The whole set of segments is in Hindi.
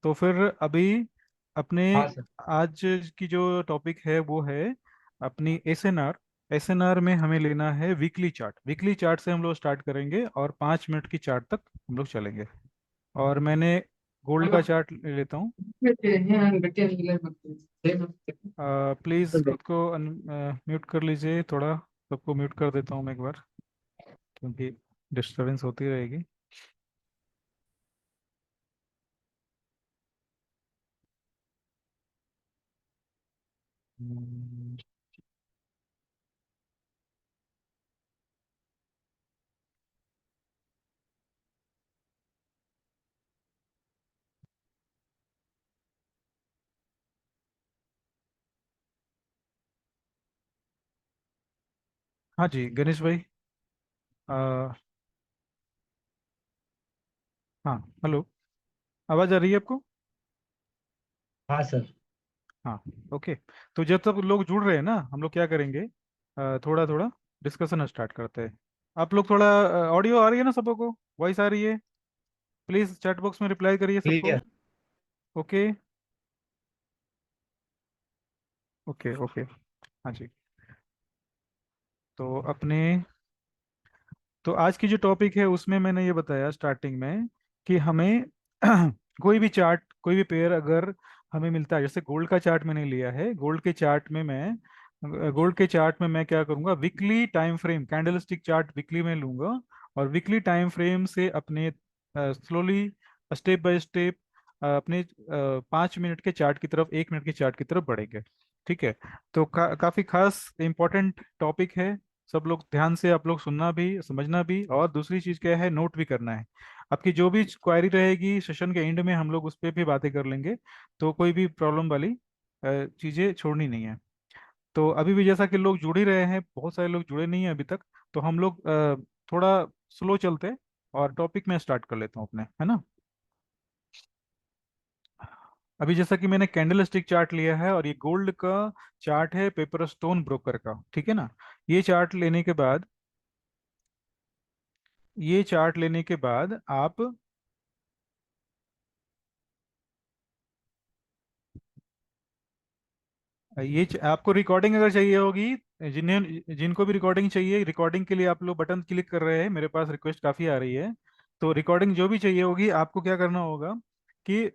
तो फिर अभी अपने हाँ सर। आज की जो टॉपिक है वो है अपनी एसएनआर। एसएनआर में हमें लेना है वीकली चार्ट। वीकली चार्ट से हम लोग स्टार्ट करेंगे और 5 मिनट की चार्ट तक हम लोग चलेंगे। और मैंने गोल्ड का चार्ट ले लेता हूँ। प्लीज़ खुद को म्यूट कर लीजिए थोड़ा। सबको म्यूट कर देता हूँ मैं एक बार, क्योंकि डिस्टरबेंस होती रहेगी। हम्म, हाँ जी गणेश भाई। अ, हाँ, हेलो। आवाज़ आ रही है आपको? हाँ सर। हाँ। ओके। तो जब तक लोग जुड़ रहे हैं ना, हम लोग क्या करेंगे, थोड़ा थोड़ा डिस्कशन स्टार्ट करते हैं। आप लोग थोड़ा, ऑडियो आ रही है ना सबको? वॉइस आ रही है? प्लीज़ चैट बॉक्स में रिप्लाई करिए सबको। क्लियर। ओके। Okay okay. हाँ जी। तो अपने, तो आज की जो टॉपिक है उसमें मैंने ये बताया स्टार्टिंग में कि हमें कोई भी चार्ट, कोई भी पेयर अगर हमें मिलता है, जैसे गोल्ड का चार्ट मैंने लिया है। गोल्ड के चार्ट में मैं क्या करूंगा, weekly time frame candlestick chart weekly में लूंगा। और वीकली टाइम फ्रेम से अपने स्लोली, स्टेप बाय स्टेप अपने 5 मिनट के चार्ट की तरफ, 1 मिनट के चार्ट की तरफ बढ़ेंगे। ठीक है। तो काफी खास इंपॉर्टेंट टॉपिक है। सब लोग ध्यान से, आप लोग सुनना भी, समझना भी, और दूसरी चीज क्या है, नोट भी करना है। आपकी जो भी क्वायरी रहेगी सेशन के एंड में हम लोग उस पर भी बातें कर लेंगे। तो कोई भी प्रॉब्लम वाली चीजें छोड़नी नहीं है। तो अभी भी जैसा कि लोग जुड़ ही रहे हैं, बहुत सारे लोग जुड़े नहीं हैं अभी तक। तो हम लोग थोड़ा स्लो चलते हैं और टॉपिक में स्टार्ट कर लेता हूँ अपने, है ना। अभी जैसा कि मैंने कैंडल स्टिक चार्ट लिया है और ये गोल्ड का चार्ट है पेपर स्टोन ब्रोकर का, ठीक है ना। ये चार्ट लेने के बाद, ये चार्ट लेने के बाद आप, आपको रिकॉर्डिंग अगर चाहिए होगी, जिन्हें जिनको भी रिकॉर्डिंग चाहिए, रिकॉर्डिंग के लिए आप लोग बटन क्लिक कर रहे हैं, मेरे पास रिक्वेस्ट काफ़ी आ रही है। तो रिकॉर्डिंग जो भी चाहिए होगी, आपको क्या करना होगा कि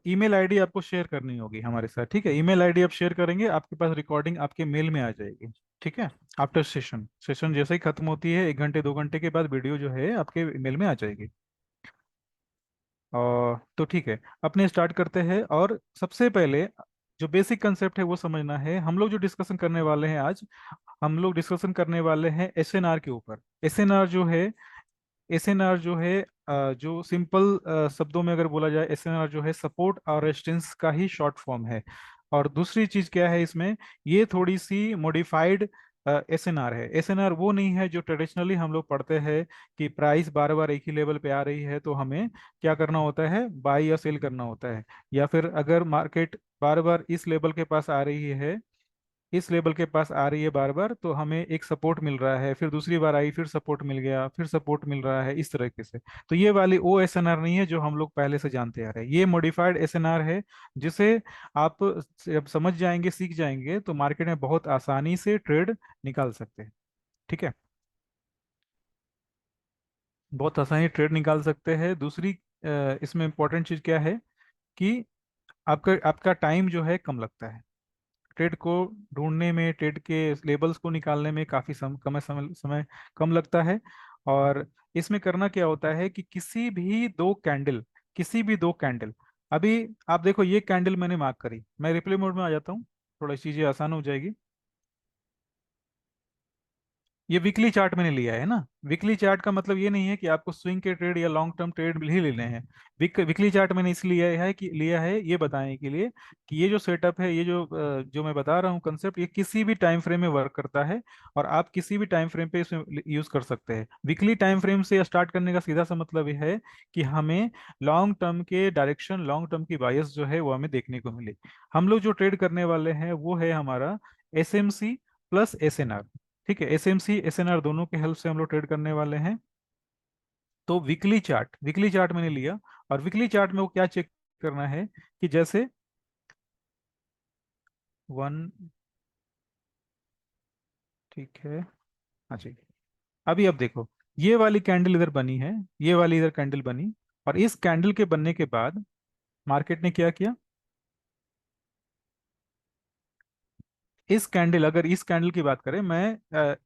ईमेल आईडी आपको शेयर करनी होगी हमारे साथ। ठीक है, ईमेल आईडी आप शेयर करेंगे, आपके पास रिकॉर्डिंग आपके मेल में आ जाएगी। ठीक है। आफ्टर सेशन, सेशन जैसे ही खत्म होती है, 1 घंटे 2 घंटे के बाद वीडियो जो है आपके ईमेल में आ जाएगी। और तो ठीक है, अपने स्टार्ट करते हैं। और सबसे पहले जो बेसिक कंसेप्ट है वो समझना है। हम लोग जो डिस्कशन करने वाले हैं आज, हम लोग डिस्कशन करने वाले हैं एसएनआर के ऊपर। एसएनआर जो है, एसएनआर जो है, जो सिंपल शब्दों में अगर बोला जाए, एसएनआर जो है सपोर्ट और रेजिस्टेंस का ही शॉर्ट फॉर्म है। और दूसरी चीज क्या है इसमें, ये थोड़ी सी मॉडिफाइड एसएनआर है। एसएनआर वो नहीं है जो ट्रेडिशनली हम लोग पढ़ते हैं कि प्राइस बार बार एक ही लेवल पे आ रही है तो हमें क्या करना होता है, बाई या सेल करना होता है। या फिर अगर मार्केट बार बार इस लेवल के पास आ रही है, इस लेवल के पास आ रही है बार बार, तो हमें एक सपोर्ट मिल रहा है, फिर दूसरी बार आई, फिर सपोर्ट मिल गया, फिर सपोर्ट मिल रहा है, इस तरीके से। तो ये वाली ओ एस एन आर नहीं है जो हम लोग पहले से जानते आ रहे हैं, ये मॉडिफाइड एस एन आर है, जिसे आप जब समझ जाएंगे, सीख जाएंगे, तो मार्केट में बहुत आसानी से ट्रेड निकाल सकते हैं। ठीक है, बहुत आसानी ट्रेड निकाल सकते हैं। दूसरी इसमें इंपॉर्टेंट चीज क्या है कि आपका आपका टाइम जो है कम लगता है। ट्रेड को ढूंढने में, ट्रेड के लेबल्स को निकालने में काफी समय कम लगता है। और इसमें करना क्या होता है कि किसी भी दो कैंडल, अभी आप देखो, ये कैंडल मैंने मार्क करी, मैं रिप्ले मोड में आ जाता हूँ, थोड़ा चीजें आसान हो जाएगी। ये वीकली चार्ट मैंने लिया है ना। वीकली चार्ट का मतलब ये नहीं है कि आपको स्विंग के ट्रेड या लॉन्ग टर्म ट्रेड ही लेने हैं। वीकली चार्ट मैंने इसलिए लिया है ये बताने के लिए कि ये जो सेटअप है, ये जो मैं बता रहा हूँ कंसेप्ट, ये किसी भी टाइम फ्रेम में वर्क करता है। और आप किसी भी टाइम फ्रेम पे इसमें यूज कर सकते हैं। वीकली टाइम फ्रेम से स्टार्ट करने का सीधा सा मतलब ये है कि हमें लॉन्ग टर्म के डायरेक्शन, लॉन्ग टर्म की बायस जो है वो हमें देखने को मिले। हम लोग जो ट्रेड करने वाले हैं वो है हमारा S M C plus S N R. ठीक है, एसएमसी एसएनआर दोनों के हेल्प से हम लोग ट्रेड करने वाले हैं। तो वीकली चार्ट मैंने लिया। और वीकली चार्ट में वो क्या चेक करना है कि जैसे वन, ठीक है, हाँ जी। अभी अब देखो, ये वाली कैंडल इधर बनी है, ये वाली इधर कैंडल बनी, और इस कैंडल के बनने के बाद मार्केट ने क्या किया, इस कैंडल, अगर इस कैंडल की बात करें, मैं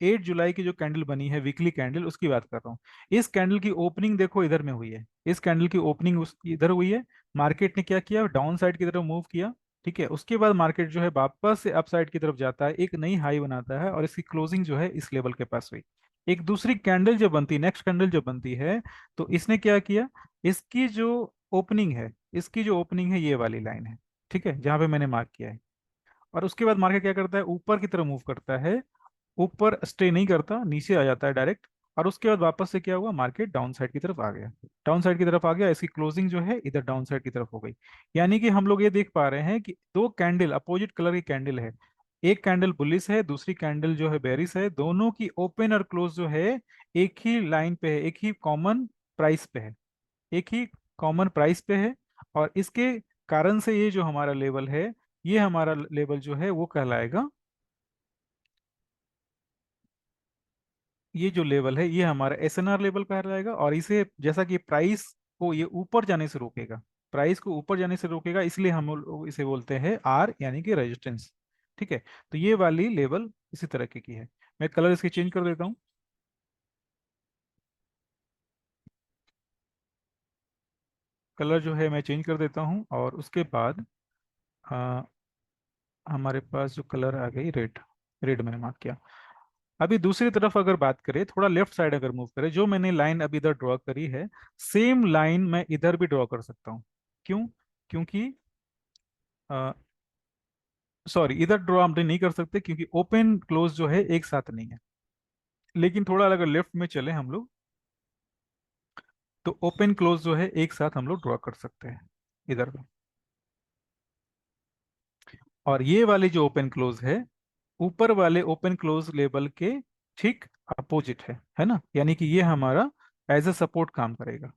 8 जुलाई की जो कैंडल बनी है वीकली कैंडल उसकी बात कर रहा हूँ। इस कैंडल की ओपनिंग देखो इधर में हुई है, इस कैंडल की ओपनिंग उस इधर हुई है। मार्केट ने क्या किया, डाउन साइड की तरफ मूव किया। ठीक है, उसके बाद मार्केट जो है वापस से अप साइड की तरफ जाता है, एक नई हाई बनाता है, और इसकी क्लोजिंग जो है इस लेवल के पास हुई। एक दूसरी कैंडल जब बनती, नेक्स्ट कैंडल जब बनती है, तो इसने क्या किया, इसकी जो ओपनिंग है, इसकी जो ओपनिंग है ये वाली लाइन है, ठीक है, जहां पे मैंने मार्क किया है। और उसके बाद मार्केट क्या करता है, ऊपर की तरफ मूव करता है, ऊपर स्टे नहीं करता, नीचे आ जाता है डायरेक्ट। और उसके बाद वापस से क्या हुआ, मार्केट डाउन साइड की तरफ आ गया, डाउन साइड की तरफ आ गया, इसकी क्लोजिंग जो है इधर डाउन साइड की तरफ हो गई। यानी कि हम लोग ये देख पा रहे हैं कि दो कैंडल अपोजिट कलर की कैंडल है, एक कैंडल बुलिश है, दूसरी कैंडल जो है बेरिश है, दोनों की ओपन और क्लोज जो है एक ही लाइन पे है, एक ही कॉमन प्राइस पे है, एक ही कॉमन प्राइस पे है। और इसके कारण से ये जो हमारा लेवल है, ये हमारा लेवल जो है वो कहलाएगा, ये जो लेवल है ये हमारा एसएनआर लेवल कहलाएगा। और इसे जैसा कि प्राइस को ये ऊपर जाने से रोकेगा, प्राइस को ऊपर जाने से रोकेगा, इसलिए हम लोग इसे बोलते हैं आर, यानी कि रेजिस्टेंस। ठीक है, तो ये वाली लेवल इसी तरह की है। मैं कलर इसकी चेंज कर देता हूँ, कलर जो है मैं चेंज कर देता हूँ, और उसके बाद आ, हमारे पास जो कलर आ गई रेड, रेड मैंने मार्क किया। अभी दूसरी तरफ अगर बात करें, थोड़ा लेफ्ट साइड अगर मूव करें, जो मैंने लाइन अभी इधर ड्रॉ करी है, सेम लाइन मैं इधर भी ड्रॉ कर सकता हूँ। क्यों, क्योंकि सॉरी, इधर ड्रॉ हम नहीं कर सकते क्योंकि ओपन क्लोज जो है एक साथ नहीं है। लेकिन थोड़ा अगर लेफ्ट में चले हम लोग, तो ओपन क्लोज जो है एक साथ हम लोग ड्रॉ कर सकते हैं इधर भी। और ये वाली जो ओपन क्लोज है, ऊपर वाले ओपन क्लोज लेवल के ठीक अपोजिट है ना, यानी कि ये हमारा एज ए सपोर्ट काम करेगा।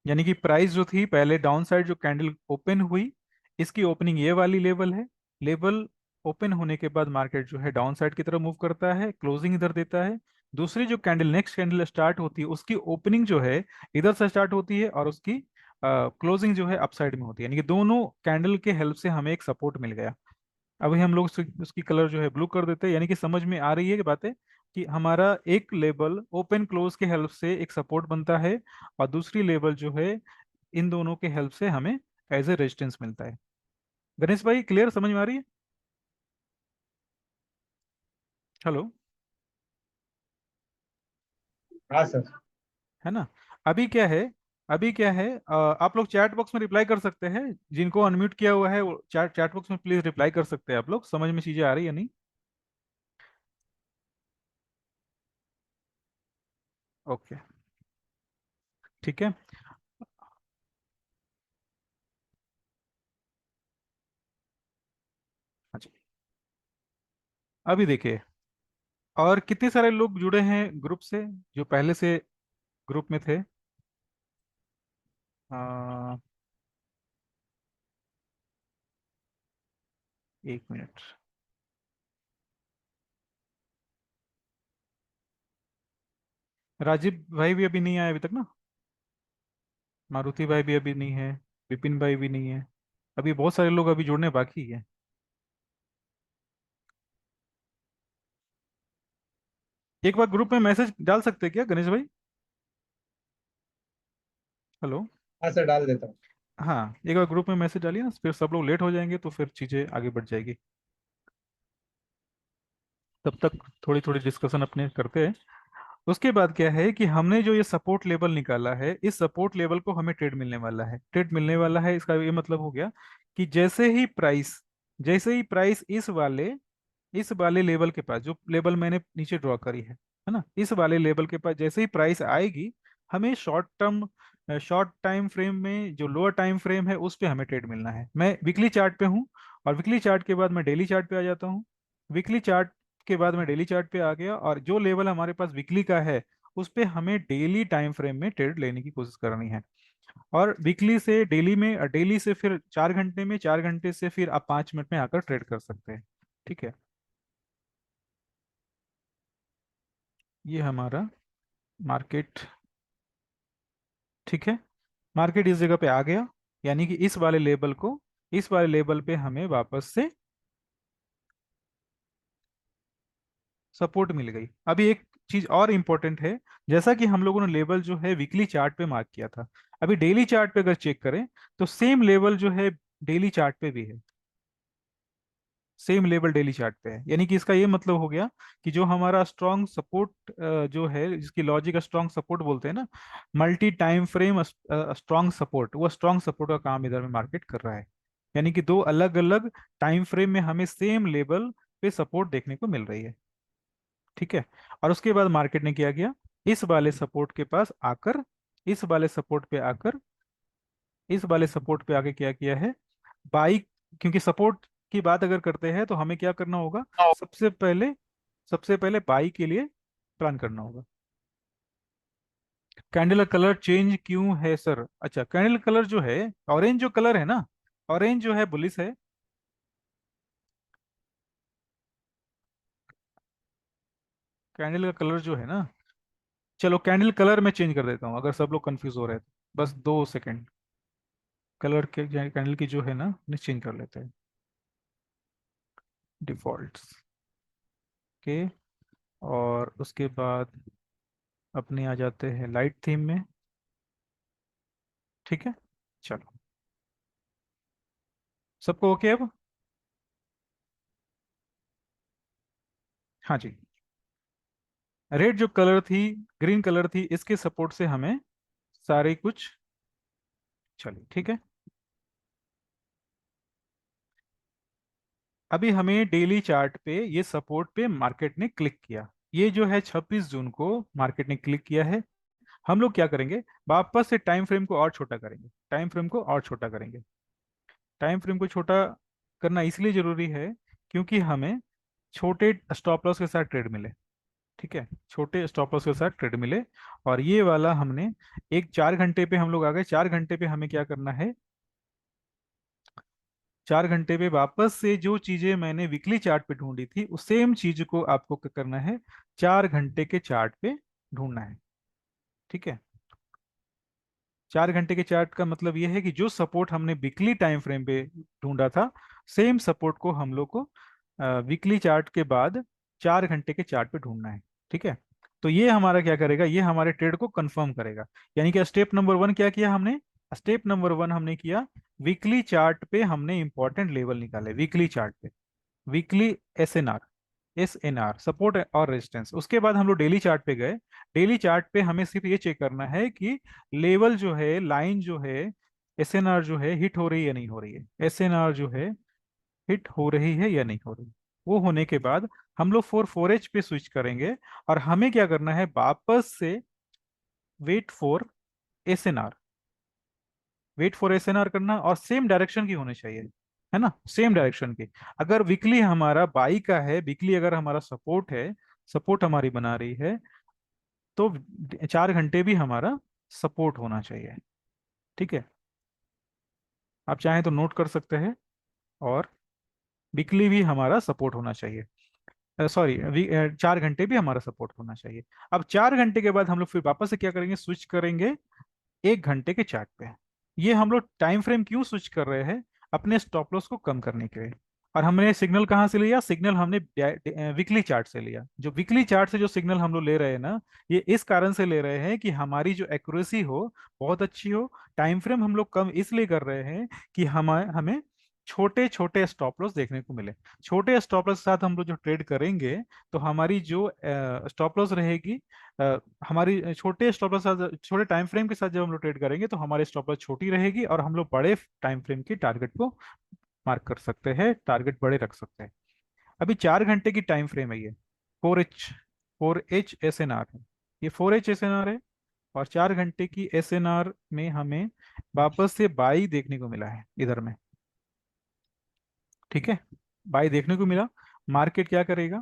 यानी कि प्राइस जो थी पहले डाउन साइड जो कैंडल ओपन हुई, इसकी ओपनिंग ये वाली लेवल है, लेवल ओपन होने के बाद मार्केट जो है डाउन साइड की तरफ मूव करता है, क्लोजिंग इधर देता है। दूसरी जो कैंडल, नेक्स्ट कैंडल स्टार्ट होती है, उसकी ओपनिंग जो है इधर से स्टार्ट होती है, और उसकी क्लोजिंग जो है अपसाइड में होती है, यानी कि दोनों कैंडल के हेल्प से हमें एक सपोर्ट मिल गया। अभी हम लोग उसकी कलर जो है ब्लू कर देते हैं, यानी कि समझ में आ रही है कि बातें, कि हमारा एक लेवल ओपन क्लोज के हेल्प से एक सपोर्ट बनता है, और दूसरी लेवल जो है इन दोनों के हेल्प से हमें एज ए रेजिस्टेंस मिलता है। गणेश भाई क्लियर, समझ में आ रही है? हेलो, हाँ सर। है ना? अभी क्या है, अभी क्या है, आप लोग चैट बॉक्स में रिप्लाई कर सकते हैं, जिनको अनम्यूट किया हुआ है वो चैट चैट बॉक्स में प्लीज रिप्लाई कर सकते हैं। आप लोग समझ में चीजें आ रही है नहीं? ओके, ठीक है। हाँ जी, अभी देखिए, और कितने सारे लोग जुड़े हैं ग्रुप से, जो पहले से ग्रुप में थे? आ, 1 मिनट। राजीव भाई भी अभी नहीं आए अभी तक ना, मारुति भाई भी अभी नहीं है, विपिन भाई भी नहीं है, अभी बहुत सारे लोग अभी जुड़ने बाकी है। एक बार ग्रुप में मैसेज डाल सकते हैं क्या गणेश भाई? हेलो, हाँ सर, डाल देता हूँ। हाँ, एक बार ग्रुप में मैसेज डालिए ना, फिर सब लोग लेट हो जाएंगे तो फिर चीज़ें आगे बढ़ जाएगी। तब तक थोड़ी थोड़ी डिस्कशन अपने करते हैं। उसके बाद क्या है कि हमने जो ये सपोर्ट लेवल निकाला है, इस सपोर्ट लेवल को हमें ट्रेड मिलने वाला है, ट्रेड मिलने वाला है, इसका ये मतलब हो गया कि जैसे ही प्राइस इस वाले लेवल के पास, जो लेवल मैंने नीचे ड्रॉ करी है ना, इस वाले लेवल के पास जैसे ही प्राइस आएगी, हमें शॉर्ट टाइम फ्रेम में जो लोअर टाइम फ्रेम है उस पे हमें ट्रेड मिलना है। मैं वीकली चार्ट पे हूँ, और वीकली चार्ट के बाद मैं डेली चार्ट पे आ जाता हूँ। वीकली चार्ट के बाद मैं डेली चार्ट पे आ गया, और जो लेवल हमारे पास वीकली का है उस पे हमें डेली टाइम फ्रेम में ट्रेड लेने की कोशिश करनी है। और वीकली से डेली में, डेली से फिर 4 घंटे में, 4 घंटे से फिर आप 5 मिनट में आकर ट्रेड कर सकते हैं। ठीक है, ये हमारा मार्केट। ठीक है, मार्केट इस जगह पे आ गया, यानी कि इस वाले लेवल पे हमें वापस से सपोर्ट मिल गई। अभी एक चीज और इम्पोर्टेंट है, जैसा कि हम लोगों ने लेवल जो है वीकली चार्ट पे मार्क किया था, अभी डेली चार्ट पे अगर चेक करें तो सेम लेवल जो है डेली चार्ट पे भी है, सेम लेवल डेली चार्ट पे है। यानी कि इसका ये मतलब हो गया कि जो हमारा स्ट्रॉन्ग सपोर्ट जो है, जिसकी लॉजिक स्ट्रॉन्ग सपोर्ट बोलते हैं ना, multi time frame strong support, वो स्ट्रॉन्ग सपोर्ट का काम इधर में मार्केट कर रहा है। यानी कि दो अलग अलग टाइम फ्रेम में हमें सेम लेवल पे सपोर्ट देखने को मिल रही है। ठीक है, और उसके बाद मार्केट ने क्या किया, इस वाले सपोर्ट के पास आकर, इस वाले सपोर्ट पे आकर, इस वाले सपोर्ट पे आके क्या किया है, बाई, क्योंकि सपोर्ट की बात अगर करते हैं तो हमें क्या करना होगा, सबसे पहले, सबसे पहले बाई के लिए प्लान करना होगा। कैंडल का कलर चेंज क्यों है सर? अच्छा, कैंडल कलर जो है, ऑरेंज जो कलर है ना, ऑरेंज जो है बुलिस है। कैंडल का कलर जो है ना, चलो कैंडल कलर में चेंज कर देता हूँ अगर सब लोग कंफ्यूज हो रहे हैं तो। बस 2 सेकंड, कलर के कैंडल की जो है ना चेंज कर लेते हैं, डिफॉल्ट्स के, और उसके बाद अपने आ जाते हैं लाइट थीम में। ठीक है, चलो, सबको ओके अब? हाँ जी, रेड जो कलर थी, ग्रीन कलर थी, इसके सपोर्ट से हमें सारे कुछ, चलिए ठीक है। अभी हमें डेली चार्ट पे ये सपोर्ट पे मार्केट ने क्लिक किया, ये जो है 26 जून को मार्केट ने क्लिक किया है। हम लोग क्या करेंगे, वापस से टाइम फ्रेम को और छोटा करेंगे, टाइम फ्रेम को और छोटा करेंगे। टाइम फ्रेम को छोटा करना इसलिए जरूरी है क्योंकि हमें छोटे स्टॉप लॉस के साथ ट्रेड मिले। ठीक है, छोटे स्टॉप लॉस के साथ ट्रेड मिले। और ये वाला हमने एक 4 घंटे पे हम लोग आ गए, 4 घंटे पे हमें क्या करना है, 4 घंटे पे वापस से जो चीजें मैंने वीकली चार्ट पे ढूंढी थी उस सेम चीज को आपको क्या करना है, 4 घंटे के चार्ट पे ढूंढना है। ठीक है, 4 घंटे के चार्ट का मतलब यह है कि जो सपोर्ट हमने वीकली टाइम फ्रेम पे ढूंढा था, सेम सपोर्ट को हम लोग को वीकली चार्ट के बाद 4 घंटे के चार्ट पे ढूंढना है। ठीक है, तो ये हमारा क्या करेगा, ये हमारे ट्रेड को कंफर्म करेगा। यानी कि स्टेप नंबर 1 क्या किया हमने, स्टेप नंबर 1 हमने किया, वीकली चार्ट पे हमने इंपॉर्टेंट लेवल निकाले, वीकली चार्ट पे, वीकली एसएनआर, एसएनआर सपोर्ट और रेजिस्टेंस। उसके बाद हम लोग डेली चार्ट पे गए, डेली चार्ट पे हमें सिर्फ ये चेक करना है कि लेवल जो है, लाइन जो है, एसएनआर जो है हिट हो रही है या नहीं हो रही है, एसएनआर जो है हिट हो रही है या नहीं हो रही। वो होने के बाद हम लोग 4 4H पे स्विच करेंगे, और हमें क्या करना है, वापस से wait for SNR, wait for SNR करना, और सेम डायरेक्शन की होनी चाहिए, है ना, सेम डायरेक्शन की। अगर वीकली हमारा बाई का है, वीकली अगर हमारा सपोर्ट है, सपोर्ट हमारी बना रही है, तो 4 घंटे भी हमारा सपोर्ट होना चाहिए। ठीक है, आप चाहें तो नोट कर सकते हैं, और वीकली भी हमारा सपोर्ट होना चाहिए, सॉरी, 4 घंटे भी हमारा सपोर्ट होना चाहिए। अब 4 घंटे के बाद हम लोग फिर वापस से क्या करेंगे, स्विच करेंगे 1 घंटे के चार्ट पे। ये हम लोग टाइम फ्रेम क्यों स्विच कर रहे हैं, अपने स्टॉप लॉस को कम करने के लिए। और हमने सिग्नल कहाँ से लिया, सिग्नल हमने वीकली चार्ट से लिया। जो वीकली चार्ट से जो सिग्नल हम लोग ले रहे हैं ना, ये इस कारण से ले रहे हैं कि हमारी जो एक्यूरेसी हो बहुत अच्छी हो। टाइम फ्रेम हम लोग कम इसलिए कर रहे हैं कि हमें छोटे छोटे स्टॉप लॉस देखने को मिले। छोटे स्टॉप लॉस के साथ हम लोग जो ट्रेड करेंगे, तो हमारी जो स्टॉप लॉस रहेगी, हमारी छोटे स्टॉप लॉस, छोटे टाइम फ्रेम के साथ जब हम लोग ट्रेड करेंगे तो हमारी स्टॉप लॉस छोटी रहेगी, और हम लोग बड़े टाइम फ्रेम की टारगेट को मार्क कर सकते हैं, टारगेट बड़े रख सकते हैं। अभी 4 घंटे की टाइम फ्रेम है ये, 4H, 4H SNR है, ये 4H SNR है। और 4 घंटे की SNR में हमें वापस से बाई देखने को मिला है इधर में। ठीक है, बाई देखने को मिला। मार्केट क्या करेगा,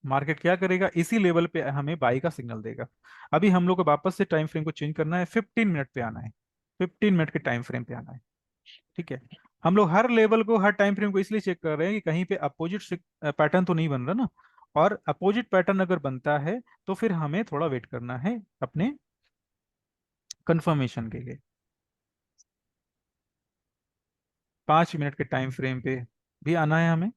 मार्केट क्या करेगा, इसी लेवल पे हमें बाई का सिग्नल देगा। अभी हम लोग को वापस से टाइम फ्रेम को चेंज करना है, 15 मिनट पे आना है, 15 मिनट के टाइम फ्रेम पे आना है। ठीक है। हम लोग हर लेवल को, हर टाइम फ्रेम को इसलिए चेक कर रहे हैं कि कहीं पे अपोजिट पैटर्न तो नहीं बन रहा ना। और अपोजिट पैटर्न अगर बनता है तो फिर हमें थोड़ा वेट करना है अपने कंफर्मेशन के लिए। 5 मिनट के टाइम फ्रेम पे भी आना है हमें।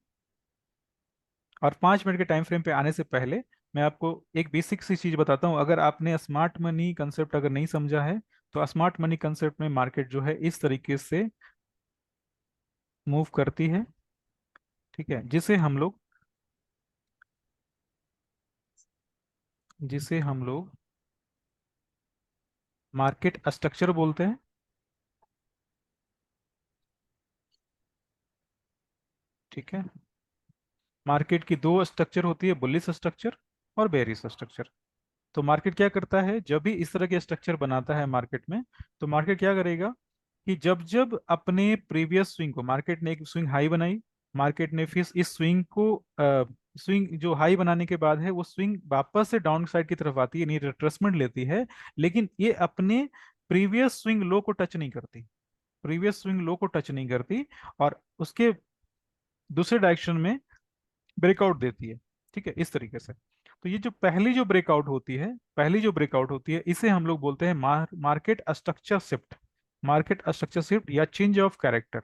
और 5 मिनट के टाइम फ्रेम पे आने से पहले मैं आपको एक बेसिक सी चीज बताता हूँ। अगर आपने स्मार्ट मनी कंसेप्ट अगर नहीं समझा है, तो स्मार्ट मनी कंसेप्ट में मार्केट जो है इस तरीके से मूव करती है। ठीक है। जिसे हम लोग मार्केट स्ट्रक्चर बोलते हैं। ठीक है। मार्केट की दो स्ट्रक्चर होती है, बुलिश स्ट्रक्चर और बेरिश स्ट्रक्चर। तो मार्केट क्या करता है, जब भी इस तरह के स्ट्रक्चर बनाता है मार्केट में, तो मार्केट क्या करेगा कि जब जब अपने प्रीवियस स्विंग को, मार्केट ने एक स्विंग हाई बनाई, मार्केट ने फिर इस स्विंग को, स्विंग जो हाई बनाने के बाद है वो स्विंग वापस से डाउन साइड की तरफ आती है, यानी रिट्रेसमेंट लेती है। लेकिन ये अपने प्रीवियस स्विंग लो को टच नहीं करती, प्रीवियस स्विंग लो को टच नहीं करती, और उसके दूसरे डायरेक्शन में ब्रेकआउट देती है। ठीक है, इस तरीके से। तो ये जो पहली जो ब्रेकआउट होती है इसे हम लोग बोलते हैं market structure shift. Market structure shift या change of character,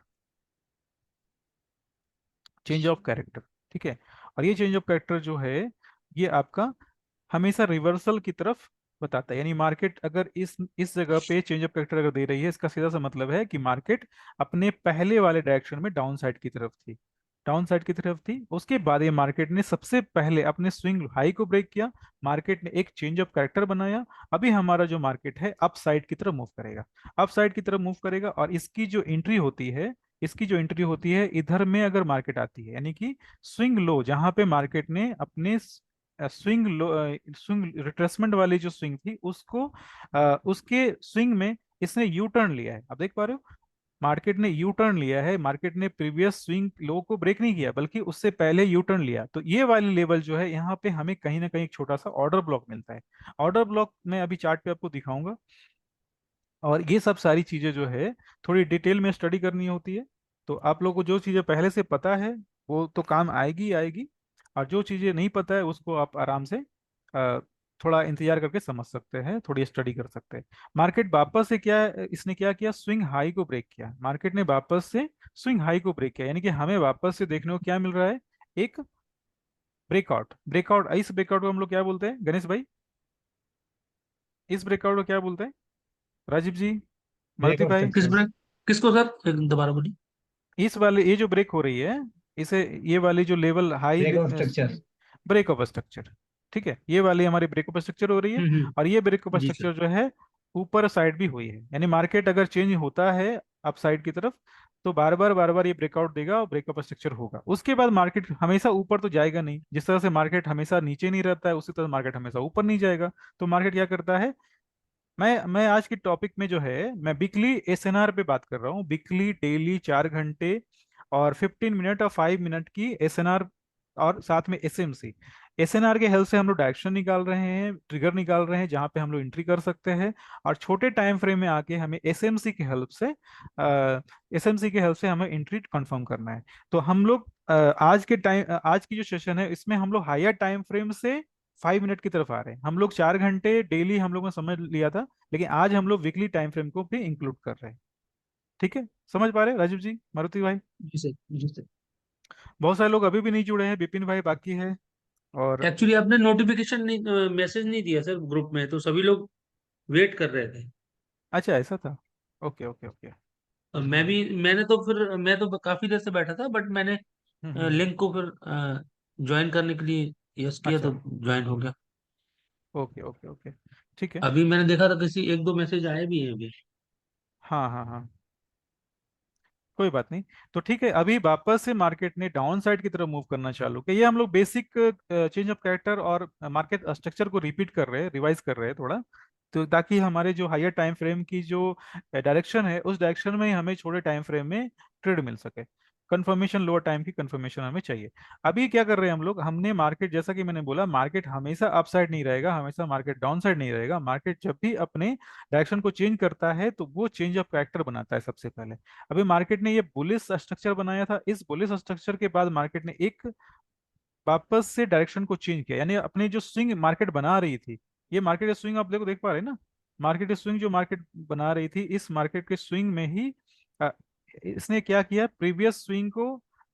change of character. ठीक है। और ये चेंज ऑफ कैरेक्टर जो है, ये आपका हमेशा रिवर्सल की तरफ बताता है। यानी मार्केट अगर इस जगह पे चेंज ऑफ कैरेक्टर अगर दे रही है, इसका सीधा सा मतलब है कि मार्केट अपने पहले वाले डायरेक्शन में डाउन साइड की तरफ थी, डाउन साइड की तरफ थी। उसके बाद ये मार्केट ने सबसे पहले अपने स्विंग हाई को ब्रेक किया, मार्केट ने एक चेंज ऑफ कैरेक्टर बनाया। अभी हमारा जो मार्केट है अप साइड की तरफ मूव करेगा, अप साइड की तरफ मूव करेगा। और इसकी जो एंट्री होती है इधर में अगर मार्केट आती है, यानी कि स्विंग लो, जहां पे मार्केट ने अपने स्विंग लो, स्विंग रिट्रेसमेंट वाली जो स्विंग थी उसको, उसके स्विंग में इसने यू टर्न लिया है। आप देख पा रहे हो, मार्केट ने यू टर्न लिया है, मार्केट ने प्रीवियस स्विंग लो को ब्रेक नहीं किया बल्कि उससे पहले यू टर्न लिया। तो ये वाली लेवल जो है, यहाँ पे हमें कहीं ना कहीं एक छोटा सा ऑर्डर ब्लॉक मिलता है। ऑर्डर ब्लॉक मैं अभी चार्ट पे आपको दिखाऊंगा। और ये सब सारी चीजें जो है थोड़ी डिटेल में स्टडी करनी होती है। तो आप लोगों को जो चीजें पहले से पता है वो तो काम आएगी ही आएगी, और जो चीजें नहीं पता है उसको आप आराम से थोड़ा इंतजार करके समझ सकते हैं, थोड़ी स्टडी कर सकते हैं। मार्केट वापस से क्या, इसने क्या किया, स्विंग हाई को ब्रेक किया, मार्केट ने वापस से स्विंग हाई को ब्रेक किया, यानी कि हमें वापस से देखने को क्या मिल रहा है, एक ब्रेकआउट। ब्रेकआउट, इस ब्रेकआउट को हम लोग क्या बोलते हैं गणेश भाई, इस ब्रेकआउट को क्या बोलते हैं, राजीव जी, ब्रेक मारुति ऑफ भाई? किस स्ट्रक्चर। ब्रेक? किसको सर, एक दोबारा बोलिए। इस वाले, ये जो ब्रेक हो रही है, इसे, ये वाली जो level high, break of structure. Break of structure. ठीक है, ये वाली हमारी ब्रेक ऑफ स्ट्रक्चर हो रही है। और ये ब्रेक ऑफ जी सर। स्ट्रक्चर जो है ऊपर साइड भी हुई है, यानी मार्केट अगर चेंज होता है अप साइड की तरफ, तो बार बार ये ब्रेकआउट देगा और ब्रेक ऑफ स्ट्रक्चर होगा। उसके बाद मार्केट हमेशा ऊपर तो जाएगा नहीं, जिस तरह से मार्केट हमेशा नीचे नहीं रहता है उसी तरह मार्केट हमेशा ऊपर नहीं जाएगा। तो मार्केट क्या करता है, मैं आज की टॉपिक में जो है मैं वीकली एसएनआर पे बात कर रहा हूँ, वीकली डेली 4 घंटे और 15 मिनट और 5 मिनट की एसएनआर, और साथ में एसएमसी। एसएनआर के हेल्प से हम लोग डायरेक्शन निकाल रहे हैं, ट्रिगर निकाल रहे हैं जहां पे हम लोग एंट्री कर सकते हैं। और छोटे टाइम फ्रेम में आके हमें एसएमसी की हेल्प से, हमें एंट्री कंफर्म करना है। तो हम लोग आज की जो सेशन है इसमें हम लोग हायर टाइम फ्रेम से 5 मिनट की तरफ आ रहे हैं। हम लोग 4 घंटे डेली हम लोग ने समझ लिया था, लेकिन आज हम लोग वीकली टाइम फ्रेम को भी इंक्लूड कर रहे हैं। ठीक है, समझ पा रहे हैं राजीव जी, मारुति भाई? जी सर। जी सर। बहुत सारे लोग अभी भी नहीं जुड़े हैं, विपिन भाई बाकी है। और एक्चुअली आपने नोटिफिकेशन नहीं, मैसेज नहीं दिया सर ग्रुप में, तो सभी लोग वेट कर रहे थे। अच्छा, ऐसा था। Okay okay okay. और मैं तो काफी देर से बैठा था, बट मैंने हम्म। लिंक को फिर ज्वाइन करने के लिए यस किया, अच्छा। तो ज्वाइन हो गया। Okay okay okay. ठीक है। अभी मैंने देखा था किसी एक दो मैसेज आए भी हैं अभी। हाँ हाँ हाँ, कोई बात नहीं। तो ठीक है, अभी वापस से मार्केट ने डाउन साइड की तरफ मूव करना चालू किया। ये हम लोग बेसिक चेंज ऑफ कैरेक्टर और मार्केट स्ट्रक्चर को रिपीट कर रहे हैं, रिवाइज कर रहे हैं थोड़ा, तो ताकि हमारे जो हायर टाइम फ्रेम की जो डायरेक्शन है उस डायरेक्शन में ही हमें छोटे टाइम फ्रेम में ट्रेड मिल सके। कंफर्मेशन, लोअर टाइम की कंफर्मेशन हमें चाहिए। अभी क्या कर रहे हैं हम लोग, हमने मार्केट, जैसा कि मैंने बोला, मार्केट हमेशा अप साइड नहीं रहेगा, हमेशा मार्केट डाउन साइड नहीं रहेगा। मार्केट जब भी अपने डायरेक्शन को चेंज करता है तो वो चेंज ऑफ कैरेक्टर बनाता है सबसे पहले। अभी मार्केट ने ये बुलिश स्ट्रक्चर बनाया था, इस बुलिश स्ट्रक्चर के बाद मार्केट ने एक वापस से डायरेक्शन को चेंज किया, यानी अपने जो स्विंग मार्केट बना रही थी, ये मार्केट का स्विंग आप देखो, देख पा रहे हैं ना, मार्केट के स्विंग जो मार्केट बना रही थी, इस मार्केट के स्विंग में ही अ, इसने क्या किया, प्रीवियस स्विंग को,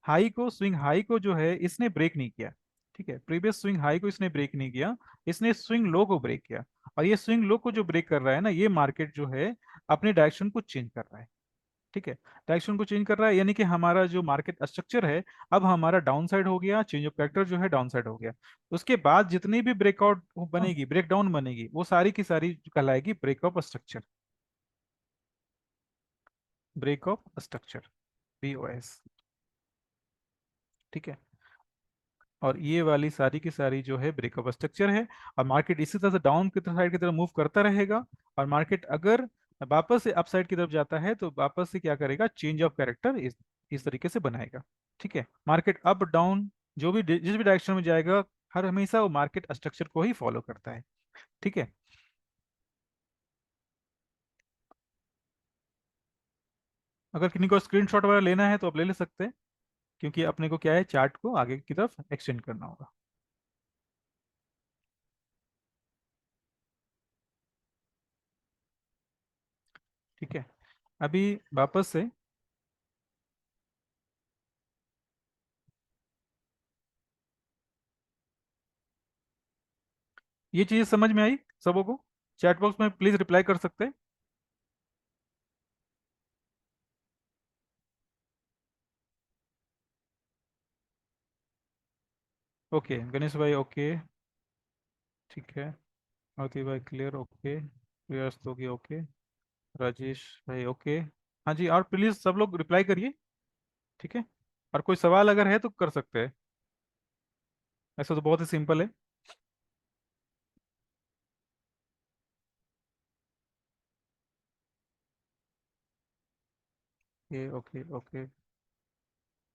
हाई को, स्विंग हाई को जो है इसने ब्रेक नहीं किया। ठीक है, प्रीवियस स्विंग हाई को इसने ब्रेक नहीं किया, इसने स्विंग लो को ब्रेक किया। और ये स्विंग लो को जो ब्रेक कर रहा है ना, ये मार्केट जो है अपने डायरेक्शन को चेंज कर रहा है। ठीक है, डायरेक्शन को चेंज कर रहा है, यानी कि हमारा जो मार्केट स्ट्रक्चर है अब हमारा डाउन साइड हो गया, चेंज ऑफ कैरेक्टर जो है डाउन साइड हो गया। उसके बाद जितनी भी ब्रेकआउट बनेगी, ब्रेकडाउन बनेगी, वो सारी की सारी कहलाएगी breakup structure, breakup structure, BOS। ठीक है, और ये वाली सारी की सारी जो है ब्रेकअप स्ट्रक्चर है। और मार्केट इसी तरह से डाउन की साइड की तरफ मूव करता रहेगा, और मार्केट अगर वापस से अपसाइड की तरफ जाता है तो वापस से क्या करेगा, चेंज ऑफ कैरेक्टर इस तरीके से बनाएगा। ठीक है, मार्केट अप डाउन जो भी जिस भी डायरेक्शन में जाएगा, हर हमेशा वो मार्केट स्ट्रक्चर को ही फॉलो करता है। ठीक है, अगर किसी को स्क्रीनशॉट वगैरह लेना है तो आप ले ले सकते हैं, क्योंकि अपने को क्या है, चार्ट को आगे की तरफ एक्सटेंड करना होगा। ठीक है, अभी वापस से ये चीज समझ में आई सबों को? चैट बॉक्स में प्लीज रिप्लाई कर सकते हैं। ओके, गणेश भाई ओके, ठीक है, मोती भाई क्लियर ओके, प्रियस होगी ओके, राजेश भाई ओके। हाँ जी, और प्लीज सब लोग रिप्लाई करिए। ठीक है, और कोई सवाल अगर है तो कर सकते हैं, ऐसा तो बहुत ही सिंपल है। ये ओके ओके,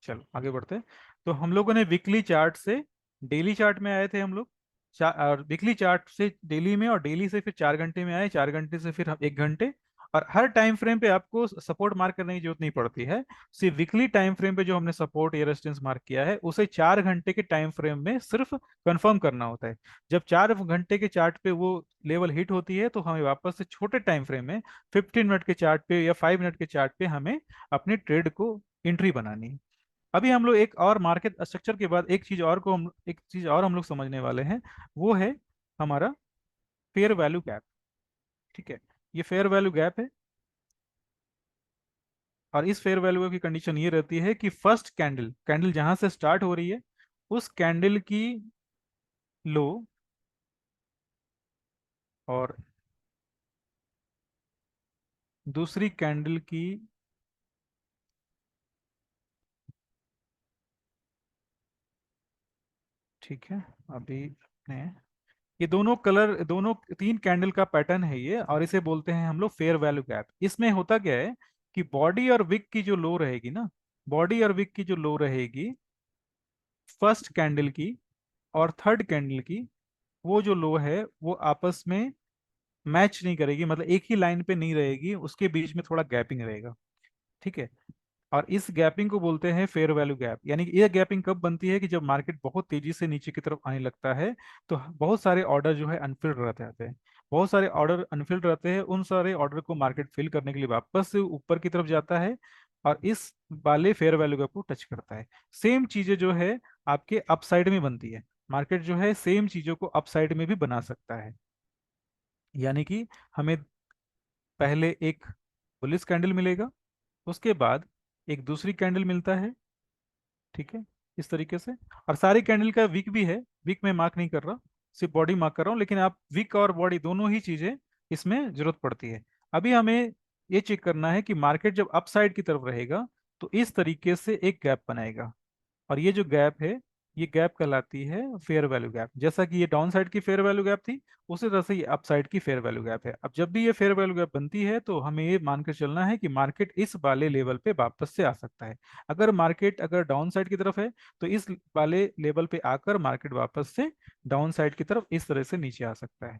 चलो आगे बढ़ते हैं। तो हम लोगों ने वीकली चार्ट से डेली चार्ट में आए थे हम लोग, और वीकली चार्ट से डेली में, और डेली से फिर 4 घंटे में आए, 4 घंटे से फिर हम 1 घंटे। और हर टाइम फ्रेम पे आपको सपोर्ट मार्क करने की जरूरत नहीं पड़ती है, सिर्फ वीकली टाइम फ्रेम पे जो हमने सपोर्ट या रेजिस्टेंस मार्क किया है उसे 4 घंटे के टाइम फ्रेम में सिर्फ कंफर्म करना होता है। जब 4 घंटे के चार्ट पे वो लेवल हिट होती है तो हमें वापस से छोटे टाइम फ्रेम में 15 मिनट के चार्ट पे या 5 मिनट के चार्ट पे हमें अपने ट्रेड को एंट्री बनानी है। अभी हम लोग एक और मार्केट स्ट्रक्चर के बाद एक चीज और हम लोग समझने वाले हैं, वो है हमारा फेयर वैल्यू गैप। ठीक है, ये फेयर वैल्यू गैप है, और इस फेयर वैल्यू की कंडीशन ये रहती है कि फर्स्ट कैंडल, कैंडल जहां से स्टार्ट हो रही है उस कैंडल की लो, और दूसरी कैंडल की, ठीक है, अभी अपने ये दोनों कलर, दोनों 3 कैंडल का पैटर्न है ये, और इसे बोलते हैं हम लोग फेयर वैल्यू गैप। इसमें होता क्या है कि बॉडी और विक की जो लो रहेगी ना, बॉडी और विक की जो लो रहेगी फर्स्ट कैंडल की और थर्ड कैंडल की, वो जो लो है वो आपस में मैच नहीं करेगी, मतलब एक ही लाइन पे नहीं रहेगी, उसके बीच में थोड़ा गैपिंग रहेगा। ठीक है, और इस गैपिंग को बोलते हैं फेयर वैल्यू गैप। यानी कि ये गैपिंग कब बनती है कि जब मार्केट बहुत तेजी से नीचे की तरफ आने लगता है, तो बहुत सारे ऑर्डर जो है अनफिल्ड रहते रहते हैं, बहुत सारे ऑर्डर अनफिल्ड रहते हैं, उन सारे ऑर्डर को मार्केट फिल करने के लिए वापस से ऊपर की तरफ जाता है, और इस वाले फेयर वैल्यू गैप को टच करता है। सेम चीजें जो है आपके अपसाइड में बनती है, मार्केट जो है सेम चीजों को अपसाइड में भी बना सकता है। यानी कि हमें पहले एक बुलिश कैंडल मिलेगा, उसके बाद एक दूसरी कैंडल मिलता है। ठीक है, इस तरीके से, और सारी कैंडल का वीक भी है, वीक में मार्क नहीं कर रहा, सिर्फ बॉडी मार्क कर रहा हूँ, लेकिन आप वीक और बॉडी दोनों ही चीजें इसमें जरूरत पड़ती है। अभी हमें ये चेक करना है कि मार्केट जब अपसाइड की तरफ रहेगा तो इस तरीके से एक गैप बनाएगा, और ये जो गैप है ये गैप कहलाती है फेयर वैल्यू गैप। जैसा कि ये डाउन साइड की फेयर वैल्यू गैप थी, उसी तरह से ये अप साइड की फेयर वैल्यू गैप है। अब जब भी ये फेयर वैल्यू गैप बनती है तो हमें ये मान के चलना है कि मार्केट इस वाले लेवल पे वापस से आ सकता है। अगर मार्केट अगर डाउन साइड की तरफ है तो इस वाले लेवल पे आकर मार्केट वापस से डाउन साइड की तरफ इस तरह से नीचे आ सकता है।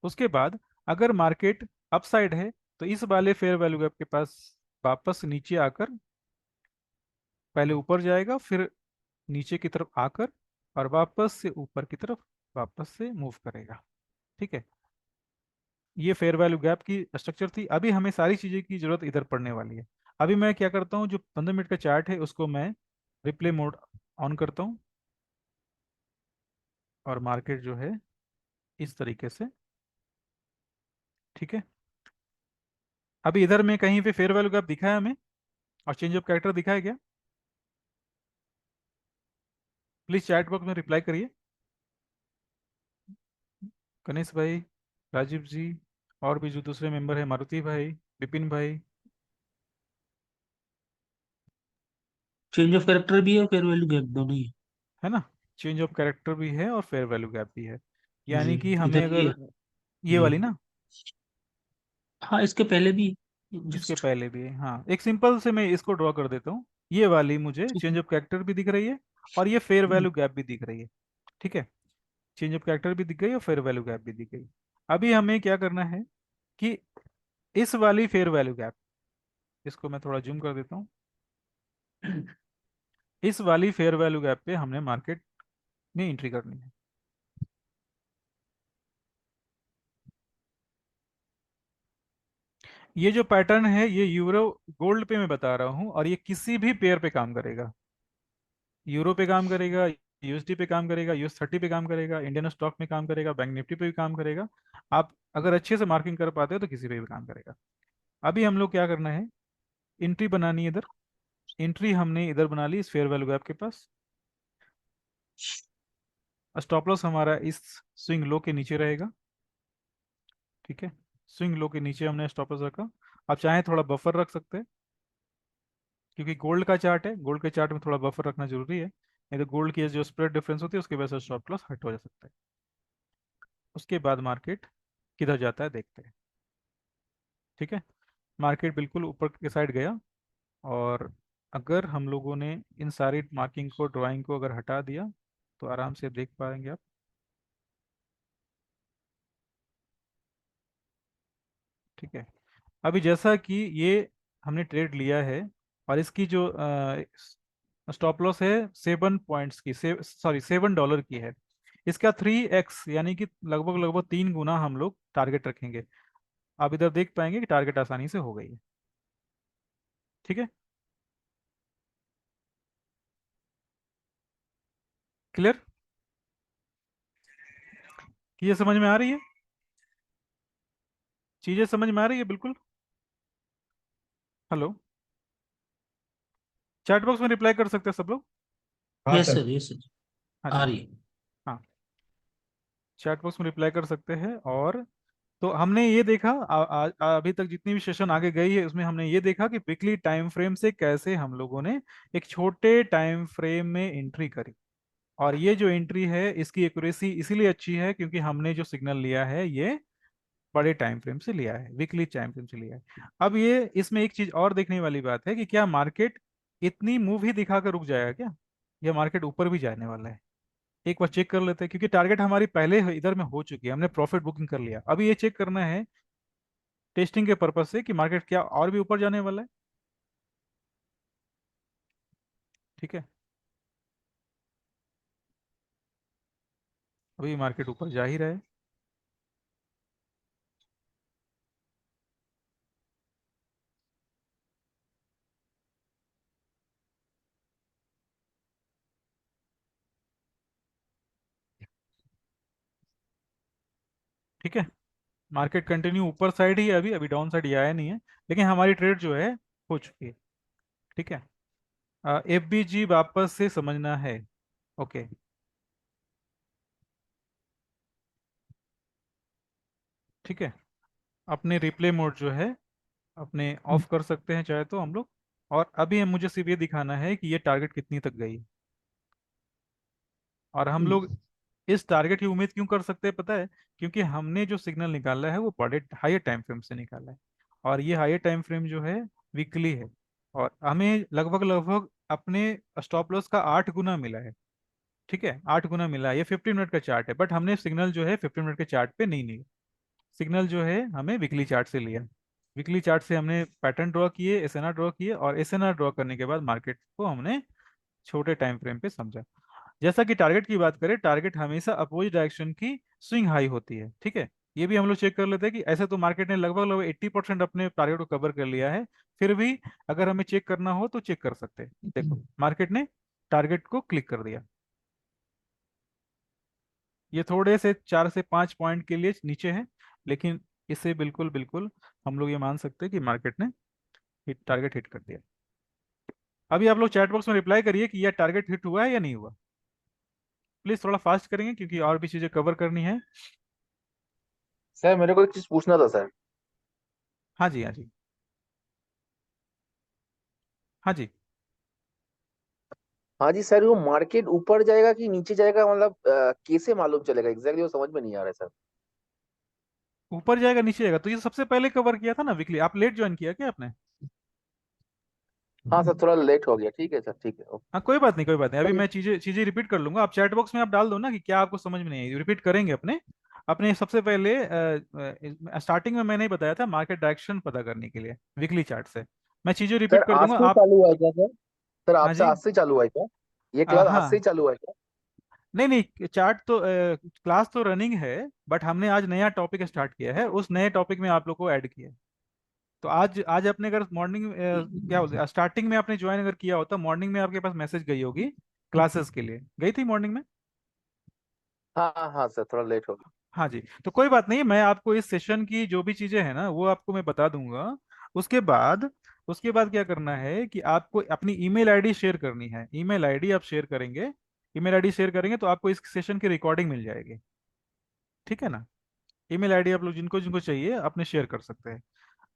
उसके बाद अगर मार्केट अप साइड है तो इस वाले फेयर वैल्यू गैप के पास वापस नीचे आकर पहले ऊपर जाएगा, फिर नीचे की तरफ आकर और वापस से ऊपर की तरफ वापस से मूव करेगा। ठीक है, ये फेयर वैल्यू गैप की स्ट्रक्चर थी। अभी हमें सारी चीज़ें की जरूरत इधर पड़ने वाली है। अभी मैं क्या करता हूँ, जो 15 मिनट का चार्ट है उसको मैं रिप्ले मोड ऑन करता हूँ और मार्केट जो है इस तरीके से, ठीक है। अभी इधर में कहीं पे फेयर वैल्यू गैप दिखा है हमें और चेंज ऑफ कैरेक्टर दिखाया गया? प्लीज चैट बॉक्स में रिप्लाई करिए, गणेश भाई, राजीव जी, और भी जो दूसरे मेंबर है, मारुति भाई, विपिन भाई। चेंज ऑफ कैरेक्टर भी है और फेयर वैल्यू गैप दोनों ही है ना, चेंज ऑफ कैरेक्टर भी है और फेयर वैल्यू गैप भी है। है। जी, यानी कि हमें इधर ये अगर है। ये जी, वाली ना, हाँ इसके पहले भी इसके जस्ट। पहले भी है, हाँ, एक सिंपल से मैं इसको ड्रॉ कर देता हूँ। ये वाली मुझे ठीक चेंज है। ऑफ कैरेक्टर भी दिख रही है और ये फेयर वैल्यू गैप भी दिख रही है। ठीक है, चेंज ऑफ कैरेक्टर भी दिख गई और फेयर वैल्यू गैप भी दिख गई। अभी हमें क्या करना है कि इस वाली फेयर वैल्यू गैप, इसको मैं थोड़ा जूम कर देता हूँ, इस वाली फेयर वैल्यू गैप पे हमने मार्केट में एंट्री करनी है। ये जो पैटर्न है ये यूरो गोल्ड पे मैं बता रहा हूँ और ये किसी भी पेयर पे काम करेगा। यूरो पे काम करेगा, यूएसडी पे काम करेगा, यूएस 30 पे काम करेगा, इंडियन स्टॉक में काम करेगा, बैंक निफ्टी पे भी काम करेगा। आप अगर अच्छे से मार्किंग कर पाते हो तो किसी पे भी काम करेगा। अभी हम लोग क्या करना है, एंट्री बनानी है इधर। एंट्री हमने इधर बना ली इस फेयर वैल्यू गैप के पास। स्टॉप लॉस हमारा इस स्विंग लो के नीचे रहेगा। ठीक है, स्विंग लो के नीचे हमने स्टॉप लॉस रखा। आप चाहें थोड़ा बफर रख सकते हैं, क्योंकि गोल्ड का चार्ट है, गोल्ड के चार्ट में थोड़ा बफर रखना जरूरी है, नहीं तो गोल्ड की जो स्प्रेड डिफरेंस होती है उसकी वजह से स्टॉप लॉस हट हो जा सकता है। उसके बाद मार्केट किधर जाता है देखते हैं। ठीक है, मार्केट बिल्कुल ऊपर के साइड गया और अगर हम लोगों ने इन सारी मार्किंग को, ड्राइंग को अगर हटा दिया तो आराम से देख पाएंगे आप। ठीक है, अभी जैसा कि ये हमने ट्रेड लिया है और इसकी जो स्टॉप लॉस है 7 पॉइंट्स की, सॉरी $7 की है। इसका 3x यानी कि लगभग लगभग 3 गुना हम लोग टारगेट रखेंगे। आप इधर देख पाएंगे कि टारगेट आसानी से हो गई है। ठीक है, क्लियर? कि ये समझ में आ रही है, चीजें समझ में आ रही है बिल्कुल? हेलो, चैट बॉक्स में रिप्लाई कर सकते हैं सब लोग? हाँ yes sir. Sir, yes sir. हाँ आ जी, रही है। हाँ, चैट बॉक्स में रिप्लाई कर सकते हैं। और तो हमने ये देखा अभी तक जितनी भी सेशन आगे गई है उसमें हमने ये देखा कि वीकली टाइम फ्रेम से कैसे हम लोगों ने एक छोटे टाइम फ्रेम में एंट्री करी। और ये जो एंट्री है इसकी एक्यूरेसी इसीलिए अच्छी है क्योंकि हमने जो सिग्नल लिया है ये बड़े टाइम फ्रेम से लिया है, वीकली टाइम फ्रेम से लिया है। अब ये इसमें एक चीज और देखने वाली बात है कि क्या मार्केट इतनी मूव ही दिखाकर रुक जाएगा क्या, या मार्केट ऊपर भी जाने वाला है? एक बार चेक कर लेते हैं, क्योंकि टारगेट हमारी पहले इधर में हो चुकी है, हमने प्रॉफिट बुकिंग कर लिया। अभी ये चेक करना है टेस्टिंग के पर्पज से कि मार्केट क्या और भी ऊपर जाने वाला है। ठीक है, अभी मार्केट ऊपर जा ही रहा है। ठीक है, मार्केट कंटिन्यू ऊपर साइड ही है, अभी अभी डाउन साइड ये आया नहीं है, लेकिन हमारी ट्रेड जो है हो चुकी है। ठीक है, FBG वापस से समझना है। ओके, ठीक है, अपने रिप्ले मोड जो है अपने ऑफ कर सकते हैं चाहे तो हम लोग। और अभी मुझे सिर्फ ये दिखाना है कि ये टारगेट कितनी तक गई। और हम लोग इस टारगेट की उम्मीद क्यों कर सकते हैं पता है? क्योंकि हमने जो सिग्नल निकाला है वो बड़े हायर टाइम फ्रेम से निकाला है, और ये हायर टाइम फ्रेम जो है वीकली है, और हमें लगभग लगभग अपने स्टॉप लॉस का 8 गुना मिला है। ठीक है, 8 गुना मिला है। ये 15 मिनट का चार्ट है, बट हमने सिग्नल जो है 15 मिनट के चार्ट पे नहीं लिया। सिग्नल जो है हमें वीकली चार्ट से लिया। वीकली चार्ट से हमने पैटर्न ड्रॉ किए, एसएनआर ड्रॉ किए, और एसएनआर ड्रॉ करने के बाद मार्केट को हमने छोटे टाइम फ्रेम पे समझा। जैसा कि टारगेट की बात करें, टारगेट हमेशा अपोजिट डायरेक्शन की स्विंग हाई होती है। ठीक है, ये भी हम लोग चेक कर लेते हैं कि ऐसे तो मार्केट ने लगभग लगभग 80% अपने टारगेट को कवर कर लिया है। फिर भी अगर हमें चेक करना हो तो चेक कर सकते हैं। देखो, मार्केट ने टारगेट को क्लिक कर दिया। ये थोड़े से 4 से 5 पॉइंट के लिए नीचे है, लेकिन इसे बिल्कुल बिल्कुल हम लोग ये मान सकते हैं कि मार्केट ने टारगेट हिट कर दिया। अभी आप लोग चैट बॉक्स में रिप्लाई करिए कि यह टारगेट हिट हुआ है या नहीं हुआ। प्लीज थोड़ा फास्ट करेंगे क्योंकि और भी चीजें कवर करनी है। सर मेरे को एक चीज पूछना था सर। हाँ जी, हाँ जी, हाँ जी। हाँ जी सर, वो मार्केट ऊपर जाएगा कि नीचे जाएगा, मतलब कैसे मालूम चलेगा एग्जैक्टली, वो समझ में नहीं आ रहा है सर। ऊपर जाएगा नीचे जाएगा तो ये सबसे पहले कवर किया था ना वीकली। आप लेट ज्वाइन किया क्या आपने? हाँ सर, थोड़ा लेट हो गया। ठीक है सर, ठीक है, ओके। हाँ, कोई बात नहीं, कोई बात नहीं। अभी सर मैं चीजें चीजें रिपीट कर लूंगा। आप चैट बॉक्स में आप डाल दो ना कि क्या आपको समझ में नहीं आई, रिपीट करेंगे अपने अपने सबसे पहले स्टार्टिंग में मैंने ही बताया था मार्केट डायरेक्शन पता करने के लिए वीकली चार्ट से। मैं चीजें सर रिपीट कर आज दूंगा से आप। चालू हुआ है क्या सर? सर हाँ आपसे जी। आज से चालू हुआ है क्या? ये क्लास आज से ही हाँ, चालू हुआ है क्या? नहीं नहीं, चार्ट तो क्लास तो रनिंग है, बट हमने आज नया टॉपिक स्टार्ट किया है, उस नए टॉपिक में आप लोग को ऐड किया है। तो आज आज आपने अगर मॉर्निंग क्या बोलते हैं, स्टार्टिंग में आपने ज्वाइन अगर किया होता, मॉर्निंग में आपके पास मैसेज गई होगी क्लासेस के लिए, गई थी मॉर्निंग में। हाँ हाँ हाँ सर, थोड़ा लेट हो गया। हाँ जी, तो कोई बात नहीं, मैं आपको इस सेशन की जो भी चीजें हैं ना वो आपको मैं बता दूंगा। उसके बाद उसके बाद क्या करना है कि आपको अपनी ईमेल आईडी शेयर करनी है। ईमेल आईडी आप शेयर करेंगे, ईमेल आईडी शेयर करेंगे तो आपको इस सेशन की रिकॉर्डिंग मिल जाएगी। ठीक है ना? ईमेल आईडी आप लोग जिनको जिनको चाहिए अपने शेयर कर सकते हैं।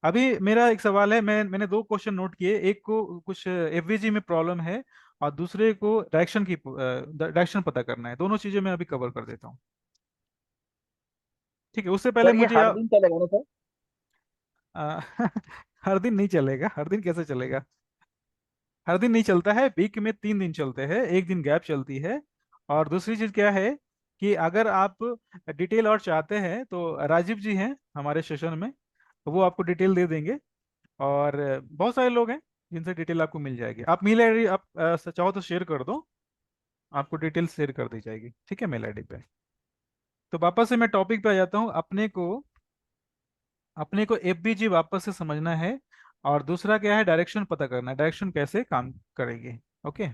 अभी मेरा एक सवाल है, मैंने 2 क्वेश्चन नोट किए। एक को कुछ एफवीजी में प्रॉब्लम है, और दूसरे को डायरेक्शन पता करना है। दोनों चीजें मैं अभी कवर कर देता हूँ। ठीक है, उससे पहले सर ये मुझे हर दिन चलेगा ना सर? आ, हर दिन नहीं चलेगा। हर दिन कैसे चलेगा? हर दिन नहीं चलता है, वीक में 3 दिन चलते हैं, एक दिन गैप चलती है। और दूसरी चीज क्या है कि अगर आप डिटेल और चाहते हैं तो राजीव जी हैं हमारे सेशन में, तो वो आपको डिटेल दे देंगे। और बहुत सारे लोग हैं जिनसे डिटेल आपको मिल जाएगी। आप मेल आईडी आप चाहो तो शेयर कर दो, आपको डिटेल शेयर कर दी जाएगी। ठीक है, मेल आईडी पे। तो वापस से मैं टॉपिक पे आ जाता हूँ। अपने को एफबीजी वापस से समझना है, और दूसरा क्या है, डायरेक्शन पता करना है, डायरेक्शन कैसे काम करेगी। ओके,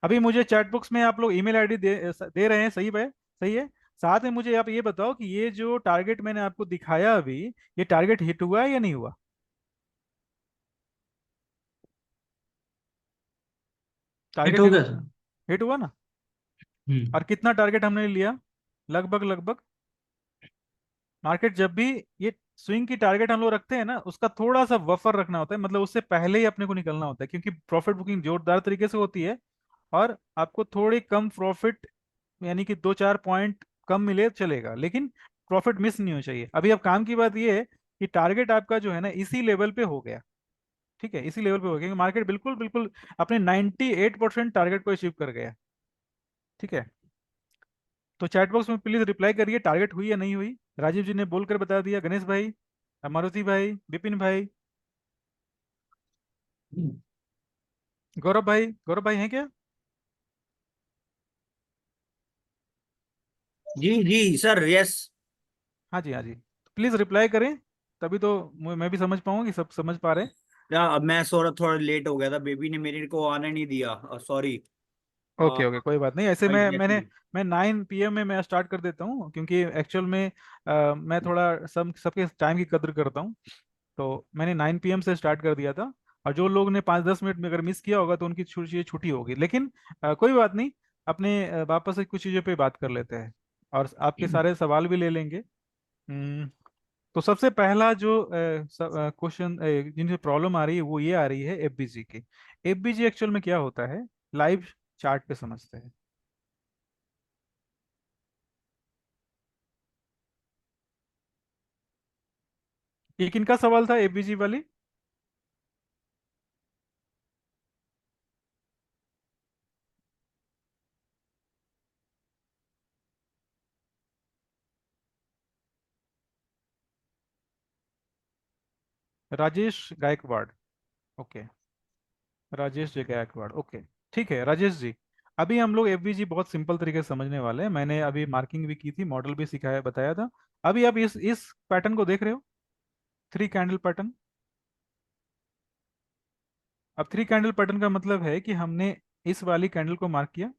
अभी मुझे चैट बॉक्स में आप लोग ईमेल आईडी दे रहे हैं, सही है? सही है। साथ में मुझे आप ये बताओ कि ये जो टारगेट मैंने आपको दिखाया अभी, ये टारगेट हिट हुआ है या नहीं हुआ? हिट टारगेट हो हिट गया सर। हिट हुआ ना? हम्म। और कितना टारगेट हमने लिया? लगभग लगभग मार्केट जब भी ये स्विंग की टारगेट हम लोग रखते हैं ना, उसका थोड़ा सा बफर रखना होता है, मतलब उससे पहले ही अपने को निकलना होता है, क्योंकि प्रॉफिट बुकिंग जोरदार तरीके से होती है। और आपको थोड़ी कम प्रॉफिट, यानी कि 2-4 पॉइंट कम मिले चलेगा, लेकिन प्रॉफिट मिस नहीं होना चाहिए। अभी अब काम की बात ये है कि टारगेट आपका जो है ना इसी लेवल पे हो गया। ठीक है, इसी लेवल पे हो गया, क्योंकि मार्केट बिल्कुल बिल्कुल अपने 98% टारगेट को अचीव कर गया। ठीक है, तो चैट बॉक्स में प्लीज रिप्लाई करिए टारगेट हुई या नहीं हुई। राजीव जी ने बोलकर बता दिया, गणेश भाई, मारुति भाई, विपिन भाई, गौरव भाई हैं क्या? जी जी सर, यस। हाँ जी, हाँ जी, प्लीज रिप्लाई करें, तभी तो मैं भी समझ पाऊंगा कि सब समझ पा रहे हैं। या अब मैं थोड़ा लेट हो गया था, बेबी ने मेरे को आने नहीं दिया, सॉरी। ओके ओके, कोई बात नहीं। ऐसे एग्जैक्टली। मैं 9 PM में मैं स्टार्ट कर देता हूँ, क्योंकि एक्चुअल में मैं थोड़ा सबके टाइम की कद्र करता हूँ। तो मैंने 9 PM से स्टार्ट कर दिया था, और जो लोग ने 5-10 मिनट में अगर मिस किया होगा तो उनकी छुट्टी छुट्टी होगी, लेकिन कोई बात नहीं। अपने वापस से कुछ चीज़ों पे बात कर लेते हैं, और आपके सारे सवाल भी ले लेंगे। हम्म, तो सबसे पहला जो क्वेश्चन जिनसे प्रॉब्लम आ रही है वो ये आ रही है एफबीजी की। एफबीजी एक्चुअल में क्या होता है? लाइव चार्ट पे समझते हैं। ये किनका सवाल था, एबीजी वाली? राजेश गायकवाड़। Okay, Rajesh ji Gaekwad, okay. ठीक है राजेश जी, अभी हम लोग एफबीजी बहुत सिंपल तरीके से समझने वाले हैं। मैंने अभी मार्किंग भी की थी, मॉडल भी सिखाया बताया था। अभी आप इस पैटर्न को देख रहे हो, 3 कैंडल पैटर्न। अब 3 कैंडल पैटर्न का मतलब है कि हमने इस वाली कैंडल को मार्क किया,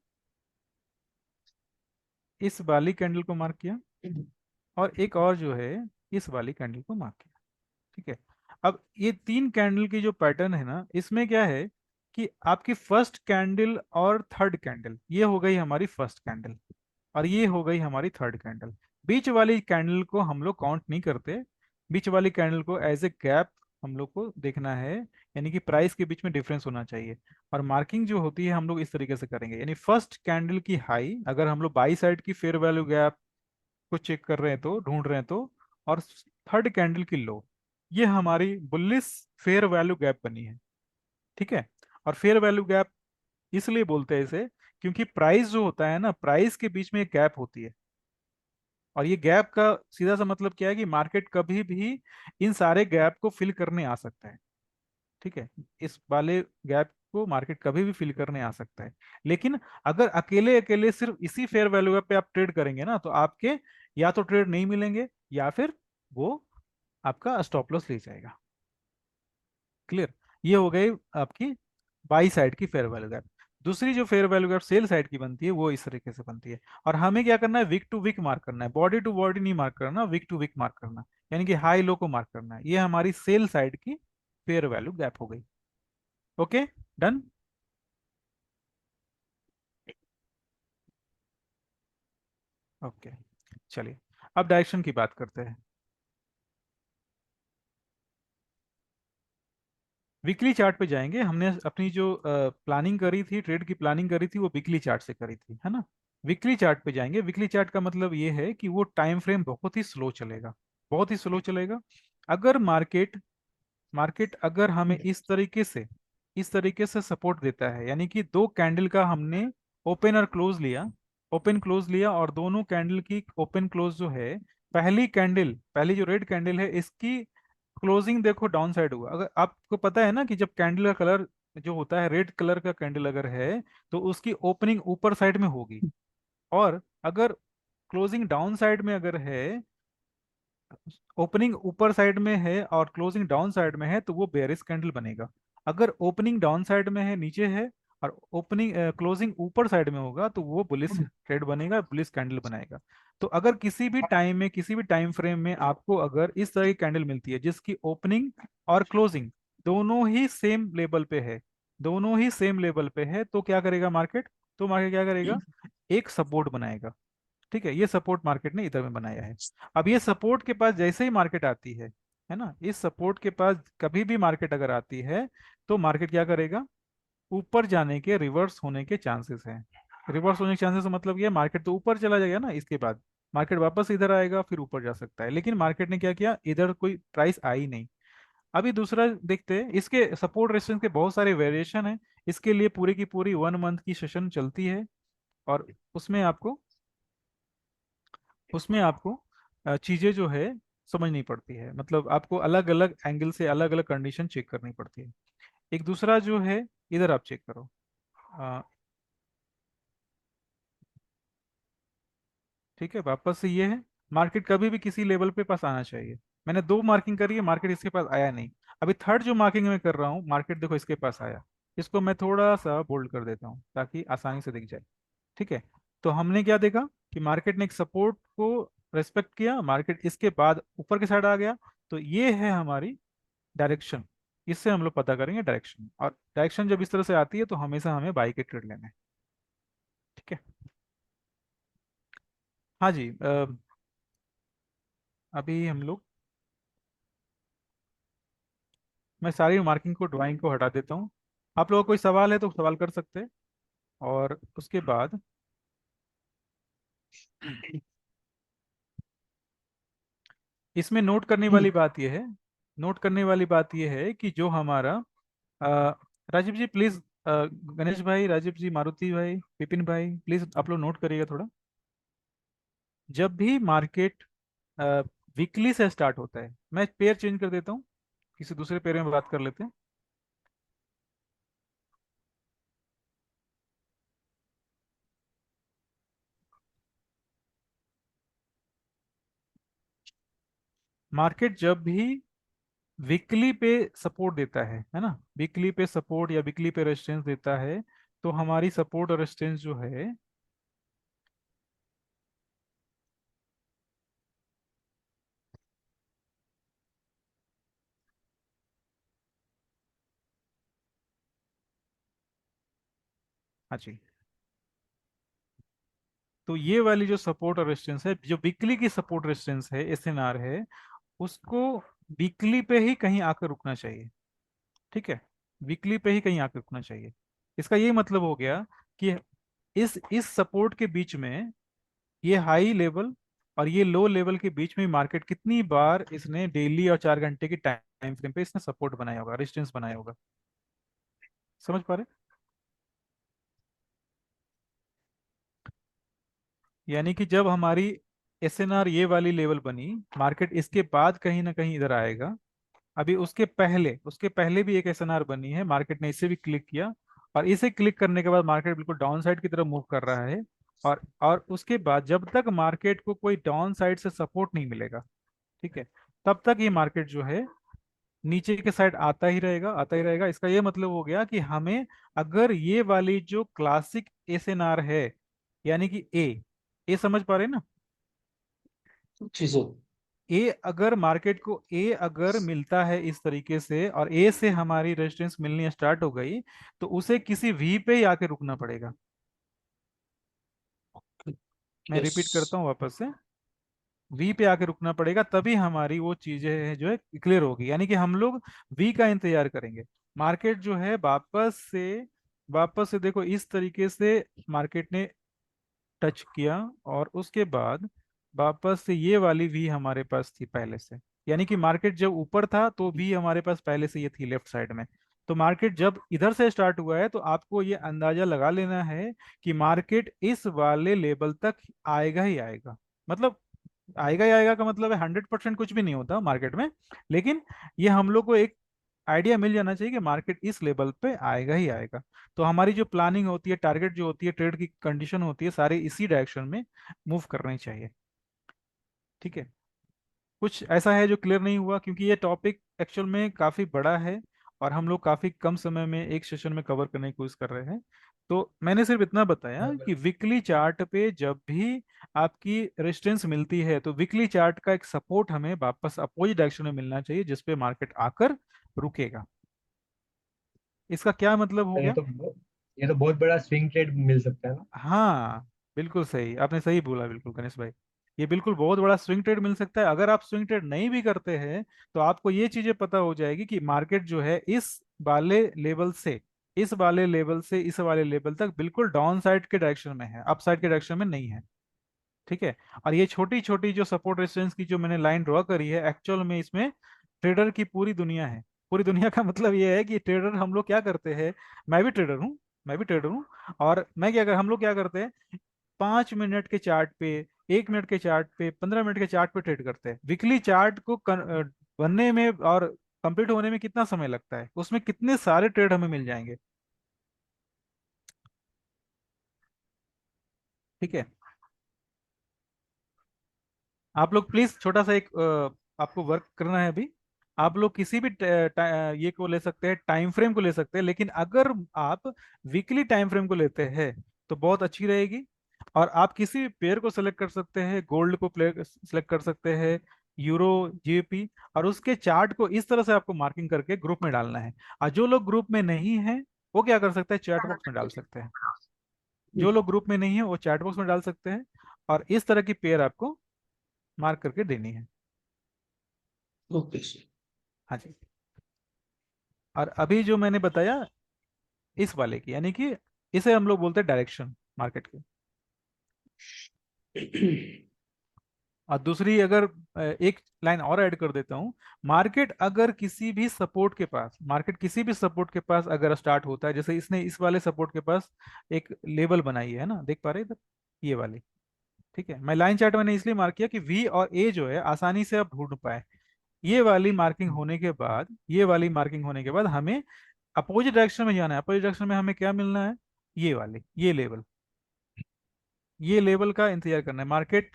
इस वाली कैंडल को मार्क किया, और एक और जो है इस वाली कैंडल को मार्क किया। ठीक है। अब ये 3 कैंडल की जो पैटर्न है ना, इसमें क्या है कि आपकी फर्स्ट कैंडल और थर्ड कैंडल, ये हो गई हमारी फर्स्ट कैंडल, और ये हो गई हमारी थर्ड कैंडल। बीच वाली कैंडल को हम लोग काउंट नहीं करते। बीच वाली कैंडल को एज ए गैप हम लोग को देखना है, यानी कि प्राइस के बीच में डिफरेंस होना चाहिए। और मार्किंग जो होती है हम लोग इस तरीके से करेंगे, यानी फर्स्ट कैंडल की हाई, अगर हम लोग बाई साइड की फेयर वैल्यू गैप को चेक कर रहे हैं तो, ढूंढ रहे हैं तो, और थर्ड कैंडल की लो, ये हमारी बुलिश फेयर वैल्यू गैप बनी है। ठीक है। और फेयर वैल्यू गैप इसलिए बोलते हैं इसे, क्योंकि प्राइस जो होता है ना, प्राइस के बीच में एक गैप होती है, और ये गैप का सीधा सा मतलब क्या है कि मार्केट कभी भी इन सारे गैप को फिल करने आ सकता है। ठीक है। इस वाले गैप को मार्केट कभी भी फिल करने आ सकता है। लेकिन अगर अकेले अकेले सिर्फ इसी फेयर वैल्यू गैप पे आप ट्रेड करेंगे ना, तो आपके या तो ट्रेड नहीं मिलेंगे, या फिर वो आपका स्टॉप लॉस ले जाएगा। क्लियर? ये हो गई आपकी बाई साइड की फेयर वैल्यू गैप। दूसरी जो fair value gap sell side की बनती है, वो इस तरीके से बनती है। और हमें क्या करना है, विक टू विक मार्क करना है, बॉडी टू बॉडी नहीं मार्क करना, विक टू विक मार्क करना, यानी कि हाई लो को मार्क करना है। ये हमारी सेल साइड की फेयर वैल्यू गैप हो गई। Okay, done. ओके, चलिए अब डायरेक्शन की बात करते हैं। वीकली चार्ट पे जाएंगे। हमने अपनी जो प्लानिंग करी थी, ट्रेड की प्लानिंग करी थी, वो वीकली चार्ट से करी थी, है ना। वीकली चार्ट पे जाएंगे। वीकली चार्ट का मतलब ये है कि वो टाइम फ्रेम बहुत ही स्लो चलेगा, बहुत ही स्लो चलेगा। अगर मार्केट मार्केट अगर हमें इस तरीके से सपोर्ट देता है, यानी कि 2 कैंडल का हमने ओपन और क्लोज लिया, ओपन क्लोज लिया, और दोनों कैंडल की ओपन क्लोज जो है, पहली जो रेड कैंडल है, इसकी क्लोजिंग देखो डाउन साइड हुआ। अगर आपको पता है ना कि जब कैंडल का कलर जो होता है, रेड कलर का कैंडल अगर है, तो उसकी ओपनिंग ऊपर साइड में होगी। और अगर क्लोजिंग डाउन साइड में अगर है, ओपनिंग ऊपर साइड में है और क्लोजिंग डाउन साइड में है, तो वो बेयरिश कैंडल बनेगा। अगर ओपनिंग डाउन साइड में है, नीचे है, और ओपनिंग क्लोजिंग ऊपर साइड में होगा, तो वो बुलिश ट्रेड बनेगा, बुलिश कैंडल बनाएगा। तो अगर किसी भी टाइम में, किसी भी टाइम फ्रेम में आपको अगर इस तरह की कैंडल मिलती है जिसकी ओपनिंग और क्लोजिंग दोनों ही सेम लेवल पे है, दोनों ही सेम लेवल पे है, तो क्या करेगा मार्केट? तो मार्केट क्या करेगा, एक सपोर्ट बनाएगा। ठीक है, ये सपोर्ट मार्केट ने इधर में बनाया है। अब ये सपोर्ट के पास जैसे ही मार्केट आती है ना, इस सपोर्ट के पास कभी भी मार्केट अगर आती है, तो मार्केट क्या करेगा, ऊपर जाने के, रिवर्स होने के चांसेस हैं। रिवर्स होने के चांसेस का मतलब ये, मार्केट तो ऊपर चला जाएगा ना, इसके बाद मार्केट वापस इधर आएगा, फिर ऊपर जा सकता है। लेकिन मार्केट ने क्या किया, इधर कोई प्राइस आई नहीं। अभी दूसरा देखते हैं, इसके सपोर्ट रेजिस्टेंस के बहुत सारे वेरिएशन है। इसके लिए पूरी की पूरी 1 मंथ की सेशन चलती है, और उसमें आपको उसमें आपको चीजें जो है समझनी पड़ती है, मतलब आपको अलग अलग एंगल से अलग अलग कंडीशन चेक करनी पड़ती है। एक दूसरा जो है, इधर आप चेक करो। अ, ठीक है, वापस से ये है, मार्केट कभी भी किसी लेवल पे पास आना चाहिए। मैंने 2 मार्किंग करी है, मार्केट इसके पास आया नहीं। अभी थर्ड जो मार्किंग मैं कर रहा हूँ, मार्केट देखो इसके पास आया। इसको मैं थोड़ा सा बोल्ड कर देता हूँ ताकि आसानी से दिख जाए। ठीक है। तो हमने क्या देखा कि मार्केट ने एक सपोर्ट को रेस्पेक्ट किया, मार्केट इसके बाद ऊपर की साइड आ गया। तो ये है हमारी डायरेक्शन। इससे हम लोग पता करेंगे डायरेक्शन, और डायरेक्शन जब इस तरह से आती है तो हमेशा हमें बाई के ट्रेड लेना है। ठीक है। हाँ जी, अभी हम लोग, मैं सारी मार्किंग को, ड्राइंग को हटा देता हूँ। आप लोगों को कोई सवाल है तो सवाल कर सकते हैं। और उसके बाद इसमें नोट करने वाली बात यह है, नोट करने वाली बात यह है कि जो हमारा अ, राजीव जी प्लीज, गणेश भाई, राजीव जी, मारुति भाई, विपिन भाई, प्लीज आप लोग नोट करिएगा थोड़ा। जब भी मार्केट वीकली से स्टार्ट होता है, मैं पेयर चेंज कर देता हूँ, किसी दूसरे पेयर में बात कर लेते हैं। मार्केट जब भी वीकली पे सपोर्ट देता है ना, वीकली पे सपोर्ट या वीकली पे रेजिस्टेंस देता है, तो हमारी सपोर्ट और रेजिस्टेंस जो है हाँ जी, तो ये वाली जो सपोर्ट और रेजिस्टेंस है, जो वीकली की सपोर्ट रेजिस्टेंस है, एसएनआर है, उसको वीकली पे ही कहीं आकर रुकना चाहिए। ठीक है, वीकली पे ही कहीं आकर रुकना चाहिए। इसका ये मतलब हो गया कि इस सपोर्ट के बीच में, ये हाई लेवल और ये लो लेवल के बीच में मार्केट कितनी बार इसने डेली और 4 घंटे की टाइम फ्रेम पे इसने सपोर्ट बनाया होगा, रेजिस्टेंस बनाया होगा। समझ पा रहे? यानी कि जब हमारी एसएनआर ये वाली लेवल बनी, मार्केट इसके बाद कहीं ना कहीं इधर आएगा। अभी उसके पहले भी एक एसएनआर बनी है, मार्केट ने इसे भी क्लिक किया, और इसे क्लिक करने के बाद मार्केट बिल्कुल डाउन साइड की तरफ मूव कर रहा है। और उसके बाद जब तक मार्केट को कोई डाउन साइड से सपोर्ट नहीं मिलेगा, ठीक है, तब तक ये मार्केट जो है नीचे के साइड आता ही रहेगा, आता ही रहेगा। इसका ये मतलब हो गया कि हमें, अगर ये वाली जो क्लासिक एसएनआर है, यानी कि ए समझ पा रहे हैं ना, जी सर। ए अगर मिलता है इस तरीके से, और ए से हमारी रेजिस्टेंस मिलनी स्टार्ट हो गई, तो उसे किसी वी पे ही आके रुकना पड़ेगा। मैं यस। रिपीट करता हूँ वापस से, वी पे आके रुकना पड़ेगा, तभी हमारी वो चीजें हैं जो है क्लियर होगी। यानी कि हम लोग वी का इंतजार करेंगे। मार्केट जो है वापस से देखो इस तरीके से मार्केट ने टच किया, और उसके बाद वापस से ये वाली वी हमारे पास थी पहले से। यानी कि मार्केट जब ऊपर था तो वी हमारे पास पहले से ये थी लेफ्ट साइड में। तो मार्केट जब इधर से स्टार्ट हुआ है, तो आपको ये अंदाजा लगा लेना है कि मार्केट इस वाले लेवल तक आएगा ही आएगा। मतलब आएगा ही आएगा का मतलब है 100% कुछ भी नहीं होता मार्केट में, लेकिन ये हम लोग को एक आइडिया मिल जाना चाहिए कि मार्केट इस लेवल पे आएगा ही आएगा। तो हमारी जो प्लानिंग होती है, टारगेट जो होती है, ट्रेड की कंडीशन होती है, सारे इसी डायरेक्शन में मूव करनी चाहिए। ठीक है, कुछ ऐसा है जो क्लियर नहीं हुआ? क्योंकि ये टॉपिक एक्चुअल में काफ़ी बड़ा है, और हम लोग काफ़ी कम समय में एक सेशन में कवर करने की कोशिश कर रहे हैं। तो मैंने सिर्फ इतना बताया कि वीकली चार्ट पे जब भी आपकी रेजिस्टेंस मिलती है, तो वीकली चार्ट का एक सपोर्ट हमें वापस अपोजिट डायरेक्शन में मिलना चाहिए, जिसपे मार्केट आकर रुकेगा। इसका क्या मतलब हो गया? ये तो बहुत बड़ा स्विंग ट्रेड मिल सकता है ना। हाँ, बिल्कुल सही, आपने सही बोला बिल्कुल गणेश भाई। ये बिल्कुल बहुत बड़ा स्विंग ट्रेड मिल सकता है। अगर आप स्विंग ट्रेड नहीं भी करते हैं, तो आपको ये चीजें पता हो जाएगी कि मार्केट जो है वाले लेवल से इस वाले लेवल से इस वाले लेवल तक बिल्कुल डाउन साइड के डायरेक्शन में है, अप साइड के डायरेक्शन में नहीं है। ठीक है, और ये छोटी छोटी जो सपोर्ट रेजिस्टेंस की जो मैंने लाइन ड्रॉ करी है, एक्चुअल में इसमें ट्रेडर की पूरी दुनिया है। पूरी दुनिया का मतलब ये है कि ट्रेडर हम लोग क्या करते हैं, मैं भी ट्रेडर हूँ, मैं भी ट्रेडर हूँ। और हम लोग क्या करते हैं, 5 मिनट के चार्ट पे, 1 मिनट के चार्ट पे, 15 मिनट के चार्ट पे ट्रेड करते हैं। वीकली चार्ट को बनने में और कंप्लीट होने में कितना समय लगता है, उसमें कितने सारे ट्रेड हमें मिल जाएंगे। ठीक है, आप लोग प्लीज छोटा सा एक आपको वर्क करना है अभी। आप लोग किसी भी ये को ले सकते हैं, टाइम फ्रेम को ले सकते हैं, लेकिन अगर आप वीकली टाइम फ्रेम को लेते हैं तो बहुत अच्छी रहेगी। और आप किसी भी पेयर को सेलेक्ट कर सकते हैं, गोल्ड को प्ले सेलेक्ट कर सकते हैं, यूरो, जीबीपी, और उसके चार्ट को इस तरह से आपको मार्किंग करके ग्रुप में डालना है। और जो लोग ग्रुप में नहीं है, वो क्या कर सकते हैं, चैट बॉक्स में डाल सकते हैं। जो लोग ग्रुप में नहीं है वो चैट बॉक्स में डाल सकते हैं, और इस तरह की पेयर आपको मार्क करके देनी है। Okay sir. हाँ जी, और अभी जो मैंने बताया इस वाले की, यानी कि इसे हम लोग बोलते हैं डायरेक्शन मार्केट के। और दूसरी अगर एक लाइन और ऐड कर देता हूँ, मार्केट अगर किसी भी सपोर्ट के पास, मार्केट किसी भी सपोर्ट के पास अगर स्टार्ट होता है, जैसे इसने इस वाले सपोर्ट के पास एक लेवल बनाई है ना, देख पा रहे हैं इधर, ये वाली, ठीक है। मैं लाइन चार्ट मैंने इसलिए मार्क किया कि वी और ए जो है आसानी से आप ढूंढ पाए। ये वाली मार्किंग होने के बाद, ये वाली मार्किंग होने के बाद हमें अपोजिट डायरेक्शन में जाना है। अपोजिट डायरेक्शन में हमें क्या मिलना है, ये वाली, ये लेवल, ये लेवल का इंतजार करना है। मार्केट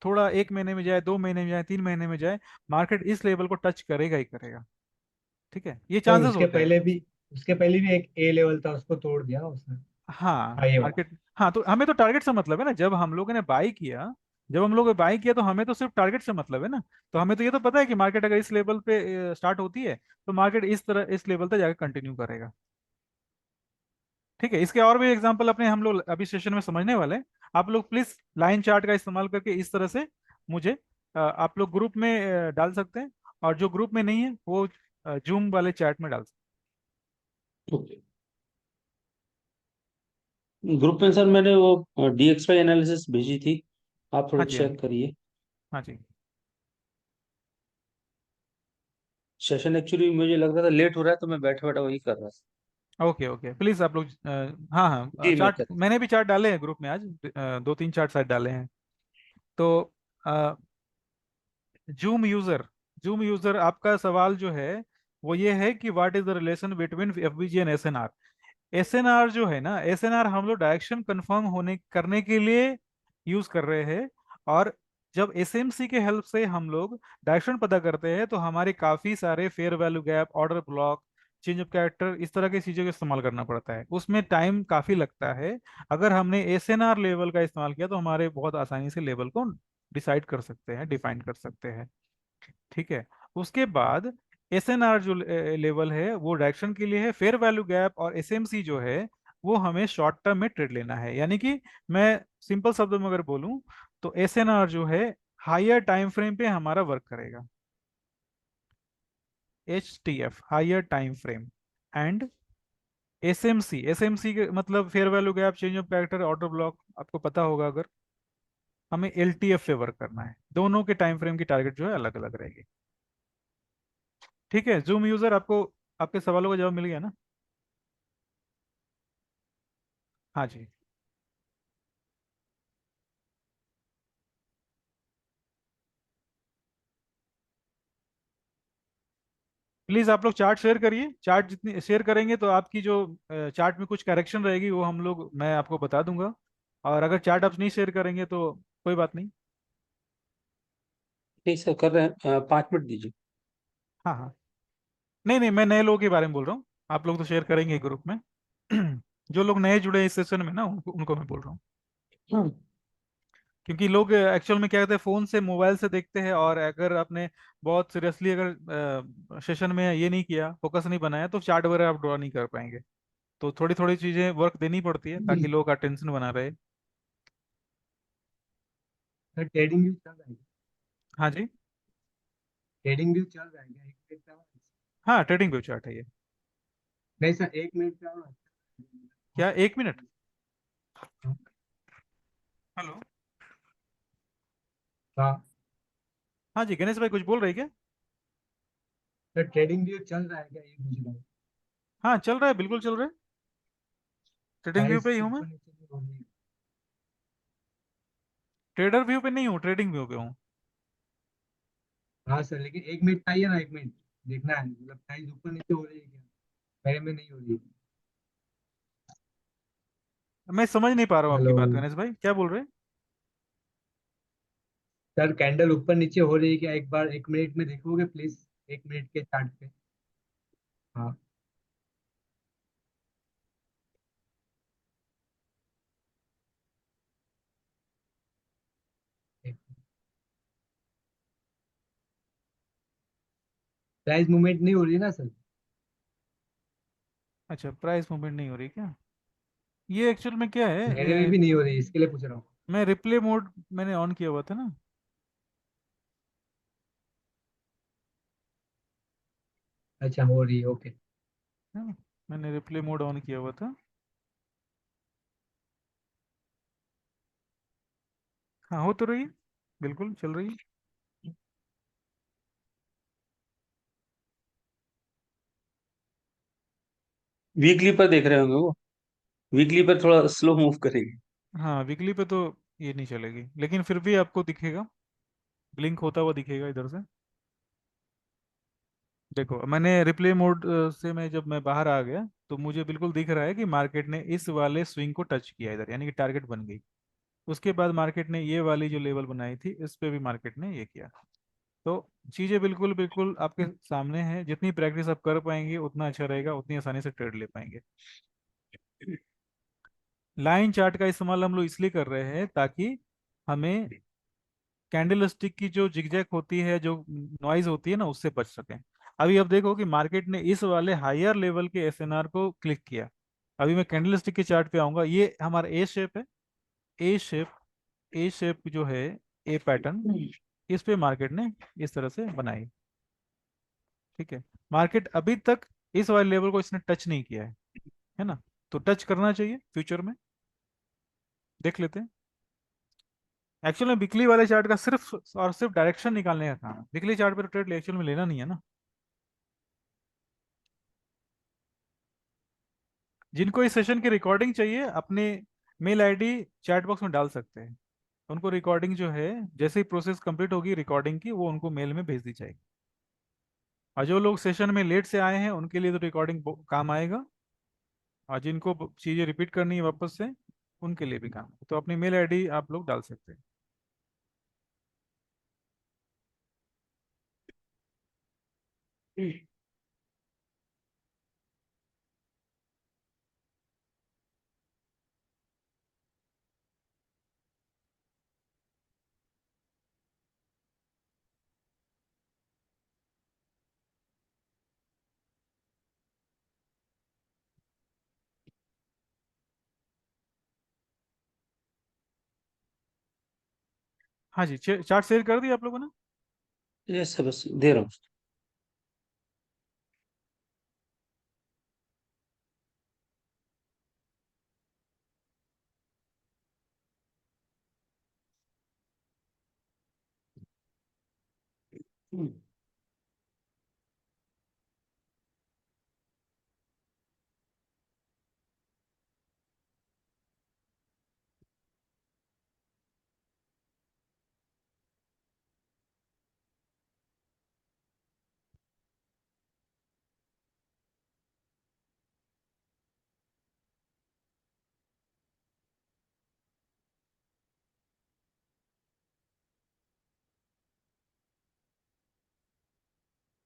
थोड़ा 1 महीने में जाए, 2 महीने में जाए, 3 महीने में जाए, मार्केट इस लेवल को टच करेगा ही करेगा, ठीक है, ये सर चांसेस होते हैं। उसके पहले भी एक ए लेवल था, उसको तोड़ दिया ना उसने। हाँ हाँ, ये वाला। मार्केट, हाँ तो हमें तो टारगेट से मतलब है ना, जब हम लोगों ने बाई किया, जब हम लोगों ने बाई किया तो हमें तो सिर्फ टारगेट से मतलब है ना। तो हमें तो ये तो पता है कि मार्केट अगर इस लेवल पे स्टार्ट होती है तो मार्केट इस तरह इस लेवल तक जाकर कंटिन्यू करेगा, ठीक है। इसके और भी एग्जांपल अपने हम लोग अभी सेशन में समझने वाले हैं। आप लोग प्लीज लाइन चार्ट का इस्तेमाल करके इस तरह से मुझे आप लोग ग्रुप में डाल सकते हैं, और जो ग्रुप में नहीं है वो जूम वाले चैट में डाल सकते ओके। ग्रुप में सर मैंने वो DXY एनालिसिस भेजी थी, आप हैं। हाँ थोड़ा जी, हाँ चेक जी, करिए। हाँ जी। सेशन एक्चुअली मुझे लग रहा था लेट हो रहा है, तो मैं बैठा बैठा वही कर रहा था। ओके ओके, प्लीज आप लोग हाँ हाँ, जी मैं चार्ट चेक। मैंने भी चार्ट डाले हैं ग्रुप में आज, 2-3 चार्ट शायद डाले हैं। तो जूम यूजर, जूम यूजर आपका सवाल जो है वो ये है कि what is the relation between FBG and SNR. SNR जो है ना, एसएनआर हम लोग डायरेक्शन कंफर्म होने करने के लिए यूज कर रहे हैं। और जब एसएमसी के हेल्प से हम लोग डायरेक्शन पता करते हैं तो हमारे काफी सारे fair value gap, order block, change of character, इस तरह की चीजों का इस्तेमाल करना पड़ता है, उसमें टाइम काफी लगता है। अगर हमने एसएनआर लेवल का इस्तेमाल किया तो हमारे बहुत आसानी से लेवल को डिसाइड कर सकते हैं, डिफाइन कर सकते हैं, ठीक है। उसके बाद एसएनआर जो लेवल है वो डायरेक्शन के लिए है, फेयर वैल्यू गैप और एसएमसी जो है वो हमें शॉर्ट टर्म में ट्रेड लेना है। यानी कि मैं सिंपल शब्दों में अगर बोलूं तो एसएनआर जो है हायर टाइम फ्रेम पे हमारा वर्क करेगा, HTF higher time frame, and SMC, SMC के मतलब fair value gap, change of character, order block, आपको पता होगा अगर, हमें LTF पे वर्क करना है। दोनों के टाइम फ्रेम की टारगेट जो है अलग अलग रहेगी, ठीक है। जूम यूजर आपको आपके सवालों का जवाब मिल गया ना? हाँ जी। प्लीज आप लोग चार्ट शेयर करिए, चार्ट जितनी शेयर करेंगे तो आपकी जो चार्ट में कुछ करेक्शन रहेगी वो हम लोग, मैं आपको बता दूंगा। और अगर चार्ट आप नहीं शेयर करेंगे तो कोई बात नहीं। ठीक सर, कर रहे हैं, 5 मिनट दीजिए। हाँ हाँ, नहीं नहीं, मैं नए लोगों के बारे में बोल रहा हूँ, आप लोग तो शेयर करेंगे ग्रुप में। जो लोग नए जुड़े हैं इस सेशन में ना, उनको मैं बोल रहा हूँ। हाँ। क्योंकि लोग एक्चुअल में क्या कहते हैं, फोन से, मोबाइल से देखते हैं, और अगर आपने बहुत सीरियसली अगर सेशन में ये नहीं किया, फोकस नहीं बनाया, तो चार्ट वगैरह आप ड्रॉ नहीं कर पाएंगे। तो थोड़ी थोड़ी चीजें वर्क देनी पड़ती है ताकि लोग का टेंशन बना रहे। सर ट्रेडिंग व्यू चल रहा है? हाँ जी, ट्रेडिंग व्यू चल रहा है क्या? एक मिनट का? हाँ ट्रेडिंग व्यू चार्ट है ये। नहीं सर, 1 मिनट का। क्या 1 मिनट? हेलो। हाँ हाँ जी, गणेश भाई कुछ बोल रहे हैं क्या? सर, ट्रेडिंग व्यू चल रहा है क्या, ये पूछ रहा हूँ। हाँ चल रहा है, बिल्कुल चल रहा है, ट्रेडिंग व्यू प्राइस पे ही हूँ मैं। ऊपर नीचे नहीं हो रही है। ट्रेडर व्यू पे नहीं हूँ, ट्रेडिंग व्यू पे हूँ। हाँ सर, लेकिन 1 मिनट चाहिए ना, 1 मिनट देखना है, मतलब प्राइस ऊपर नीचे हो रही है क्या, मेरे में नहीं हो रही है। मैं समझ नहीं पा रहा हूँ आपकी हेलो बात गणेश भाई, क्या बोल रहे हैं? सर, कैंडल ऊपर नीचे हो रही है क्या, एक बार 1 मिनट में देखोगे प्लीज, 1 मिनट के चार्ट पे। हाँ। प्राइस मूवमेंट नहीं हो रही है ना सर? अच्छा, प्राइस मूवमेंट नहीं हो रही क्या? ये एक्चुअल में क्या है, मेरे में भी नहीं हो रही, इसके लिए पूछ रहा हूँ। मैं रिप्ले मोड मैंने ऑन किया हुआ था ना। अच्छा, हो रही है, ओके। है ना? मैंने रिप्ले मोड ऑन किया हुआ था। हाँ हो तो रही है, बिल्कुल चल रही है। वीकली पर देख रहे होंगे वो, वीकली पर थोड़ा स्लो मूव करेगी। हाँ वीकली पे तो ये नहीं चलेगी, लेकिन फिर भी आपको दिखेगा, ब्लिंक होता हुआ दिखेगा इधर से। देखो मैंने रिप्ले मोड से मैं जब मैं बाहर आ गया तो मुझे बिल्कुल दिख रहा है कि मार्केट ने इस वाले स्विंग को टच किया इधर, यानी कि टारगेट बन गई। उसके बाद मार्केट ने ये वाली जो लेवल बनाई थी इस पे भी मार्केट ने ये किया। तो चीज़ें बिल्कुल बिल्कुल आपके सामने हैं, जितनी प्रैक्टिस आप कर पाएंगे उतना अच्छा रहेगा, उतनी आसानी से ट्रेड ले पाएंगे। लाइन चार्ट का इस्तेमाल हम लोग इसलिए कर रहे हैं ताकि हमें कैंडल स्टिक की जो जिगजैग होती है, जो नॉइज होती है ना, उससे बच सकें। अभी अब देखो कि मार्केट ने इस वाले हायर लेवल के एसएनआर को क्लिक किया। अभी मैं कैंडल स्टिक के चार्ट पे आऊंगा, ये हमारा ए शेप है। ए शेप, ए शेप जो है, ए पैटर्न, इस पे मार्केट ने इस तरह से बनाई। ठीक है, मार्केट अभी तक इस वाले लेवल को इसने टच नहीं किया है ना? तो टच करना चाहिए फ्यूचर में, देख लेते हैं। एक्चुअल में वीकली वाले चार्ट का सिर्फ और सिर्फ डायरेक्शन निकालने का काम है, वीकली चार्ट पर ट्रेड एक्चुअल में लेना नहीं है ना। जिनको इस सेशन की रिकॉर्डिंग चाहिए अपने मेल आईडी चैट बॉक्स में डाल सकते हैं। उनको रिकॉर्डिंग जो है, जैसे ही प्रोसेस कंप्लीट होगी रिकॉर्डिंग की, वो उनको मेल में भेज दी जाएगी। और जो लोग सेशन में लेट से आए हैं उनके लिए तो रिकॉर्डिंग काम आएगा, और जिनको चीज़ें रिपीट करनी है वापस से, उनके लिए भी काम है। तो अपनी मेल आईडी आप लोग डाल सकते हैं। हाँ जी, चार्ट शेयर कर दिया आप लोगों ने? यस सर, बस दे रहा हूँ।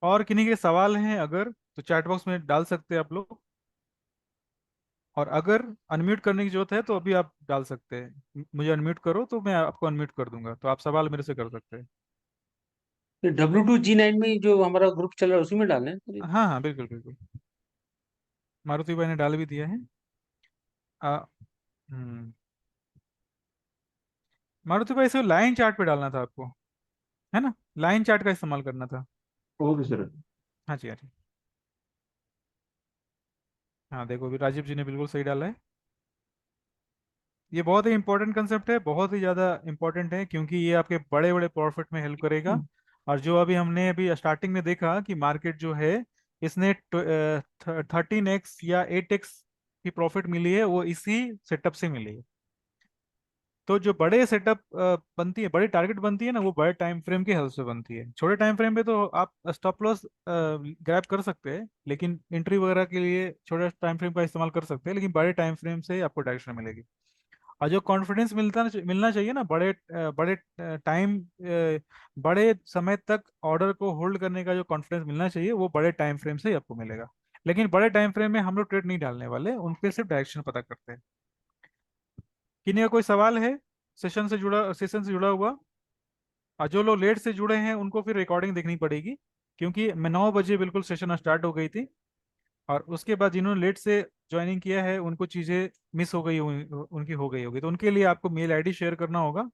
और किन्हीं के सवाल हैं अगर, तो चैट बॉक्स में डाल सकते हैं आप लोग। और अगर अनम्यूट करने की जरूरत है तो अभी आप डाल सकते हैं, मुझे अनम्यूट करो तो मैं आपको अनम्यूट कर दूंगा, तो आप सवाल मेरे से कर सकते हैं। W2G9 में जो हमारा ग्रुप चल रहा है उसी में डालें हैं। हाँ हाँ बिल्कुल बिल्कुल, मारुति भाई ने डाल भी दिया है। आ, हम्म, मारुति भाई इसे लाइन चार्ट पे डालना था आपको, है ना? लाइन चार्ट का इस्तेमाल करना था। Okay sir. हाँ जी हाँ जी। हाँ देखो अभी राजीव जी ने बिल्कुल सही डाला है। ये बहुत ही इंपॉर्टेंट कंसेप्ट है, बहुत ही ज़्यादा इंपॉर्टेंट है, क्योंकि ये आपके बड़े बड़े प्रॉफिट में हेल्प करेगा। और जो अभी हमने अभी स्टार्टिंग में देखा कि मार्केट जो है, इसने 13x या 8x की प्रॉफिट मिली है, वो इसी सेटअप से मिली है। तो जो बड़े सेटअप बनती है, बड़ी टारगेट बनती है ना, वो बड़े टाइम फ्रेम के हेल्प से बनती है। छोटे टाइम फ्रेम पे तो आप स्टॉप लॉस ग्रैब कर सकते हैं, लेकिन एंट्री वगैरह के लिए छोटे टाइम फ्रेम का इस्तेमाल कर सकते हैं, लेकिन बड़े टाइम फ्रेम से आपको डायरेक्शन मिलेगी। और जो कॉन्फिडेंस मिलना चाहिए ना, बड़े टाइम, बड़े समय तक ऑर्डर को होल्ड करने का जो कॉन्फिडेंस मिलना चाहिए, वो बड़े टाइम फ्रेम से ही आपको मिलेगा। लेकिन बड़े टाइम फ्रेम में हम लोग ट्रेड नहीं डालने वाले, उन पे सिर्फ डायरेक्शन पता करते हैं। किन्हीं का कोई सवाल है सेशन से जुड़ा हुआ? और जो लोग लेट से जुड़े हैं उनको फिर रिकॉर्डिंग देखनी पड़ेगी, क्योंकि मैं 9 बजे बिल्कुल सेशन स्टार्ट हो गई थी। और उसके बाद जिन्होंने लेट से ज्वाइनिंग किया है उनको चीज़ें मिस हो गई उनकी हो गई होगी, तो उनके लिए आपको मेल आईडी शेयर करना होगा।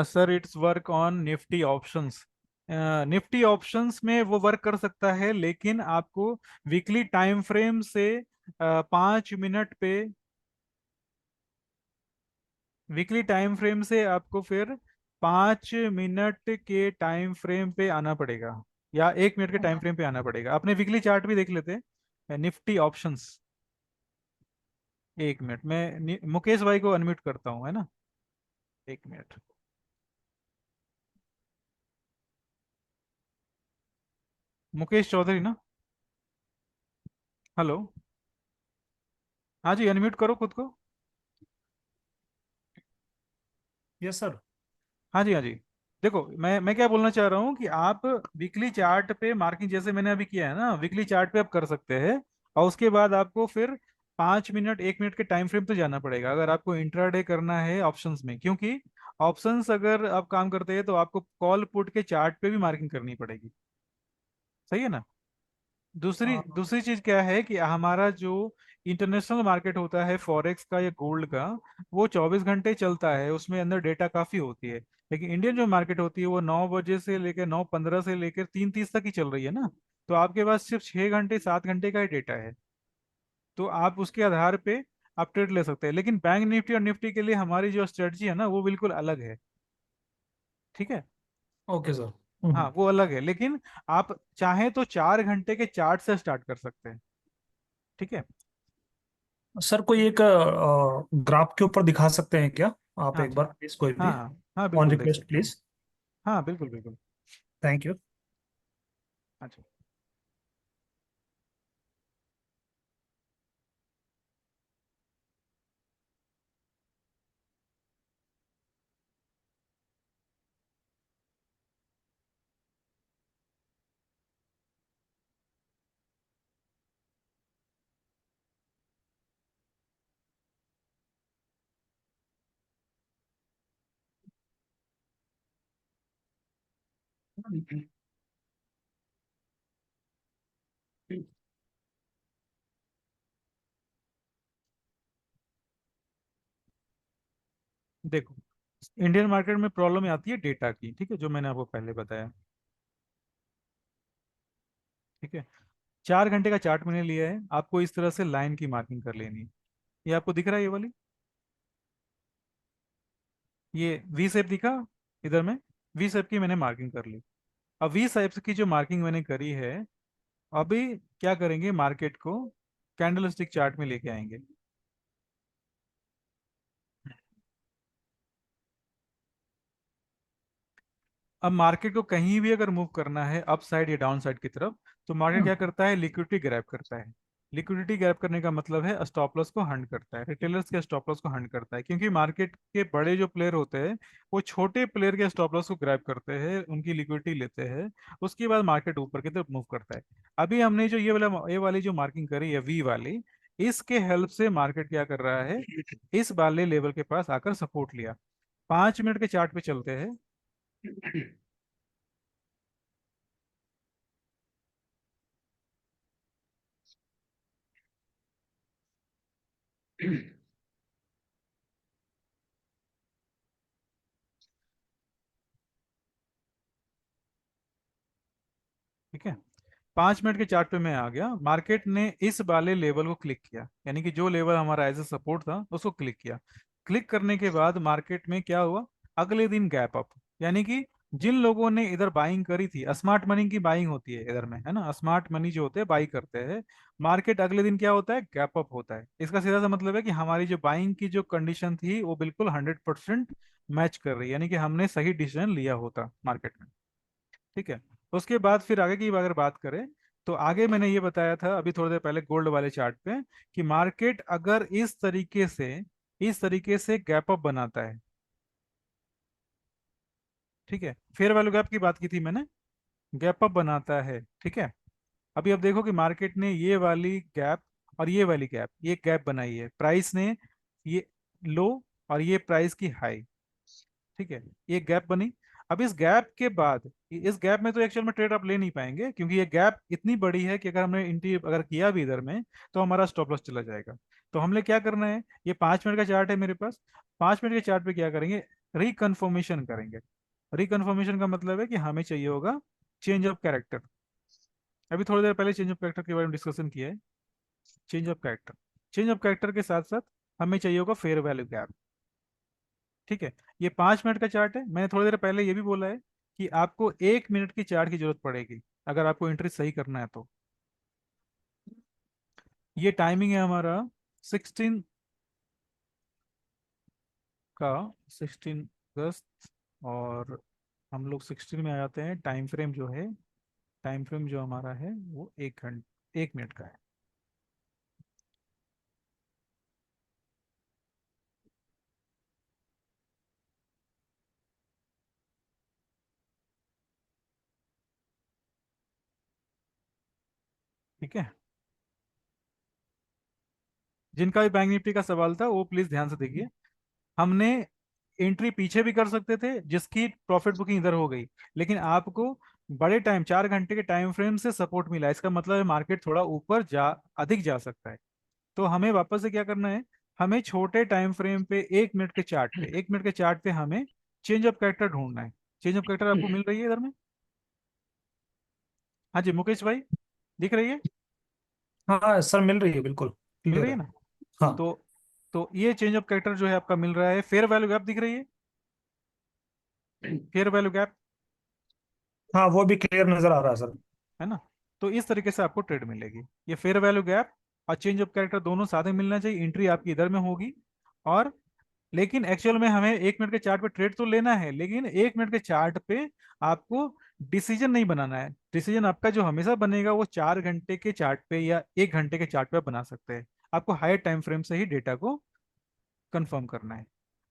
Sir it's work on Nifty options. Nifty options में वो वर्क कर सकता है, लेकिन आपको वीकली टाइम फ्रेम से 5 मिनट पे, वीकली टाइम फ्रेम से आपको फिर 5 मिनट के टाइम फ्रेम पे आना पड़ेगा, या 1 मिनट के टाइम फ्रेम पे आना पड़ेगा। अपने वीकली चार्ट भी देख लेते हैं निफ्टी ऑप्शंस। 1 मिनट में मुकेश भाई को अनम्यूट करता हूँ, है ना। 1 मिनट। मुकेश चौधरी ना। हेलो। हाँ जी, अनम्यूट करो खुद को। Yes sir. हाँ जी, हाँ जी। देखो, मैं क्या बोलना चाह रहा हूँ कि आप वीकली चार्ट पे मार्किंग जैसे मैंने अभी किया है ना, वीकली चार्ट पे आप कर सकते हैं। और उसके बाद आपको फिर 5 मिनट 1 मिनट के टाइम फ्रेम पे जाना पड़ेगा अगर आपको इंट्राडे करना है ऑप्शंस में, क्योंकि ऑप्शंस अगर आप काम करते हैं तो आपको कॉल पुट के चार्ट पे भी मार्किंग करनी पड़ेगी। सही है ना। दूसरी हाँ दूसरी चीज क्या है कि हमारा जो इंटरनेशनल मार्केट होता है फॉरेक्स का या गोल्ड का, वो 24 घंटे चलता है, उसमें अंदर डेटा काफी होती है। लेकिन इंडियन जो मार्केट होती है वो 9 बजे से लेकर 9:15 से लेकर 3:30 तक ही चल रही है ना। तो आपके पास सिर्फ 6 घंटे 7 घंटे का ही डेटा है। तो आप उसके आधार पे आप ट्रेड ले सकते हैं। लेकिन बैंक निफ्टी और निफ्टी के लिए हमारी जो स्ट्रेटजी है ना वो बिल्कुल अलग है। ठीक है। Okay sir. हाँ, वो अलग है, लेकिन आप चाहें तो 4 घंटे के चार्ट से स्टार्ट कर सकते हैं। ठीक है। सर कोई एक ग्राफ के ऊपर दिखा सकते हैं क्या आप, हाँ एक जी। बार प्लीज, कोई हाँ भी हाँ हाँ, ऑन बिल्कुल देख रिक्वेस्ट सकते हैं। प्लीज। हाँ, बिल्कुल बिल्कुल। Thank you. अच्छा। देखो, इंडियन मार्केट में प्रॉब्लम आती है डेटा की, ठीक है, जो मैंने आपको पहले बताया। ठीक है। 4 घंटे का चार्ट मैंने लिया है, आपको इस तरह से लाइन की मार्किंग कर लेनी है। ये आपको दिख रहा है, ये वाली, ये वी शेप दिखा इधर में। वी शेप की मैंने मार्किंग कर ली। अब वी शेप की जो मार्किंग मैंने करी है, अभी क्या करेंगे, मार्केट को कैंडल स्टिक चार्ट में लेके आएंगे। अब मार्केट को कहीं भी अगर मूव करना है अप साइड या डाउन साइड की तरफ, तो मार्केट क्या करता है, लिक्विडिटी ग्रैब करता है। लिक्विडिटी ग्रैब करने का मतलब है स्टॉप लॉस को हंट करता है, रिटेलर्स के स्टॉप लॉस को हंट करता है, क्योंकि मार्केट के बड़े जो प्लेयर होते हैं वो छोटे प्लेयर के स्टॉप लॉस को ग्रैब करते हैं, उनकी लिक्विडिटी लेते हैं। उसके बाद मार्केट ऊपर की तरफ मूव करता है। अभी हमने जो ये वाली जो मार्किंग करी है वी वाली, इसके हेल्प से मार्केट क्या कर रहा है, इस वाले लेवल के पास आकर सपोर्ट लिया। 5 मिनट के चार्ट पे चलते हैं। ठीक है। 5 मिनट के चार्ट पे मैं आ गया, मार्केट ने इस वाले लेवल को क्लिक किया, यानी कि जो लेवल हमारा एज ए सपोर्ट था उसको क्लिक किया। क्लिक करने के बाद मार्केट में क्या हुआ, अगले दिन गैप अप। यानी कि जिन लोगों ने इधर बाइंग करी थी, स्मार्ट मनी की बाइंग होती है इधर में, है ना, स्मार्ट मनी जो होते हैं बाई करते हैं, मार्केट अगले दिन क्या होता है, गैप अप होता है। इसका सीधा सा मतलब है कि हमारी जो बाइंग की जो कंडीशन थी वो बिल्कुल 100% मैच कर रही है, यानी कि हमने सही डिसीजन लिया होता मार्केट में। ठीक है। उसके बाद फिर आगे की अगर बात करें, तो आगे मैंने ये बताया था अभी थोड़ी देर पहले गोल्ड वाले चार्ट पे, कि मार्केट अगर इस तरीके से गैप अप बनाता है, ठीक है, फेयर वैल्यू गैप की बात की थी मैंने, गैप अप बनाता है, ठीक है। अभी अब देखो कि मार्केट ने ये वाली गैप और ये वाली गैप, ये गैप बनाई है, प्राइस ने ये लो और ये प्राइस की हाई, ठीक है, ये गैप बनी। अब इस गैप के बाद, इस गैप में तो एक्चुअल में ट्रेड आप ले नहीं पाएंगे, क्योंकि ये गैप इतनी बड़ी है कि अगर हमने इंटी अगर किया भी इधर में तो हमारा स्टॉप लॉस चला जाएगा। तो हमने क्या करना है, ये 5 मिनट का चार्ट है मेरे पास। 5 मिनट के चार्ट पे क्या करेंगे, रिकन्फर्मेशन करेंगे। रिकन्फर्मेशन का मतलब है कि हमें चाहिए होगा चेंज ऑफ कैरेक्टर। अभी थोड़ी देर पहले चेंज ऑफ कैरेक्टर के बारे में डिस्कशन किया है। Change of character, change of character के साथ साथ हमें चाहिए होगा फेयर वैल्यू गैप। ठीक है, ये 5 मिनट का चार्ट है। मैंने थोड़ी देर पहले ये भी बोला है कि आपको 1 मिनट की चार्ट की जरूरत पड़ेगी अगर आपको एंट्री सही करना है तो। ये टाइमिंग है हमारा 16 का, 16 अगस्त। और हम लोग 16 में आ जाते हैं। टाइम फ्रेम जो है, टाइम फ्रेम जो हमारा है वो 1 घंटे 1 मिनट का है। ठीक है, जिनका भी बैंक निफ्टी का सवाल था वो प्लीज ध्यान से देखिए। हमने एंट्री पीछे भी कर सकते थे जिसकी प्रॉफिट बुकिंग इधर हो गई, लेकिन आपको बड़े टाइम 4 घंटे के टाइम फ्रेम से सपोर्ट मिला। इसका मतलब है मार्केट थोड़ा ऊपर जा अधिक जा सकता है। तो हमें वापस से क्या करना है, हमें छोटे टाइम फ्रेम पे 1 मिनट के चार्ट पे, 1 मिनट के चार्ट पे हमें चेंज ऑफ कैरेक्टर ढूंढना है। चेंज ऑफ कैरेक्टर आपको मिल रही है इधर में? हाँ जी मुकेश भाई, दिख रही है? हाँ सर, मिल रही है, बिल्कुल मिल क्लियर रही है है। ना? हाँ। तो तो ये चेंज ऑफ कैरेक्टर जो है आपका मिल रहा है। फेयर वैल्यू गैप दिख रही है? फेयर वैल्यू गैप, हाँ, वो भी क्लियर नजर आ रहा है सर। है ना? तो इस तरीके से आपको ट्रेड मिलेगी। ये फेयर वैल्यू गैप और चेंज ऑफ कैरेक्टर दोनों साथ में मिलना चाहिए। एंट्री आपकी इधर में होगी। और लेकिन एक्चुअल में हमें 1 मिनट के चार्ट पे ट्रेड तो लेना है, लेकिन 1 मिनट के चार्ट पे आपको डिसीजन नहीं बनाना है। डिसीजन आपका जो हमेशा बनेगा वो 4 घंटे के चार्ट पे या 1 घंटे के चार्ट पे आप बना सकते हैं। आपको हायर टाइम फ्रेम से ही डेटा को कंफर्म करना है।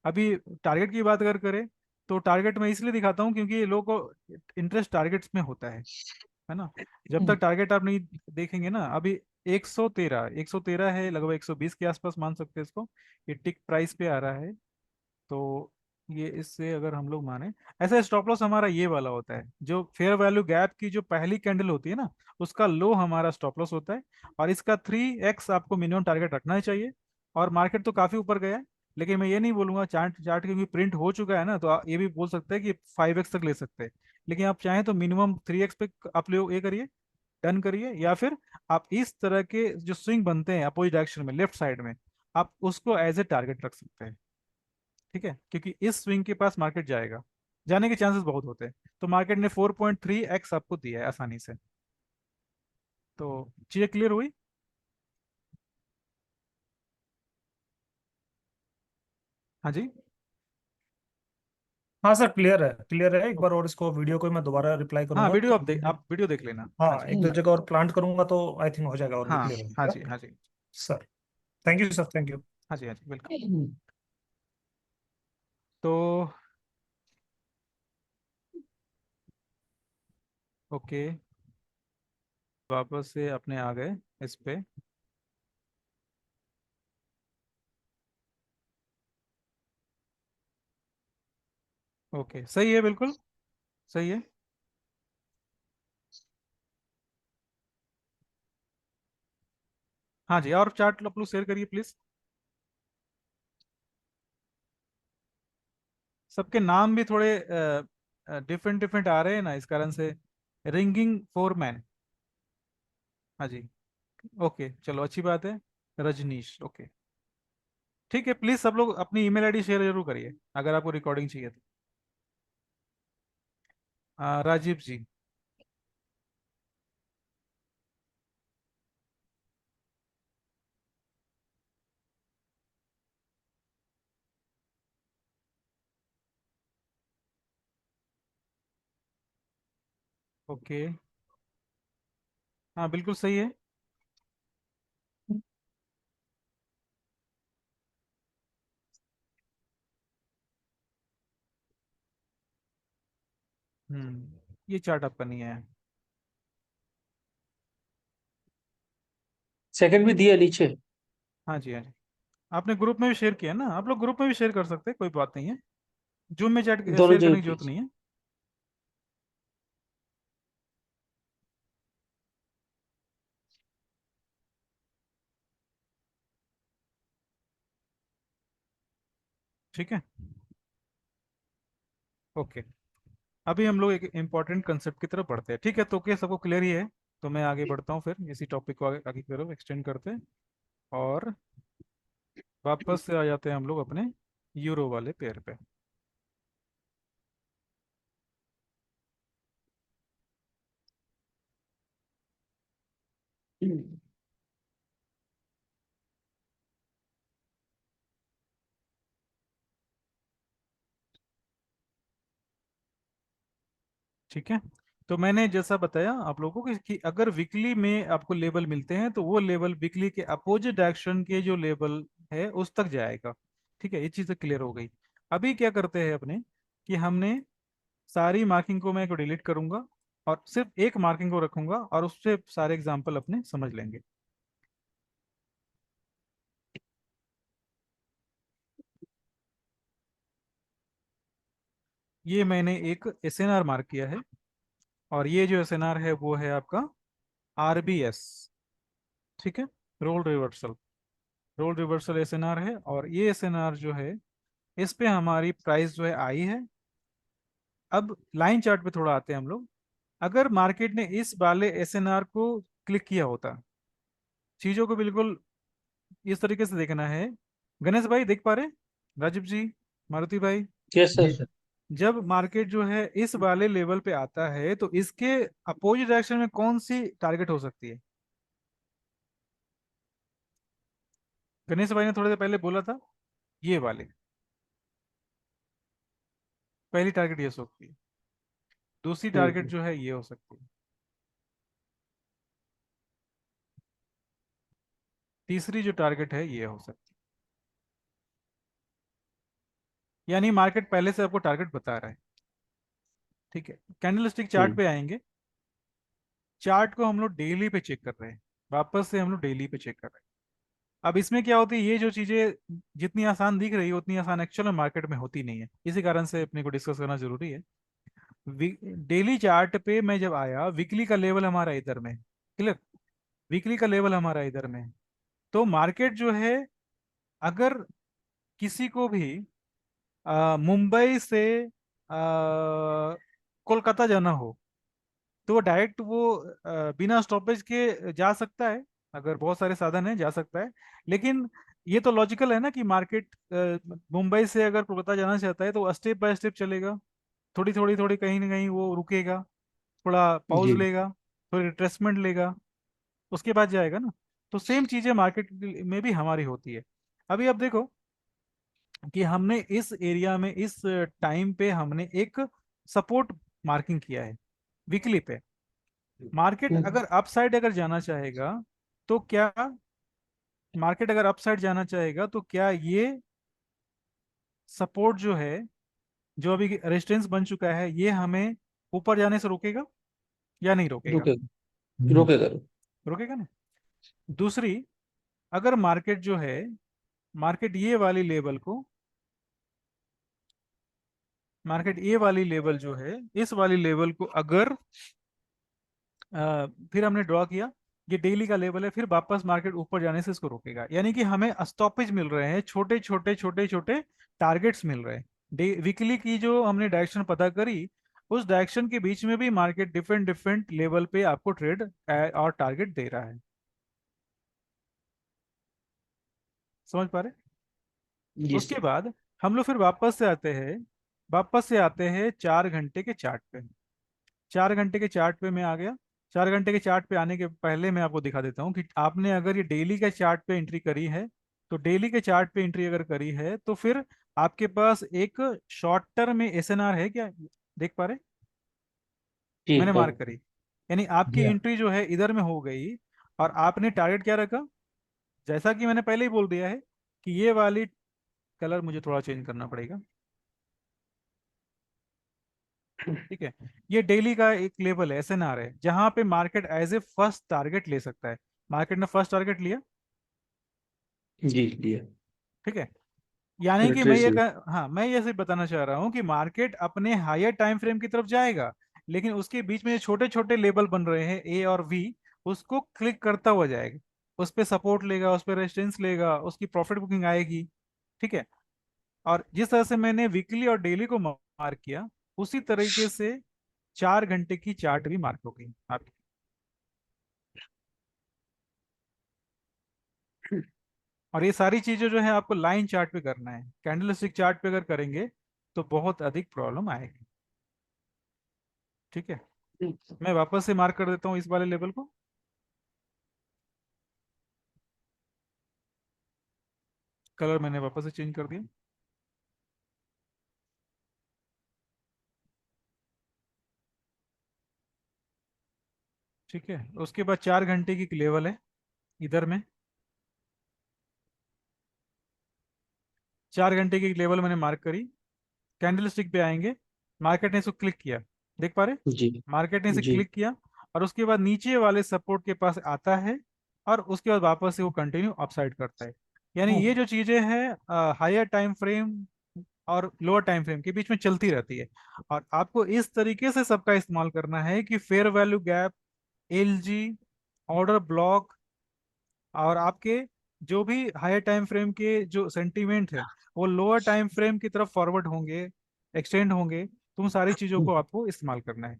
अभी टारगेट की बात अगर करें तो टारगेट मैं इसलिए दिखाता हूँ क्योंकि लोगों को इंटरेस्ट टारगेट्स में होता है ना? जब तक टारगेट आप नहीं देखेंगे ना, अभी 113 है, लगभग 120 के आसपास मान सकते हैं इसको। ये टिक प्राइस पे आ रहा है। तो ये इससे अगर हम लोग माने, ऐसा स्टॉप लॉस हमारा ये वाला होता है जो फेयर वैल्यू गैप की जो पहली कैंडल होती है ना, उसका लो हमारा स्टॉप लॉस होता है। और इसका 3x आपको मिनिमम टारगेट रखना ही चाहिए। और मार्केट तो काफी ऊपर गया है, लेकिन मैं ये नहीं बोलूंगा चार्ट चार्ट क्योंकि प्रिंट हो चुका है ना, तो ये भी बोल सकते हैं कि 5x तक ले सकते हैं। लेकिन आप चाहें तो मिनिमम 3x पे आप लोग ये करिए, डन करिए। या फिर आप इस तरह के जो स्विंग बनते हैं अपोजिट डायरेक्शन में लेफ्ट साइड में, आप उसको एज ए टारगेट रख सकते हैं। ठीक है, क्योंकि इस स्विंग के पास मार्केट जाएगा, जाने के चांसेस बहुत होते हैं। तो मार्केट ने 4.3x आपको दिया है आसानी से। तो चीजें क्लियर हुई? हाँ जी। हाँ सर, क्लियर है, क्लियर है। एक बार और इसको वीडियो को मैं दोबारा रिप्लाई हाँ करूंगा वीडियो तो आप वीडियो देख लेना। हाँ हाँ, जी। एक दो जगह और प्लांट करूंगा तो आई थिंक हो जाएगा और भी हाँ क्लियर हो हाँ जाएगा। जी, हाँ जी। Sir, thank you sir, thank you. हाँ जी, हाँ जी बिल्कुल। तो ओके, वापस से अपने आ गए इस पे। ओके सही है, बिल्कुल सही है। हाँ जी, और चार्ट आप लोग शेयर करिए प्लीज। सबके नाम भी थोड़े डिफरेंट डिफरेंट आ रहे हैं ना, इस कारण से। रिंगिंग फोरमैन, हाँ जी। ओके चलो, अच्छी बात है। रजनीश, ओके। ठीक है, प्लीज सब लोग अपनी ईमेल आईडी शेयर जरूर करिए अगर आपको रिकॉर्डिंग चाहिए तो। राजीव जी। ओके, हाँ बिल्कुल सही है। ये चार्ट आपका नहीं है। सेकंड भी दिया नीचे। हाँ जी, हाँ जी। आपने ग्रुप में भी शेयर किया ना, आप लोग ग्रुप में भी शेयर कर सकते हैं, कोई बात नहीं है। जूम में चैट दोनों शेयर जगह करने की जरूरत प्लीज। नहीं है। ठीक है। ओके, अभी हम लोग एक इम्पोर्टेंट कंसेप्ट की तरफ बढ़ते हैं। ठीक है, तो क्या सबको क्लियर ही है? तो मैं आगे बढ़ता हूँ, फिर इसी टॉपिक को आगे आगे की तरफ एक्सटेंड करते हैं और वापस से आ जाते हैं हम लोग अपने यूरो वाले पेयर पे। ठीक है, तो मैंने जैसा बताया आप लोगों को कि अगर वीकली में आपको लेवल मिलते हैं तो वो लेवल वीकली के अपोजिट डायरेक्शन के जो लेवल है उस तक जाएगा। ठीक है, ये चीज़ क्लियर हो गई। अभी क्या करते हैं अपने कि हमने सारी मार्किंग को मैं डिलीट करूंगा और सिर्फ एक मार्किंग को रखूंगा और उससे सारे एग्जाम्पल अपने समझ लेंगे। ये मैंने एक एसएनआर मार्क किया है और ये जो एसएनआर है वो है आपका आरबीएस। ठीक है, role reversal, role reversal SNR है और ये एसएनआर जो है इस पे हमारी प्राइस जो है आई है। अब लाइन चार्ट पे थोड़ा आते हैं हम लोग। अगर मार्केट ने इस वाले एसएनआर को क्लिक किया होता, चीजों को बिल्कुल इस तरीके से देखना है। गणेश भाई देख पा रहे? राजीव जी, मारुति भाई, यस जी सर। सर। जब मार्केट जो है इस वाले लेवल पे आता है तो इसके अपोजिट डायरेक्शन में कौन सी टारगेट हो सकती है? गणेश भाई ने थोड़ी देर पहले बोला था ये वाले, पहली टारगेट ये हो सकती है, दूसरी टारगेट जो है ये हो सकती है, तीसरी जो टारगेट है ये हो सकती है। यानी मार्केट पहले से आपको टारगेट बता रहा है। ठीक है, कैंडलस्टिक चार्ट पे आएंगे। चार्ट को हम लोग डेली पे चेक कर रहे हैं, वापस से हम लोग डेली पे चेक कर रहे हैं। अब इसमें क्या होती है, ये जो चीजें जितनी आसान दिख रही है उतनी आसान एक्चुअल में मार्केट में होती नहीं है, इसी कारण से अपने को डिस्कस करना जरूरी है। डेली चार्ट पे मैं जब आया, वीकली का लेवल हमारा इधर में, क्लियर, वीकली का लेवल हमारा इधर में। तो मार्केट जो है, अगर किसी को भी मुंबई से कोलकाता जाना हो तो वो डायरेक्ट वो बिना स्टॉपेज के जा सकता है। अगर बहुत सारे साधन है जा सकता है, लेकिन ये तो लॉजिकल है ना कि मार्केट मुंबई से अगर कोलकाता जाना चाहता है तो स्टेप बाय स्टेप चलेगा, थोड़ी थोड़ी थोड़ी कहीं ना कहीं वो रुकेगा, थोड़ा पॉज जी लेगा, थोड़ी रिट्रेसमेंट लेगा, उसके बाद जाएगा ना। तो सेम चीजें मार्केट में भी हमारी होती है। अभी अब देखो कि हमने इस एरिया में इस टाइम पे हमने एक सपोर्ट मार्किंग किया है वीकली पे। मार्केट अगर अपसाइड अगर जाना चाहेगा तो क्या, मार्केट अगर अपसाइड जाना चाहेगा तो क्या ये सपोर्ट जो है, जो अभी रेजिस्टेंस बन चुका है, ये हमें ऊपर जाने से रोकेगा या नहीं रोकेगा? रुकेगा, रुकेगा। रोकेगा ना। दूसरी, अगर मार्केट जो है, मार्केट ये वाली लेवल को, मार्केट ये वाली लेवल जो है, इस वाली लेवल को अगर फिर हमने ड्रॉ किया, ये डेली का लेवल है, फिर वापस मार्केट ऊपर जाने से इसको रोकेगा। यानी कि हमें स्टॉपेज मिल रहे हैं, छोटे छोटे छोटे छोटे टारगेट्स मिल रहे हैं। वीकली की जो हमने डायरेक्शन पता करी, उस डायरेक्शन के बीच में भी मार्केट डिफरेंट डिफरेंट लेवल पे आपको ट्रेड और टारगेट दे रहा है। समझ पा रहे? जी उसके सर। बाद हम लोग फिर वापस से आते हैं, वापस से आते हैं 4 घंटे के चार्ट पे। 4 घंटे के चार्ट पे मैं आ गया। 4 घंटे के चार्ट पे आने के पहले मैं आपको दिखा देता हूँ कि आपने अगर ये डेली के चार्ट पे एंट्री करी है, तो डेली के चार्ट पे एंट्री अगर करी है तो फिर आपके पास एक शॉर्ट टर्म में एसएनआर है क्या? देख पा रहे? जी मैंने सर। मार्क करी, यानी आपकी जी हाँ। एंट्री जो है इधर में हो गई। और आपने टारगेट क्या रखा? जैसा कि मैंने पहले ही बोल दिया है कि ये वाली कलर मुझे थोड़ा चेंज करना पड़ेगा। ठीक है, ये डेली का एक लेवल है, एसएनआर है, जहां पे market as a first target ले सकता है। मार्केट ने फर्स्ट टारगेट लिया। जी लिया। ठीक है, यानी कि मैं रिट्रेस हुई। हाँ, मैं ये सिर्फ बताना चाह रहा हूँ कि मार्केट अपने हायर टाइम फ्रेम की तरफ जाएगा, लेकिन उसके बीच में छोटे छोटे लेवल बन रहे हैं ए और वी, उसको क्लिक करता हुआ जाएगा, उस पर सपोर्ट लेगा, उस पर रेजिस्टेंस लेगा, उसकी प्रॉफिट बुकिंग आएगी। ठीक है, और जिस तरह से मैंने वीकली और डेली को मार्क किया, उसी तरीके से 4 घंटे की चार्ट भी मार्क होगी आपकी। और ये सारी चीजें जो है आपको लाइन चार्ट पे करना है, कैंडल स्टिक चार्ट पे अगर करेंगे तो बहुत अधिक प्रॉब्लम आएगी। ठीक है, मैं वापस से मार्क कर देता हूँ इस वाले लेवल को। कलर मैंने वापस से चेंज कर दिया। ठीक है, उसके बाद 4 घंटे की लेवल है इधर में। 4 घंटे की लेवल मैंने मार्क करी। कैंडल स्टिक पे आएंगे, मार्केट ने इसको क्लिक किया, देख पा रहे, जी मार्केट ने इसे जी क्लिक किया और उसके बाद नीचे वाले सपोर्ट के पास आता है और उसके बाद वापस से वो कंटिन्यू अपसाइड करता है। यानी ये जो चीजें हैं हायर टाइम फ्रेम और लोअर टाइम फ्रेम के बीच में चलती रहती है। और आपको इस तरीके से सबका इस्तेमाल करना है कि fair value gap, LG, order block और आपके जो भी हायर टाइम फ्रेम के जो सेंटीमेंट है वो लोअर टाइम फ्रेम की तरफ फॉरवर्ड होंगे, एक्सटेंड होंगे, तो उन सारी चीजों को आपको इस्तेमाल करना है।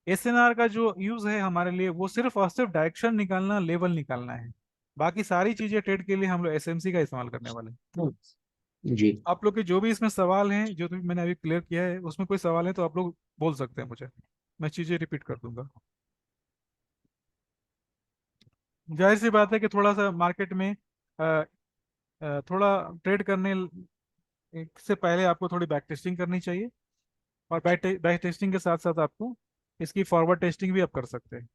एसएनआर का जो यूज है हमारे लिए वो सिर्फ और सिर्फ डायरेक्शन निकालना, लेवल निकालना है। बाकी सारी चीजें ट्रेड के लिए हम लोग एसएमसी का इस्तेमाल करने वाले हैं। जी। आप लोग के जो भी इसमें सवाल हैं जो भी मैंने अभी क्लियर किया है उसमें कोई सवाल है तो आप लोग बोल सकते हैं मुझे, मैं चीजें रिपीट कर दूंगा। जाहिर सी बात है कि थोड़ा सा मार्केट में अ, थोड़ा ट्रेड करने से पहले आपको थोड़ी बैक टेस्टिंग करनी चाहिए। और बैक टेस्टिंग के साथ साथ आपको इसकी फॉरवर्ड टेस्टिंग भी आप कर सकते हैं।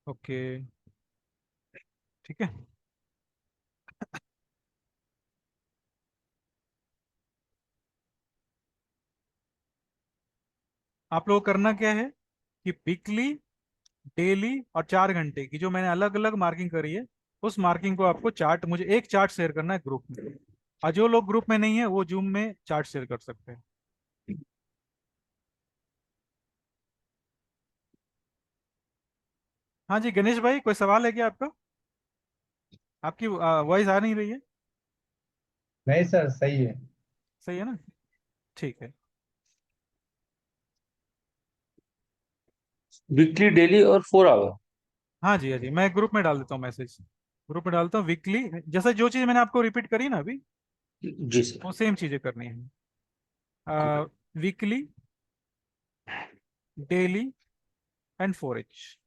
ओके, ठीक है। आप लोगों को करना क्या है कि वीकली, डेली और 4 घंटे की जो मैंने अलग अलग मार्किंग करी है उस मार्किंग को आपको चार्ट, मुझे एक चार्ट शेयर करना है ग्रुप में। और जो लोग ग्रुप में नहीं है वो जूम में चार्ट शेयर कर सकते हैं। हाँ जी गणेश भाई, कोई सवाल है क्या आपका? आपकी वॉइस आ नहीं रही है। नहीं सर, सही है। सही है ना? ठीक है। वीकली, डेली और 4 आवर। हाँ जी, हाँ जी, मैं ग्रुप में डाल देता हूँ मैसेज। ग्रुप में डालता हूँ वीकली, जैसे जो चीज़ मैंने आपको रिपीट करी ना अभी, जी सर। वो सेम चीज़ें करनी है। Weekly, daily and 4H।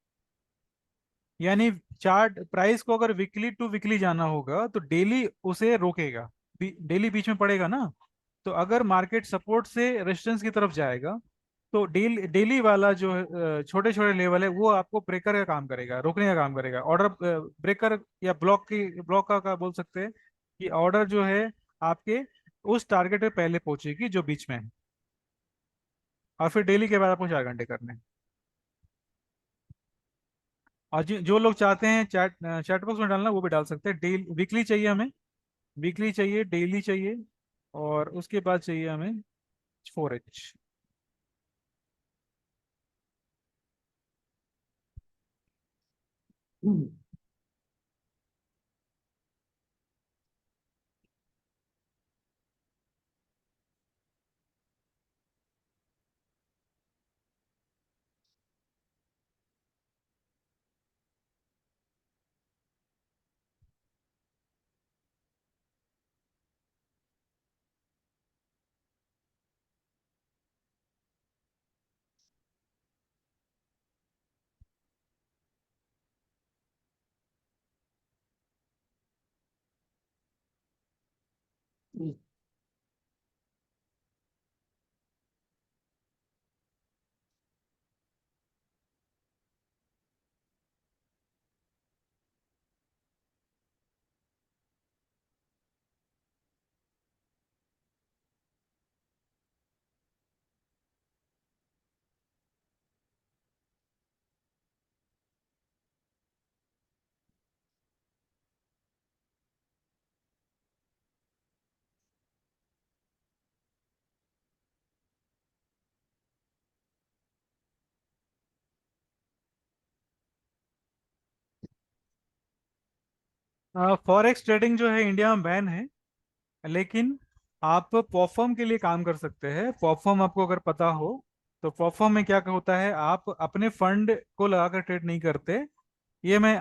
यानी चार्ट प्राइस को अगर वीकली टू वीकली जाना होगा तो डेली उसे रोकेगा, डेली बीच में पड़ेगा ना। तो अगर मार्केट सपोर्ट से रेजिस्टेंस की तरफ जाएगा तो डेली डेली वाला जो छोटे छोटे लेवल है वो आपको ब्रेकर का काम करेगा, रोकने का काम करेगा। ऑर्डर ब्रेकर या ब्लॉक का बोल सकते हैं कि ऑर्डर जो है आपके उस टारगेट पे पहले पहुंचेगी जो बीच में है। और फिर डेली के बाद आपको 4 घंटे करने हैं। और जो लोग चाहते हैं चैट चैट बॉक्स में डालना वो भी डाल सकते हैं। डेली वीकली चाहिए हमें, वीकली चाहिए, डेली चाहिए और उसके बाद चाहिए हमें 4H। फॉरेक्स ट्रेडिंग जो है इंडिया में बैन है, लेकिन आप पॉफर्म के लिए काम कर सकते हैं। पॉफर्म आपको अगर पता हो तो पॉफर्म में क्या होता है, आप अपने फंड को लगाकर ट्रेड नहीं करते। ये मैं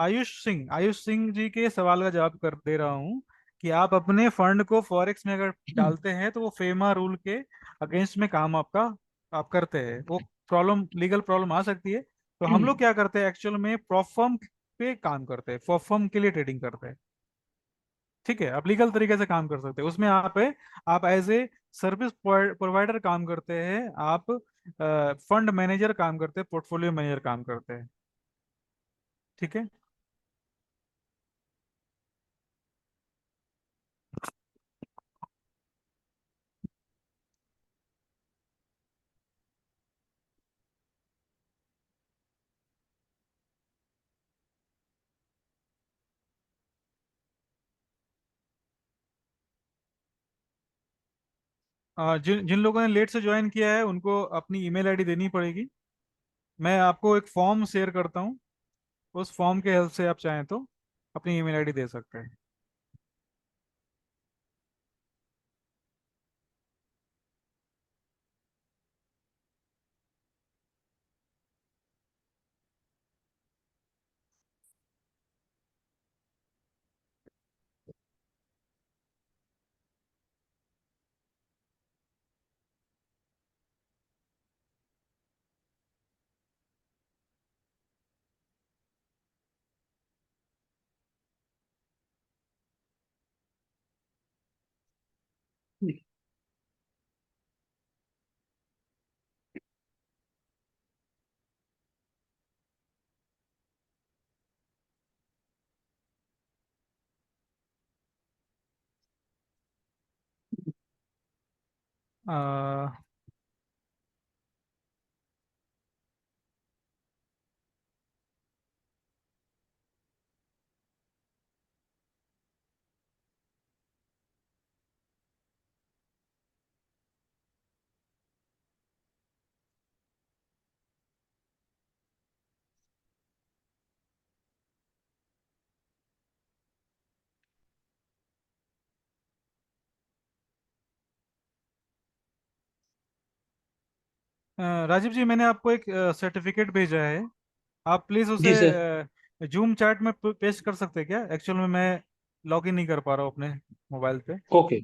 आयुष सिंह जी के सवाल का जवाब कर दे रहा हूँ कि आप अपने फंड को फॉरेक्स में अगर डालते हैं तो वो फेमा रूल के अगेंस्ट में काम आपका आप करते हैं, वो प्रॉब्लम, लीगल प्रॉब्लम आ सकती है। तो हम लोग क्या करते हैं एक्चुअल में, प्रोफर्म पे काम करते हैं, प्रोफर्म के लिए ट्रेडिंग करते हैं। ठीक है, आप लीगल तरीके से काम कर सकते हैं उसमें। आप एज ए सर्विस प्रोवाइडर काम करते हैं, आप फंड मैनेजर काम करते हैं, पोर्टफोलियो मैनेजर काम करते हैं। ठीक है। जिन जिन लोगों ने लेट से ज्वाइन किया है उनको अपनी ईमेल आईडी देनी पड़ेगी। मैं आपको एक फॉर्म शेयर करता हूँ, उस फॉर्म के हेल्प से आप चाहें तो अपनी ईमेल आईडी दे सकते हैं। अ, राजीव जी, मैंने आपको एक सर्टिफिकेट भेजा है, आप प्लीज उसे जी सर। जूम चैट में पेस्ट कर सकते हैं क्या? एक्चुअल में मैं लॉग इन नहीं कर पा रहा हूँ अपने मोबाइल पे। ओके।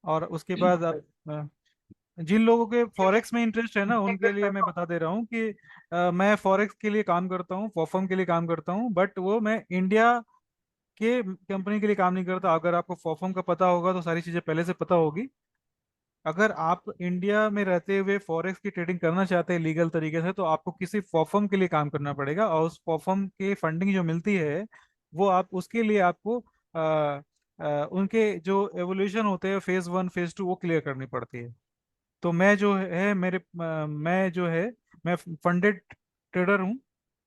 और उसके बाद आप जिन लोगों के फॉरेक्स में इंटरेस्ट है ना, उनके लिए मैं बता दे रहा हूँ कि मैं फॉरेक्स के लिए काम करता हूँ, फॉफर्म के लिए काम करता हूँ, बट वो मैं इंडिया के कंपनी के लिए काम नहीं करता। अगर आपको फॉफर्म का पता होगा तो सारी चीज़ें पहले से पता होगी। अगर आप इंडिया में रहते हुए फॉरेक्स की ट्रेडिंग करना चाहते हैं लीगल तरीके से, तो आपको किसी फॉफर्म के लिए काम करना पड़ेगा, और उस फॉफर्म के फंडिंग जो मिलती है वो आप उसके लिए आपको उनके जो एवोल्यूशन होते हैं फेज 1 फेज 2 वो क्लियर करनी पड़ती है। तो मैं जो है मेरे मैं जो है मैं फंडेड ट्रेडर हूँ,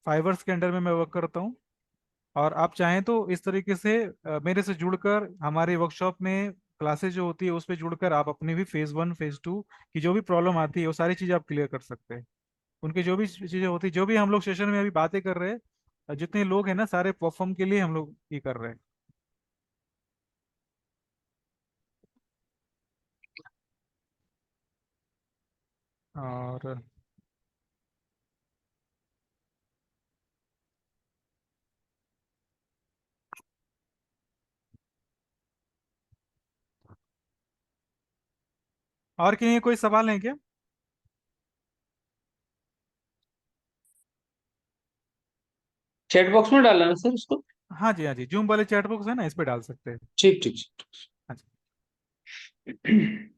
फाइवर्स के अंडर में मैं वर्क करता हूँ। और आप चाहें तो इस तरीके से मेरे से जुड़कर हमारे वर्कशॉप में क्लासेस जो होती है उस पर जुड़कर आप अपनी भी फेज 1 फेज 2 की जो भी प्रॉब्लम आती है वो सारी चीज़ें आप क्लियर कर सकते हैं। उनकी जो भी चीज़ें होती है, जो भी हम लोग सेशन में अभी बातें कर रहे हैं, जितने लोग हैं ना, सारे परफॉर्म के लिए हम लोग ये कर रहे हैं। और और कहीं कोई सवाल है क्या? चैट बॉक्स में डालना है सर उसको? हाँ जी, हाँ जी, जूम वाले चैट बॉक्स है ना, इस पे डाल सकते हैं। ठीक ठीक हाँ जी। ठीक।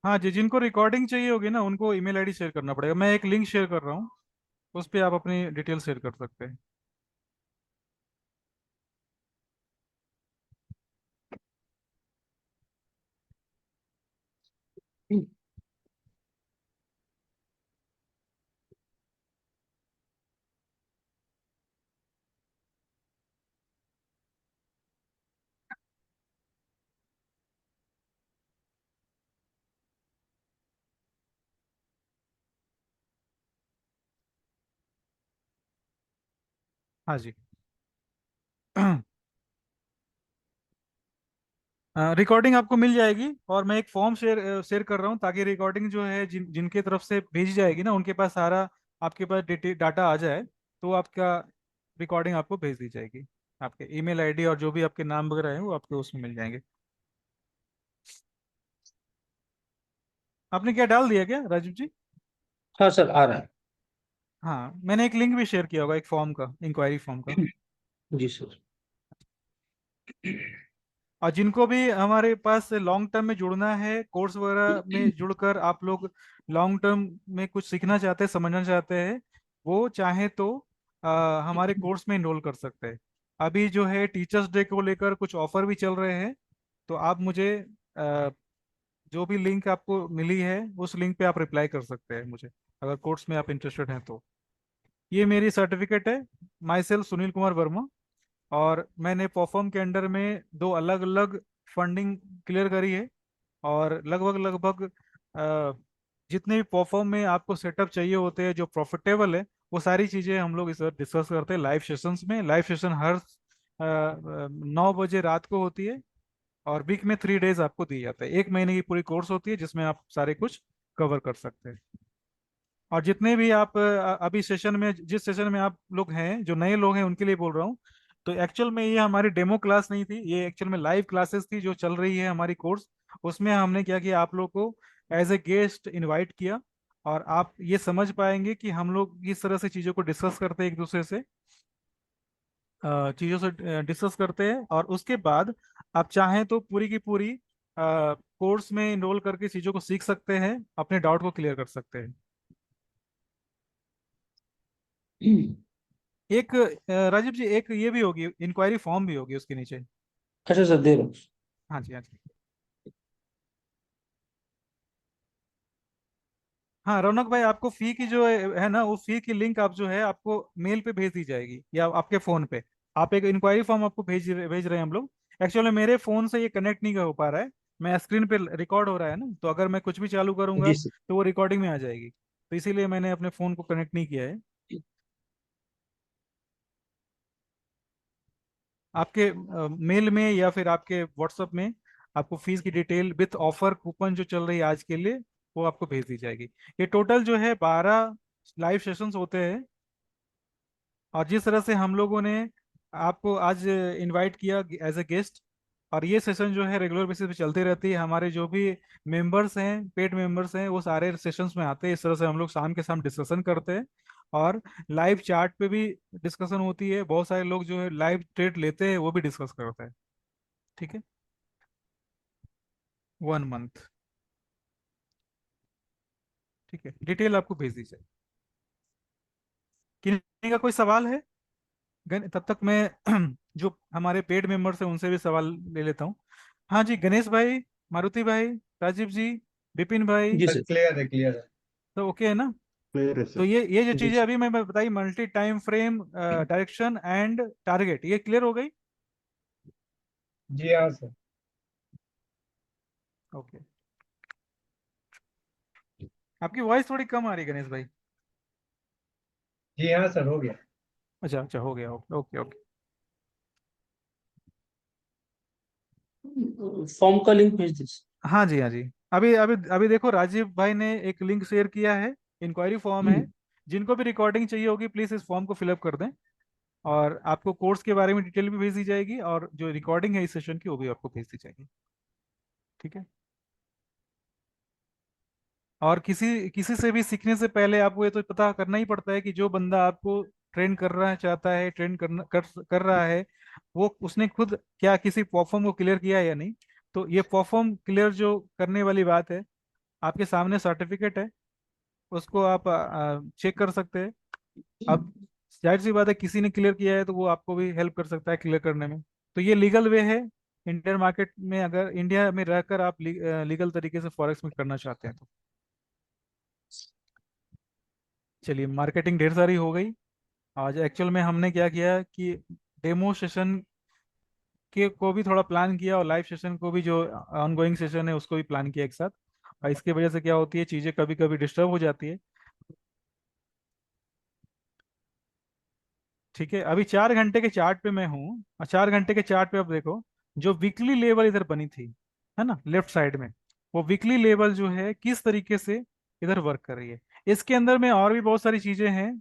हाँ जी, जिनको रिकॉर्डिंग चाहिए होगी ना उनको ईमेल आईडी शेयर करना पड़ेगा। मैं एक लिंक शेयर कर रहा हूँ, उस पर आप अपनी डिटेल शेयर कर सकते हैं। हाँ जी। रिकॉर्डिंग आपको मिल जाएगी, और मैं एक फॉर्म शेयर शेयर कर रहा हूँ ताकि रिकॉर्डिंग जो है जिनके तरफ से भेजी जाएगी ना उनके पास सारा आपके पास डाटा आ जाए, तो आपका रिकॉर्डिंग आपको भेज दी जाएगी। आपके ईमेल आईडी और जो भी आपके नाम वगैरह है वो आपके उसमें मिल जाएंगे। आपने क्या डाल दिया क्या राजीव जी? हाँ सर, आ रहा हाँ, मैंने एक लिंक भी शेयर किया होगा, एक फॉर्म का, इंक्वायरी फॉर्म का। है। जी सर। और जिनको भी हमारे पास लॉन्ग टर्म में जुड़ना है, कोर्स वगैरह में जुड़कर आप लोग लॉन्ग टर्म में कुछ सीखना चाहते हैं, समझना चाहते हैं, वो चाहे तो हमारे कोर्स में इनरोल कर सकते हैं। अभी जो है टीचर्स डे को लेकर कुछ ऑफर भी चल रहे हैं, तो आप मुझे अ, जो भी लिंक आपको मिली है उस लिंक पे आप रिप्लाई कर सकते हैं मुझे, अगर कोर्स में आप इंटरेस्टेड हैं तो। ये मेरी सर्टिफिकेट है, माई सेल्फ सुनील कुमार वर्मा। और मैंने परफॉर्म के अंडर में 2 अलग अलग फंडिंग क्लियर करी है, और लगभग लगभग अ, जितने भी परफॉर्म में आपको सेटअप चाहिए होते हैं जो प्रॉफिटेबल है, वो सारी चीज़ें हम लोग इस वक्त डिस्कस करते हैं लाइव सेशंस में। लाइव सेशन हर 9 बजे रात को होती है, और वीक में 3 डेज आपको दिए जाते हैं। 1 महीने की पूरी कोर्स होती है जिसमें आप सारे कुछ कवर कर सकते हैं। और जितने भी आप अभी सेशन में, जिस सेशन में आप लोग हैं, जो नए लोग हैं उनके लिए बोल रहा हूँ, तो एक्चुअल में ये हमारी डेमो क्लास नहीं थी, ये एक्चुअल में लाइव क्लासेस थी जो चल रही है हमारी कोर्स। उसमें हमने क्या किया, आप लोग को एज ए गेस्ट इनवाइट किया, और आप ये समझ पाएंगे कि हम लोग किस तरह से चीज़ों को डिस्कस करते हैं, एक दूसरे से चीज़ों से डिस्कस करते हैं। और उसके बाद आप चाहें तो पूरी की पूरी कोर्स में इनरोल करके चीज़ों को सीख सकते हैं, अपने डाउट को क्लियर कर सकते हैं। एक राजीव जी, एक ये भी होगी, इंक्वायरी फॉर्म भी होगी उसके नीचे। अच्छा सर, दे रहा हूँ। हाँ जी, हाँ जी। हाँ रौनक भाई, आपको फी की जो है ना, वो फी की लिंक आप जो है आपको मेल पे भेज दी जाएगी या आपके फ़ोन पे। आप एक इंक्वायरी फॉर्म आपको भेज रहे हैं हम लोग। एक्चुअली मेरे फ़ोन से ये कनेक्ट नहीं हो पा रहा है, मैं स्क्रीन पे रिकॉर्ड हो रहा है ना, तो अगर मैं कुछ भी चालू करूंगा जी सर। तो वो रिकॉर्डिंग में आ जाएगी, तो इसीलिए मैंने अपने फ़ोन को कनेक्ट नहीं किया है। आपके मेल में या फिर आपके व्हाट्सएप में आपको फीस की डिटेल विथ ऑफर कूपन जो चल रही है आज के लिए, वो आपको भेज दी जाएगी। ये टोटल जो है 12 लाइव सेशंस होते हैं। और जिस तरह से हम लोगों ने आपको आज इनवाइट किया एज ए गेस्ट, और ये सेशन जो है रेगुलर बेसिस पे चलती रहती है, हमारे जो भी मेंबर्स हैं, पेड मेंबर्स हैं, वो सारे सेशंस में आते हैं। इस तरह से हम लोग शाम के शाम डिस्कशन करते हैं, और लाइव चार्ट पे भी डिस्कशन होती है। बहुत सारे लोग जो है लाइव ट्रेड लेते हैं, वो भी डिस्कस करते हैं। ठीक है, 1 मंथ। ठीक है, डिटेल आपको भेज दी जाए। किसी का कोई सवाल है? तब तक मैं जो हमारे पेड मेंबर्स हैं उनसे भी सवाल ले लेता हूँ। हाँ जी, गणेश भाई, मारुति भाई, राजीव जी, विपिन भाई, जी सर सर। क्लियर है, क्लियर है। तो ओके है ना? क्लियर है तो सर। ये जो जी चीजें सर। अभी मैं बताई, multi time frame, direction and target, ये क्लियर हो गई? जी हाँ सर। ओके। आपकी वॉइस थोड़ी कम आ रही है गणेश भाई। जी हाँ सर, हो गया। अच्छा अच्छा, हो गया, ओके ओके ओके। फॉर्म का लिंक भेज दीजिए। हाँ जी, हाँ जी। अभी अभी अभी देखो, राजीव भाई ने एक लिंक शेयर किया है, इंक्वायरी फॉर्म है। जिनको भी रिकॉर्डिंग चाहिए होगी प्लीज इस फॉर्म को फिलअप कर दें, और आपको कोर्स के बारे में डिटेल भी भेज दी जाएगी, और जो रिकॉर्डिंग है इस सेशन की वो भी आपको भेज दी जाएगी। ठीक है। और किसी किसी से भी सीखने से पहले आपको ये तो पता करना ही पड़ता है कि जो बंदा आपको ट्रेन करना चाहता है, ट्रेन कर रहा है, वो उसने खुद क्या किसी परफॉर्म को क्लियर किया है या नहीं। तो ये परफॉर्म क्लियर जो करने वाली बात है, आपके सामने सर्टिफिकेट है, उसको आप चेक कर सकते हैं। अब जाहिर सी बात है, किसी ने क्लियर किया है तो वो आपको भी हेल्प कर सकता है क्लियर करने में। तो ये लीगल वे है इंडियन मार्केट में, अगर इंडिया में रहकर आप लीगल तरीके से फॉरेक्स में करना चाहते हैं तो। चलिए, मार्केटिंग ढेर सारी हो गई। आज एक्चुअल में हमने क्या किया कि डेमो सेशन के को भी थोड़ा प्लान किया, और लाइव सेशन को भी, जो ऑनगोइंग सेशन है उसको भी प्लान किया एक साथ। और इसकी वजह से क्या होती है, चीज़ें कभी कभी डिस्टर्ब हो जाती है। ठीक है, अभी 4 घंटे के चार्ट पे मैं हूँ, और 4 घंटे के चार्ट पे अब देखो, जो वीकली लेवल इधर बनी थी, है ना, लेफ्ट साइड में, वो वीकली लेवल जो है किस तरीके से इधर वर्क कर रही है। इसके अंदर में और भी बहुत सारी चीजें हैं।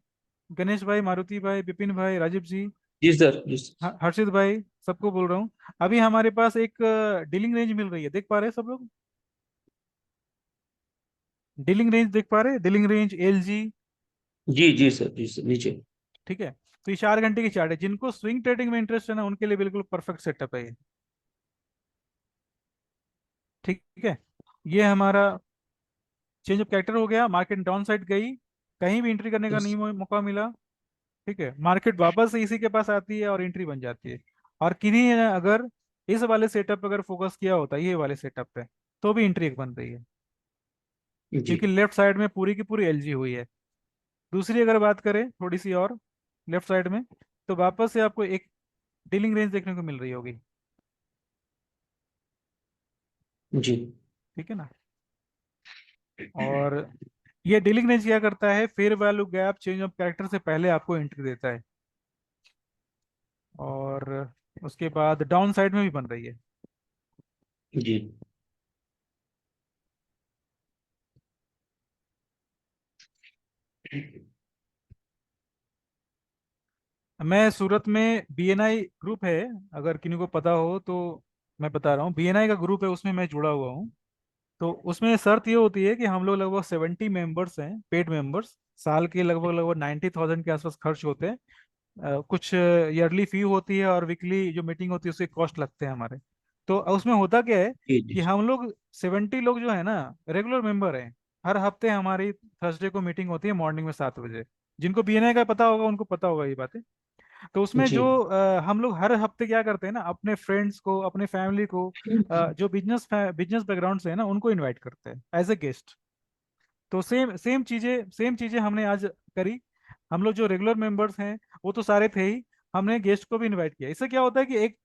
गणेश भाई, मारुति भाई, विपिन भाई, राजीव जी, जी सर, जी सर। हर्षित भाई, सबको बोल रहा हूँ। अभी हमारे पास एक डीलिंग रेंज मिल रही है, देख पा रहे हैं सब लोग? डीलिंग रेंज देख पा रहे हैं? डीलिंग रेंज एल जी। जी जी सर, जी सर, नीचे। ठीक है, तो ये 4 घंटे की चार्ट है। जिनको स्विंग ट्रेडिंग में इंटरेस्ट है ना, उनके लिए बिल्कुल परफेक्ट सेटअप है ये। ठीक है, ये हमारा चेंज ऑफ कैरेक्टर हो गया। मार्केट डाउन साइड गई, कहीं भी एंट्री करने का नहीं मौका मिला। ठीक है, मार्केट वापस से इसी के पास आती है और एंट्री बन जाती है। और किन्हीं ने अगर इस वाले सेटअप पे अगर फोकस किया होता, ये वाले सेटअप पे, तो भी एंट्री एक बन रही है, जी क्योंकि लेफ्ट साइड में पूरी की पूरी एलजी हुई है। दूसरी अगर बात करें थोड़ी सी और, लेफ्ट साइड में, तो वापस से आपको एक डीलिंग रेंज देखने को मिल रही होगी। जी ठीक है ना। और ये डीलिंग रेंज क्या करता है, fair value gap change of character से पहले आपको एंट्री देता है, और उसके बाद डाउन साइड में भी बन रही है। जी मैं सूरत में बीएनआई ग्रुप है, अगर किन्हीं को पता हो तो मैं बता रहा हूँ। बीएनआई का ग्रुप है, उसमें मैं जुड़ा हुआ हूँ। तो उसमें शर्त ये होती है कि हम लोग लगभग 70 मेंबर्स हैं, पेड मेंबर्स। साल के लगभग लगभग 90,000 के आसपास खर्च होते हैं। कुछ ईयरली फी होती है, और वीकली जो मीटिंग होती है उसके कॉस्ट लगते हैं हमारे। तो उसमें होता क्या है जी कि जी हम लोग 70 लोग जो है ना, रेगुलर मेंबर हैं। हर हफ्ते हमारी थर्सडे को मीटिंग होती है मॉर्निंग में 7 बजे। जिनको बीएनआई का पता होगा उनको पता होगा ये बातें। तो उसमें जी जो हम लोग हर हफ्ते क्या करते हैं ना, अपने फ्रेंड्स को, अपने फैमिली को, जो बिजनेस बैकग्राउंड से है ना, उनको इनवाइट करते हैं एज ए गेस्ट। तो सेम चीजें हमने आज करी। हम लोग जो रेगुलर मेंबर्स हैं वो तो सारे थे ही, हमने गेस्ट को भी इनवाइट किया। इससे क्या होता है कि एक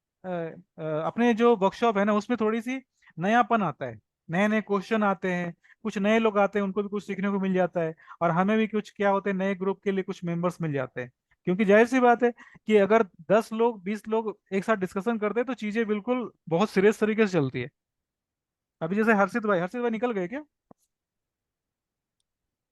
अपने जो वर्कशॉप है ना, उसमें थोड़ी सी नयापन आता है, नए नए क्वेश्चन आते हैं, कुछ नए लोग आते हैं, उनको भी कुछ सीखने को मिल जाता है। और हमें भी कुछ क्या होते हैं, नए ग्रुप के लिए कुछ मेंबर्स मिल जाते हैं। क्योंकि जाहिर सी बात है कि अगर 10 लोग 20 लोग एक साथ डिस्कशन करते हैं तो चीजें बिल्कुल बहुत सीरियस तरीके से चलती है। अभी जैसे हर्षित भाई निकल गए क्या?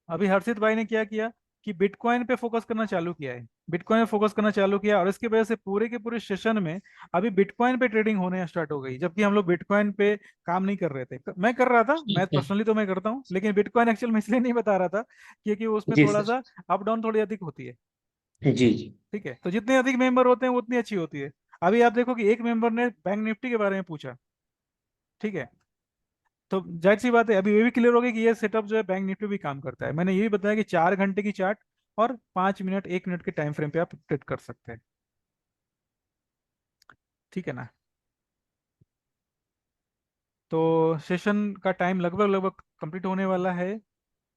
अभी हर्षित भाई ने क्या किया कि बिटकॉइन पे फोकस करना चालू किया है। बिटकॉइन पे फोकस करना चालू किया, और इसकी वजह से पूरे के पूरे सेशन में अभी बिटकॉइन पे ट्रेडिंग होने स्टार्ट हो गई, जबकि हम लोग बिटकॉइन पे काम नहीं कर रहे थे। मैं कर रहा था, मैं ठीक है। पर्सनली तो मैं करता हूँ, लेकिन बिटकॉइन एक्चुअल में इसलिए नहीं बता रहा था क्योंकि उसमें जी थोड़ा सर। सा अप डाउन थोड़ी अधिक होती है। जी जी ठीक है, तो जितने अधिक मेंबर होते हैं उतनी अच्छी होती है। अभी आप देखो कि एक मेंबर ने बैंक निफ्टी के बारे में पूछा। ठीक है, तो जाहिर सी बात है, अभी ये भी क्लियर हो गया कि ये सेटअप जो है बैंक निफ्टी भी काम करता है। मैंने ये भी बताया कि 4 घंटे की चार्ट और 5 मिनट 1 मिनट के टाइम फ्रेम पे आप ट्रेड कर सकते हैं। ठीक है ना। तो सेशन का टाइम लगभग लगभग कंप्लीट होने वाला है।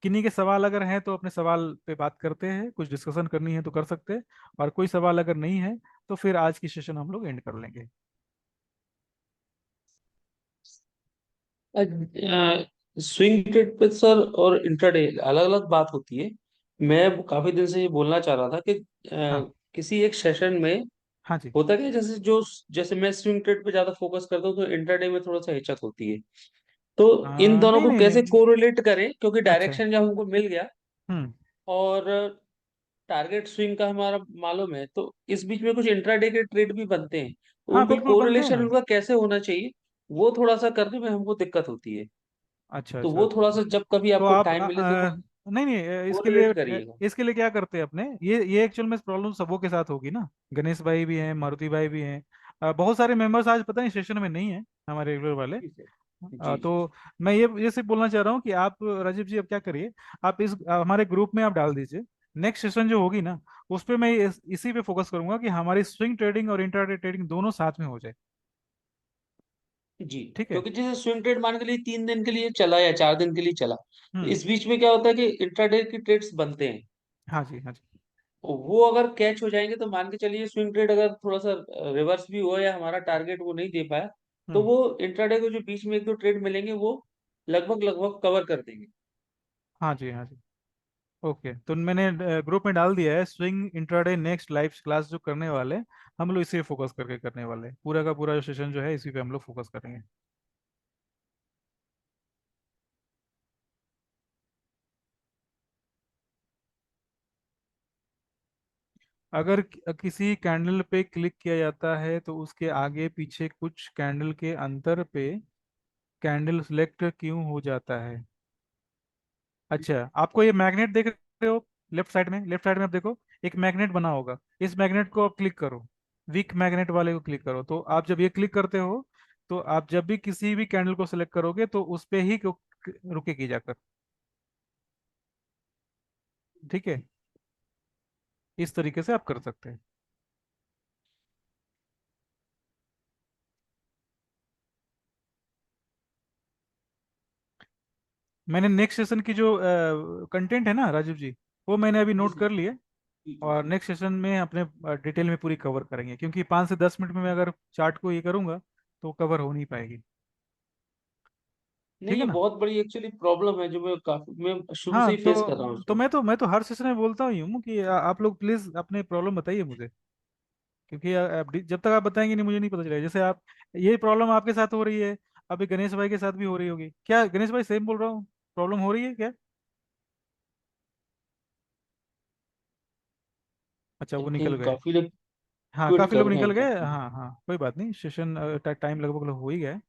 किन्हीं के सवाल अगर हैं तो अपने सवाल पे बात करते हैं, कुछ डिस्कशन करनी है तो कर सकते हैं। और कोई सवाल अगर नहीं है तो फिर आज की सेशन हम लोग एंड कर लेंगे। स्विंग ट्रेड पे सर और इंट्राडे अलग अलग बात होती है। मैं काफी दिन से ये बोलना चाह रहा था कि हाँ, किसी एक सेशन में हाँ जी। होता क्या है, जैसे मैं स्विंग ट्रेड पे ज्यादा फोकस करता हूँ तो इंट्राडे में थोड़ा सा हिचक होती है। तो इन दोनों नहीं को नहीं कैसे नहीं। कोरिलेट करें, क्योंकि अच्छा। डायरेक्शन जब हमको मिल गया हम्म। और टारगेट स्विंग का हमारा मालूम है, तो इस बीच में कुछ इंट्राडे के ट्रेड भी बनते हैं, तो हाँ, उनको बिल्कुल बनते हैं कोरिलेशन ना। उनका कैसे होना चाहिए, वो थोड़ा सा करने में हमको दिक्कत होती है। अच्छा तो अच्छा। वो थोड़ा सा जब कभी तो आपको आप टाइम मिले तो थोड़ा नहीं नहीं, कोरिलेट करिएगा। इसके लिए क्या करते हैं अपने, ये एक्चुअल में प्रॉब्लम सबों के साथ होगी ना। गणेश भाई भी हैं, मारुति भाई भी हैं, बहुत सारे मेंबर्स आज पता नहीं सेशन में नहीं है हमारे रेगुलर वाले। ठीक है। जी जी। तो मैं ये सिर्फ बोलना चाह रहा हूँ कि आप राजीव जी अब क्या करिए, आप इस हमारे ग्रुप में आप डाल दीजिए। नेक्स्ट सेशन जो होगी ना, उस पे मैं इसी पे फोकस करूंगा कि हमारी स्विंग ट्रेडिंग और इंट्राडे ट्रेडिंग दोनों साथ में हो जाए। जी। ठीक है। क्योंकि जैसे स्विंग ट्रेड मान के लिए 3 दिन के लिए चला या 4 दिन के लिए चला, तो हम्म। इस बीच में क्या होता है कि इंट्राडे की ट्रेड्स बनते हैं। हाँ जी, हाँ जी। और वो अगर कैच हो जाएंगे तो मान के चलिए स्विंग ट्रेड अगर थोड़ा सा रिवर्स भी हुआ या हमारा टारगेट वो नहीं दे पाया, तो हम्म। वो इंट्राडे को जो बीच में 1-2 ट्रेड मिलेंगे वो लगभग लगभग कवर कर देंगे। हाँ जी, हाँ जी। ओके, तो मैंने ग्रुप में डाल दिया है swing intraday next live class जो करने वाले हैं, हम लोग इसी पे फोकस करके करने वाले हैं। पूरा का पूरा सेशन जो है इसी पे हम लोग फोकस करेंगे। अगर किसी कैंडल पे क्लिक किया जाता है तो उसके आगे पीछे कुछ कैंडल के अंतर पे कैंडल सिलेक्ट क्यों हो जाता है? अच्छा, आपको ये मैग्नेट देख रहे हो? लेफ्ट साइड में आप देखो, एक मैग्नेट बना होगा। इस मैग्नेट को आप क्लिक करो, वीक मैग्नेट वाले को क्लिक करो। तो आप जब ये क्लिक करते हो, तो आप जब भी किसी भी कैंडल को सिलेक्ट करोगे तो उस पे ही रुकेगी जाकर। ठीक है, इस तरीके से आप कर सकते हैं। मैंने नेक्स्ट सेशन की जो कंटेंट है ना राजीव जी, वो मैंने अभी जी नोट सर। कर लिया। जी जी और जी। नेक्स्ट सेशन में अपने डिटेल में पूरी कवर करेंगे, क्योंकि 5 से 10 मिनट में मैं अगर चार्ट को ये करूंगा तो कवर हो नहीं पाएगी। नहीं, ठीक ये है ना? बहुत बड़ी एक्चुअली प्रॉब्लम है जो मैं शुरू से हाँ, ही फेस कर रहा हूँ तो उसको। मैं तो हर सेशन में बोलता ही हूँ कि आप लोग प्लीज अपने प्रॉब्लम बताइए मुझे। क्योंकि जब तक आप बताएंगे नहीं मुझे नहीं पता चलेगा। जैसे आप, ये प्रॉब्लम आपके साथ हो रही है, अभी गणेश भाई के साथ भी हो रही होगी क्या? गणेश भाई सेम बोल रहा हूँ, प्रॉब्लम हो रही है क्या? अच्छा, आई वो निकल थिंक गए। काफी लोग हाँ, क्विट काफी कर लोग रहे हैं निकल आई गए। थिंक। हाँ हाँ, कोई बात नहीं, सेशन टाइम लगभग हो ही गया है।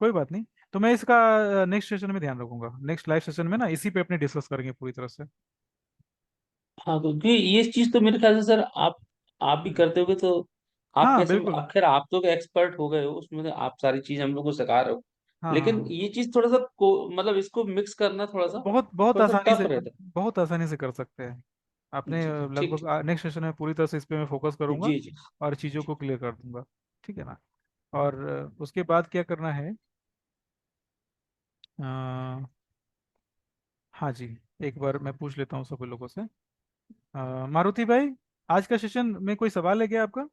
कोई बात नहीं। तो मैं इसका नेक्स्ट सेशन में ध्यान रखूंगा। नेक्स्ट लाइव सेशन में ना इसी पे अपने डिस्कस करेंगे पूरी तरह से। हाँ, क्योंकि ये चीज तो मेरे ख्याल से सर आप भी हम्म। करते होगे, तो आप हाँ कैसे, बिल्कुल। आखिर आप तो एक्सपर्ट हो गए हो उसमें, तो आप सारी चीज हम लोग को सिखा रहे हो। हाँ हाँ लेकिन हाँ। ये चीज थोड़ा सा मतलब इसको मिक्स करना थोड़ा सा बहुत बहुत थोड़ा सा आसानी टफ से, रहता बहुत आसानी से कर सकते हैं। आपने है। जी जी, ठीक लगभग नेक्स्ट सेशन में पूरी तरह से इस पे मैं फोकस ठीक। करूंगा जी जी। और चीज़ों को क्लियर कर दूंगा। ठीक है ना? और उसके बाद क्या करना है? अ, हाँ जी, एक बार मैं पूछ लेता हूँ सभी लोगों से। मारुति भाई, आज का सेशन में कोई सवाल है क्या आपका?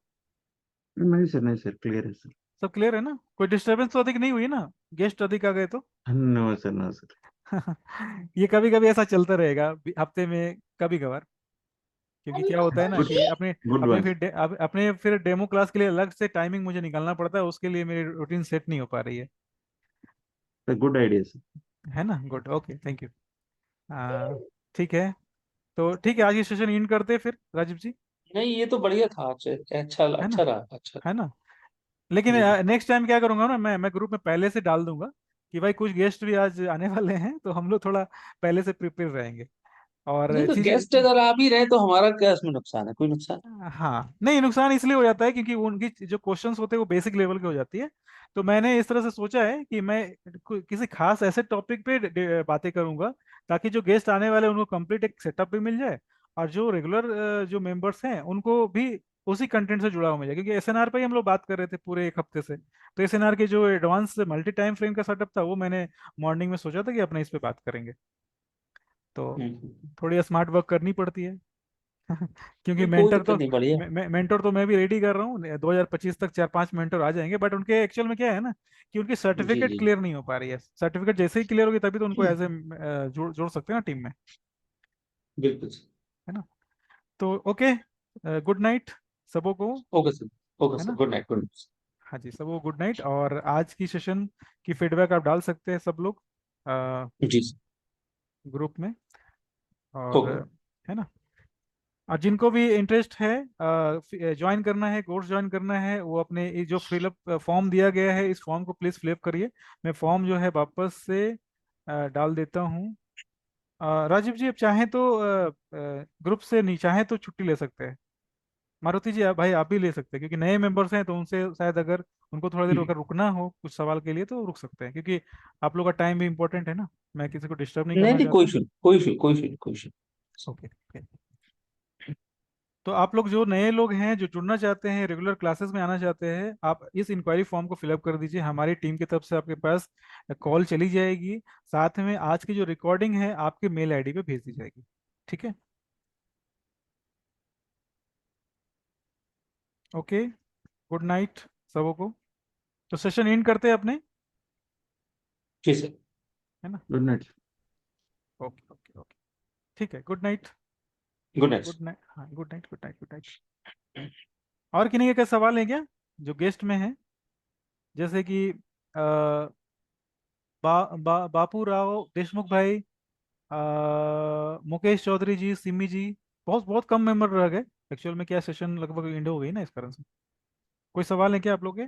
नहीं सर, नहीं सर, क्लियर है सर। सब क्लियर है ना? कोई डिस्टरबेंस तो अधिक नहीं हुई ना? गेस्ट अधिक आ गए तो? No sir, no sir. ये कभी कभी ऐसा चलता रहेगा हफ्ते में कभी कभार। क्योंकि क्या होता है ना गुड, कि अपने गुड अपने वन फिर अपने फिर डेमो क्लास के लिए अलग से टाइमिंग मुझे निकालना पड़ता है, उसके लिए मेरी रूटीन सेट नहीं हो पा रही सर, गुड आइडिया सर। है ना? Good, okay, thank you. ठीक है। तो ठीक है, आज ये सेशन इन करते हैं फिर राजीव जी। नहीं, ये तो बढ़िया था। अच्छा अच्छा है ना? अच्छा रहा, अच्छा। है ना? लेकिन जी जी। नेक्स्ट टाइम क्या करूंगा ना, मैं ग्रुप में पहले से डाल दूंगा कि भाई कुछ गेस्ट भी आज आने वाले हैं, तो हम लोग थोड़ा पहले से प्रिपेयर रहेंगे। और नहीं तो चीजें, गेस्ट अगर आप ही रहे तो हमारा क्या इसमें नुकसान है? कोई नुकसान हाँ नहीं, नुकसान इसलिए हो जाता है क्योंकि उनकी जो क्वेश्चंस होते हैं वो बेसिक लेवल के हो जाती है। तो मैंने इस तरह से सोचा है कि मैं किसी खास ऐसे टॉपिक पे बातें करूंगा, ताकि जो गेस्ट आने वाले हैं उनको कंप्लीट एक सेटअप भी मिल जाए, और जो रेगुलर जो मेंबर्स हैं उनको भी उसी कंटेंट से जुड़ा हुआ मिल जाए। क्योंकि एसएनआर पे ही हम लोग बात कर रहे थे पूरे एक हफ्ते से, तो एसएनआर के जो एडवांस मल्टी टाइम फ्रेम का सेटअप था वो मैंने मॉर्निंग में सोचा था कि अपने इस पे बात करेंगे। तो थोड़ी स्मार्ट वर्क करनी पड़ती है। क्योंकि नहीं, कोई मेंटर दिक्कत तो नहीं, बढ़िया। मेंटर तो मैं भी रेडी कर रहा हूँ। 2025 तक 4-5 मेंटर आ जाएंगे, बट उनके एक्चुअल में क्या है ना कि उनकी जी सर्टिफिकेट जी क्लियर नहीं हो पा रही है। सर्टिफिकेट जैसे ही क्लियर होगी तभी तो उनको जी। एज ए जोड़ सकते हैं ना टीम में। बिल्कुल। है ना? तो ओके, गुड नाइट सबों को। Okay sir. ओके है सर, ना? Good night, good night. हाँ जी, सबों गुड नाइट। और आज की सेशन की फीडबैक आप डाल सकते हैं सब लोग जी सर। ग्रुप में। और ओके। है ना? और जिनको भी इंटरेस्ट है ज्वाइन करना है, कोर्स ज्वाइन करना है, वो अपने ये जो फिलअप फॉर्म दिया गया है इस फॉर्म को प्लीज फिलअप करिए। मैं फॉर्म जो है वापस से डाल देता हूँ। राजीव जी, अब चाहें तो ग्रुप से नहीं चाहें तो छुट्टी ले सकते हैं। मारुति जी, आप भाई आप भी ले सकते हैं, क्योंकि नए मेंबर्स हैं तो उनसे शायद अगर उनको थोड़ा देर अगर रुकना हो कुछ सवाल के लिए तो रुक सकते हैं, क्योंकि आप लोग का टाइम भी इंपॉर्टेंट है ना, मैं किसी को डिस्टर्ब नहीं नहीं करना नहीं, कोई चाहता। इशू नहीं, कोई इशू कोई इशू कोई इशू। ओके। तो आप लोग जो नए लोग हैं जो जुड़ना चाहते हैं, रेगुलर क्लासेस में आना चाहते हैं, आप इस इंक्वायरी फॉर्म को फिलअप कर दीजिए, हमारी टीम की तरफ से आपके पास कॉल चली जाएगी, साथ में आज की जो रिकॉर्डिंग है आपके मेल आईडी पे भेज दी जाएगी। ठीक है, ओके, गुड नाइट सबों को। तो सेशन एंड करते हैं अपने, जी सर। है ना? Good night. Okay okay okay, ठीक है, good night. Good night. Good night, हाँ, good night, good night, good night. और किन्हीं के क्या सवाल है क्या जो गेस्ट में है? जैसे कि बापू राव देशमुख भाई, मुकेश चौधरी जी, सिमी जी, बहुत बहुत कम मेंबर रह गए एक्चुअल में, क्या सेशन लगभग एंड हो गई ना इस कारण से। कोई सवाल है क्या आप लोग के?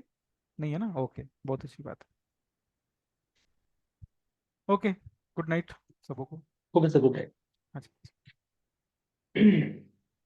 नहीं है ना, ओके, बहुत अच्छी बात है। ओके, गुड नाइट सबको। Okay sir, good night. अच्छा।